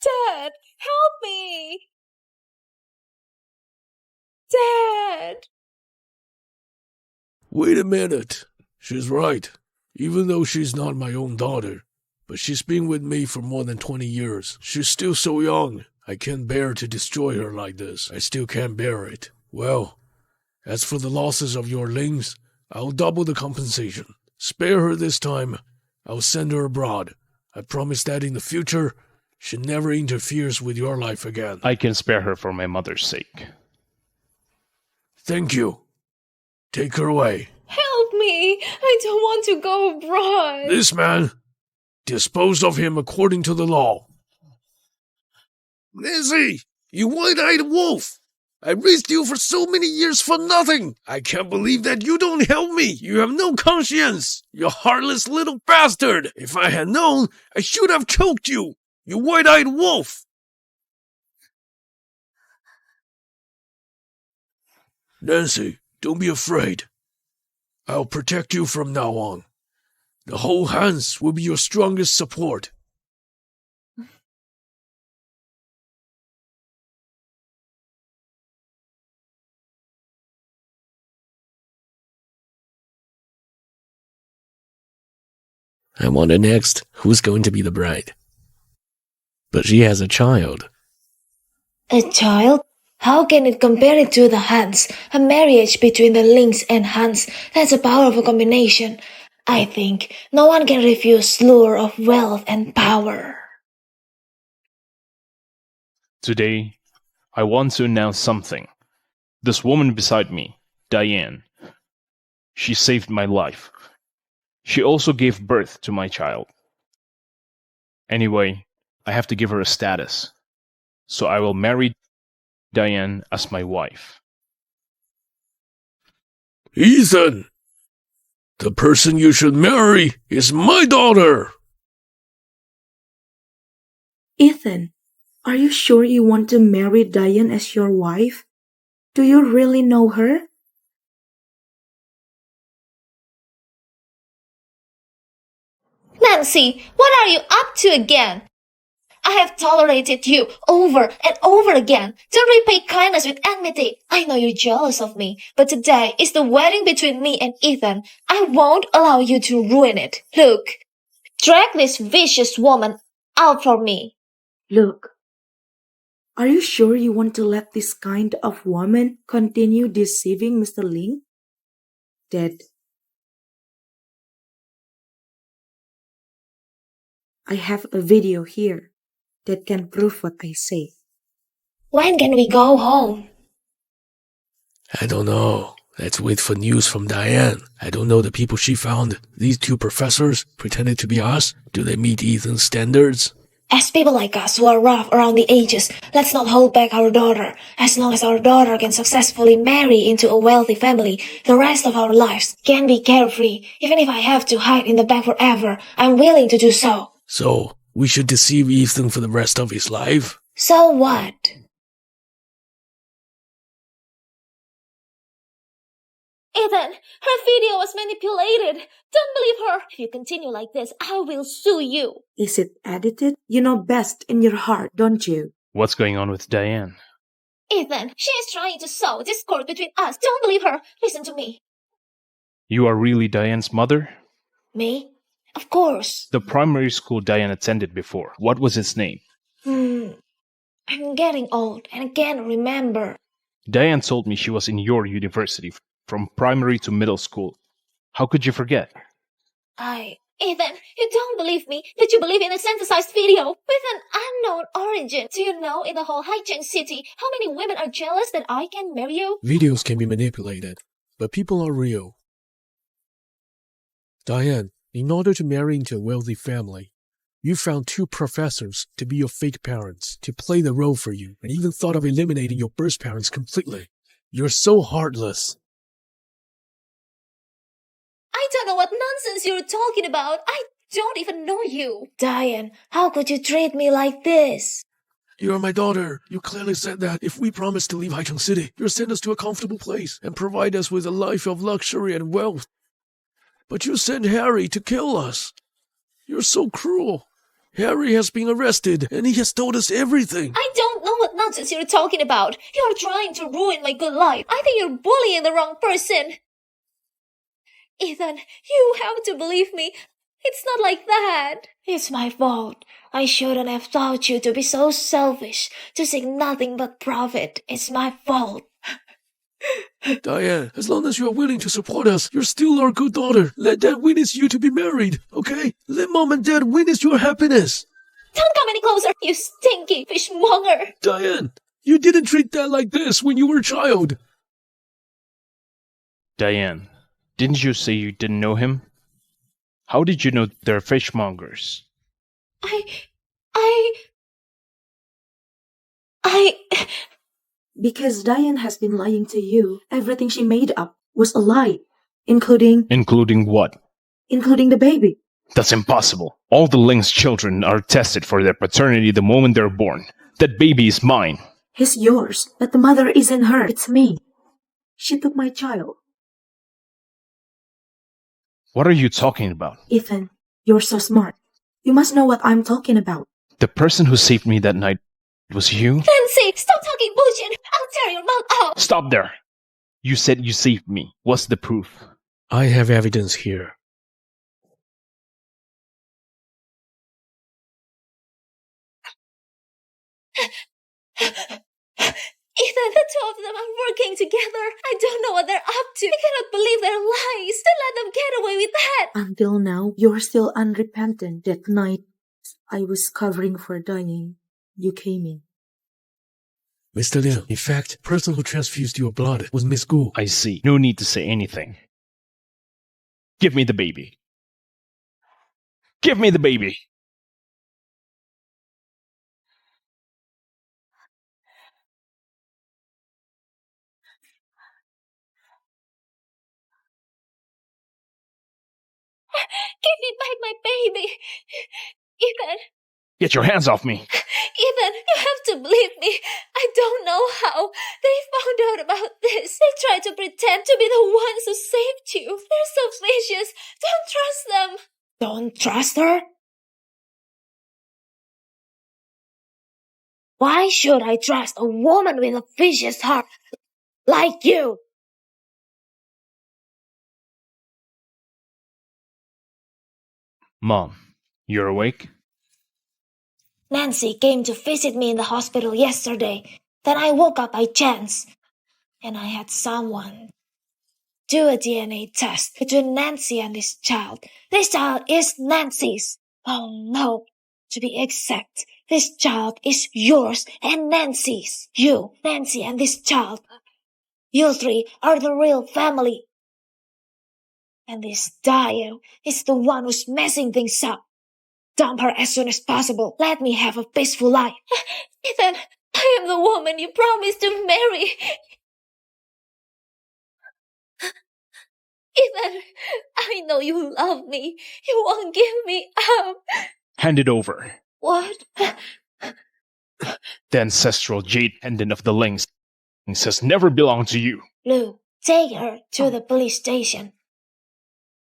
Dad, help me! Dad! Wait a minute. She's right. Even though she's not my own daughter, but she's been with me for more than 20 years. She's still so young. I can't bear to destroy her like this. I still can't bear it. Well, as for the losses of your Lings, I'll double the compensation. Spare her this time. I'll send her abroad. I promise that in the future, she never interferes with your life again. I can spare her for my mother's sake. Thank you. Take her away. Help me! I don't want to go abroad. This man, dispose of him according to the law. Nancy, you white-eyed wolf! I raised you for so many years for nothing! I can't believe that you don't help me! You have no conscience! You heartless little bastard! If I had known, I should have choked you! You white-eyed wolf! Nancy, don't be afraid. I'll protect you from now on. The whole Hans will be your strongest support. I wonder next who's going to be the bride. But she has a child. A child? How can it compare it to the Hans? A marriage between the Lynx and Hans. That's a powerful combination. I think no one can refuse lure of wealth and power. Today, I want to announce something. This woman beside me, Diane, she saved my life. She also gave birth to my child. Anyway, I have to give her a status. So I will marry Diane as my wife. Ethan! The person you should marry is my daughter! Ethan, are you sure you want to marry Diane as your wife? Do you really know her? Nancy, what are you up to again? I have tolerated you over and over again. Don't repay kindness with enmity. I know you're jealous of me, but today is the wedding between me and Ethan. I won't allow you to ruin it. Look, drag this vicious woman out from me. Look, are you sure you want to let this kind of woman continue deceiving Mr. Ling? Dad, I have a video here that can prove what I say. When can we go home? I don't know. Let's wait for news from Diane. I don't know the people she found. These two professors pretended to be us. Do they meet Ethan's standards? As people like us who are rough around the edges, let's not hold back our daughter. As long as our daughter can successfully marry into a wealthy family, the rest of our lives can be carefree. Even if I have to hide in the bank forever, I'm willing to do so. So, we should deceive Ethan for the rest of his life? So what? Ethan, her video was manipulated. Don't believe her. If you continue like this, I will sue you. Is it edited? You know best in your heart, don't you? What's going on with Diane? Ethan, she is trying to sow discord between us. Don't believe her. Listen to me. You are really Diane's mother? Me? Of course. The primary school Diane attended before, what was its name? I'm getting old and I can't remember. Diane told me she was in your university, from primary to middle school. How could you forget? Ethan, you don't believe me, but you believe in a synthesized video with an unknown origin. Do you know in the whole Haicheng city how many women are jealous that I can marry you? Videos can be manipulated, but people are real. Diane, in order to marry into a wealthy family, you found 2 professors to be your fake parents, to play the role for you, and even thought of eliminating your birth parents completely. You're so heartless. I don't know what nonsense you're talking about. I don't even know you. Diane, how could you treat me like this? You're my daughter. You clearly said that if we promise to leave Haicheng City, you'll send us to a comfortable place and provide us with a life of luxury and wealth. But you sent Harry to kill us. You're so cruel. Harry has been arrested, and he has told us everything. I don't know what nonsense you're talking about. You're trying to ruin my good life. I think you're bullying the wrong person. Ethan, you have to believe me. It's not like that. It's my fault. I shouldn't have taught you to be so selfish, to seek nothing but profit. It's my fault. Diane, as long as you are willing to support us, you're still our good daughter. Let Dad witness you to be married, okay? Let Mom and Dad witness your happiness. Don't come any closer, you stinky fishmonger. Diane, you didn't treat Dad like this when you were a child. Diane, didn't you say you didn't know him? How did you know they're fishmongers? Because Diane has been lying to you. Everything she made up was a lie, including Including what? the baby. That's impossible. All the Ling's children are tested for their paternity the moment they're born. That baby is mine. He's yours, but the mother isn't her. It's me. She took my child. What are you talking about? Ethan, you're so smart. You must know what I'm talking about. The person who saved me that night was you? Nancy, stop talking bullshit. I'll tear your mouth out. Stop there. You said you saved me. What's the proof? I have evidence here. Ethan, the 2 of them are working together. I don't know what they're up to. I cannot believe their lies. Don't let them get away with that. Until now, you're still unrepentant. That night, I was covering for Diane. You came in. Mr. Liang, in fact, the person who transfused your blood was Miss Gu. I see. No need to say anything. Give me the baby. Give me the baby. Give me back my baby. Ethan, Get your hands off me. Ethan, you have to believe me. I don't know how. They found out about this. They tried to pretend to be the ones who saved you. They're so vicious. Don't trust them. Don't trust her? Why should I trust a woman with a vicious heart like you? Mom, you're awake? Nancy came to visit me in the hospital yesterday. Then I woke up by chance. And I had someone do a DNA test between Nancy and this child. This child is Nancy's. Oh no. To be exact, this child is yours and Nancy's. You, Nancy, and this child. You 3 are the real family. And this Diane is the one who's messing things up. Dump her as soon as possible. Let me have a peaceful life. Ethan, I am the woman you promised to marry. Ethan, I know you love me. You won't give me up. Hand it over. What? The ancestral jade pendant of the Lings has never belonged to you. Lou, take her to the police station.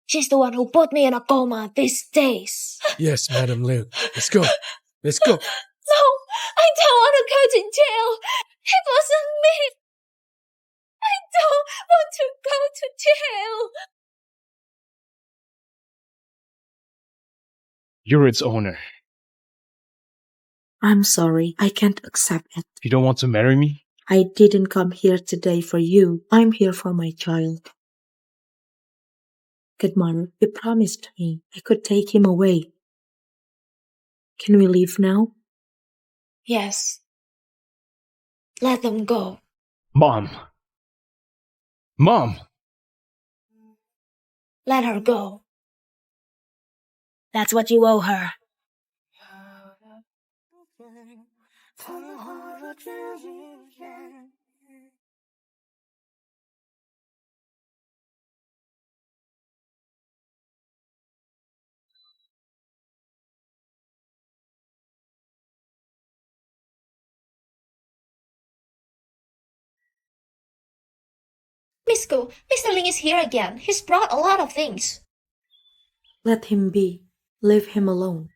She's the one who put me in a coma these days. Yes, Madam Liu. Let's go. Let's go. No, I don't want to go to jail. It wasn't me. I don't want to go to jail. You're its owner. I'm sorry, I can't accept it. You don't want to marry me? I didn't come here today for you. I'm here for my child. Godmother, you promised me I could take him away. Can we leave now? Yes. Let them go. Mom! Mom! Let her go. That's what you owe her. Miss Gu, Mr. Ling is here again. He's brought a lot of things. Let him be. Leave him alone.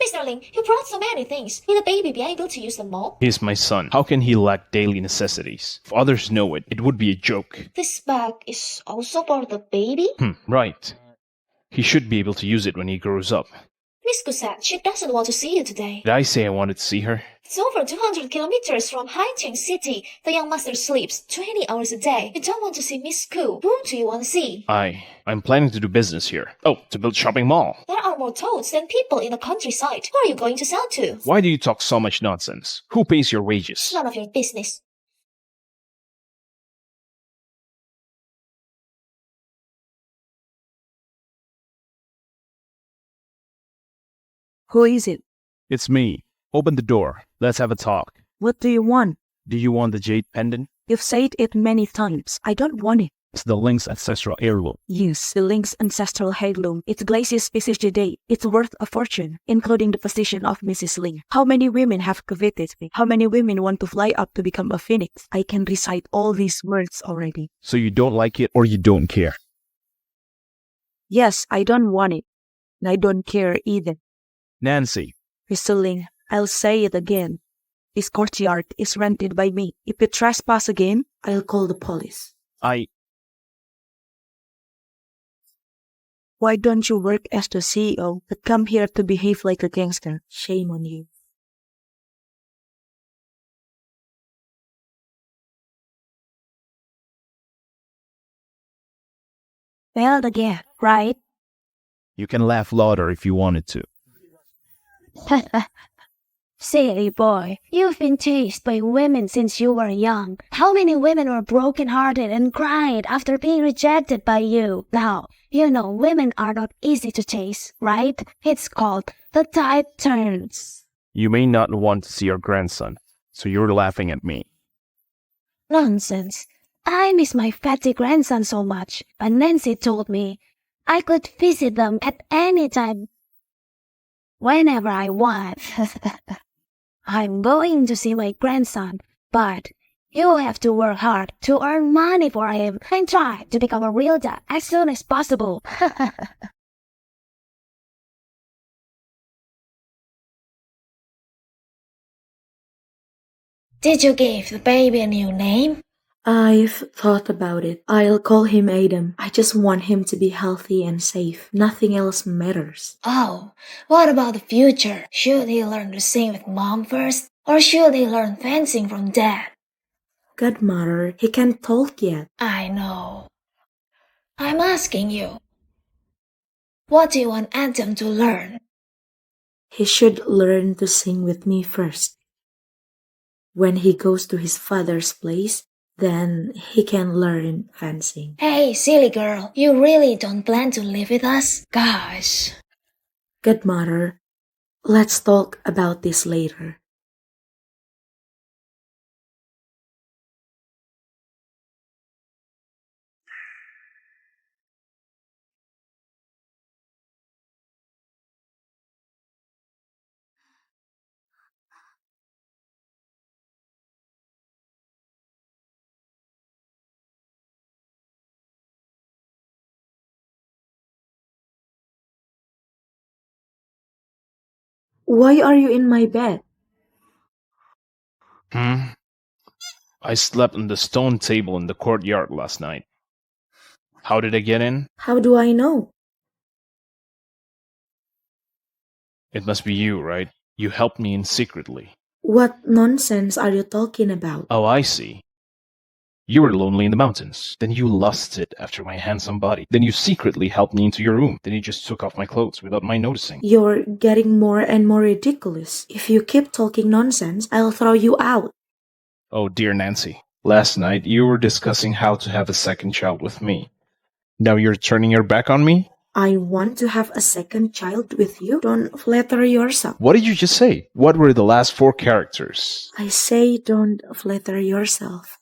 Mr. Ling, you brought so many things. Will the baby be able to use them all? He's my son. How can he lack daily necessities? If others know it, it would be a joke. This bag is also for the baby? Right. He should be able to use it when he grows up. Miss Gu said she doesn't want to see you today. Did I say I wanted to see her? It's over 200 kilometers from Haicheng City. The young master sleeps 20 hours a day. You don't want to see Miss Gu. Whom do you want to see? I'm planning to do business here. Oh, to build shopping mall. There are more toads than people in the countryside. Who are you going to sell to? Why do you talk so much nonsense? Who pays your wages? It's none of your business. Who is it? It's me. Open the door. Let's have a talk. What do you want? Do you want the jade pendant? You've said it many times. I don't want it. It's the Ling's ancestral heirloom. Yes, the Ling's ancestral heirloom. It glazes species today. It's worth a fortune, including the position of Mrs. Ling. How many women have coveted me? How many women want to fly up to become a phoenix? I can recite all these words already. So you don't like it or you don't care? Yes, I don't want it. And I don't care either. Nancy. Mr. Ling, I'll say it again. This courtyard is rented by me. If you trespass again, I'll call the police. Why don't you work as the CEO but come here to behave like a gangster? Shame on you. Failed again, right? You can laugh louder if you wanted to. Silly boy, you've been chased by women since you were young. How many women were broken-hearted and cried after being rejected by you? Now, you know women are not easy to chase, right? It's called the tide turns. You may not want to see your grandson, so you're laughing at me. Nonsense. I miss my fatty grandson so much, but Nancy told me I could visit them at any time, whenever I want. I'm going to see my grandson, but you have to work hard to earn money for him and try to become a real dad as soon as possible. Did you give the baby a new name? I've thought about it. I'll call him Adam. I just want him to be healthy and safe. Nothing else matters. Oh, what about the future? Should he learn to sing with mom first? Or should he learn fencing from dad? Godmother, he can't talk yet. I know. I'm asking you. What do you want Adam to learn? He should learn to sing with me first. When he goes to his father's place, Then he can learn fencing. Hey, silly girl, you really don't plan to live with us? Gosh. Good mother, let's talk about this later. Why are you in my bed? I slept on the stone table in the courtyard last night. How did I get in? How do I know? It must be you, right? You helped me in secretly. What nonsense are you talking about? Oh, I see. You were lonely in the mountains. Then you lost it after my handsome body. Then you secretly helped me into your room. Then you just took off my clothes without my noticing. You're getting more and more ridiculous. If you keep talking nonsense, I'll throw you out. Oh, dear Nancy. Last night you were discussing how to have a second child with me. Now you're turning your back on me? I want to have a second child with you. Don't flatter yourself. What did you just say? What were the last 4 characters? I say don't flatter yourself.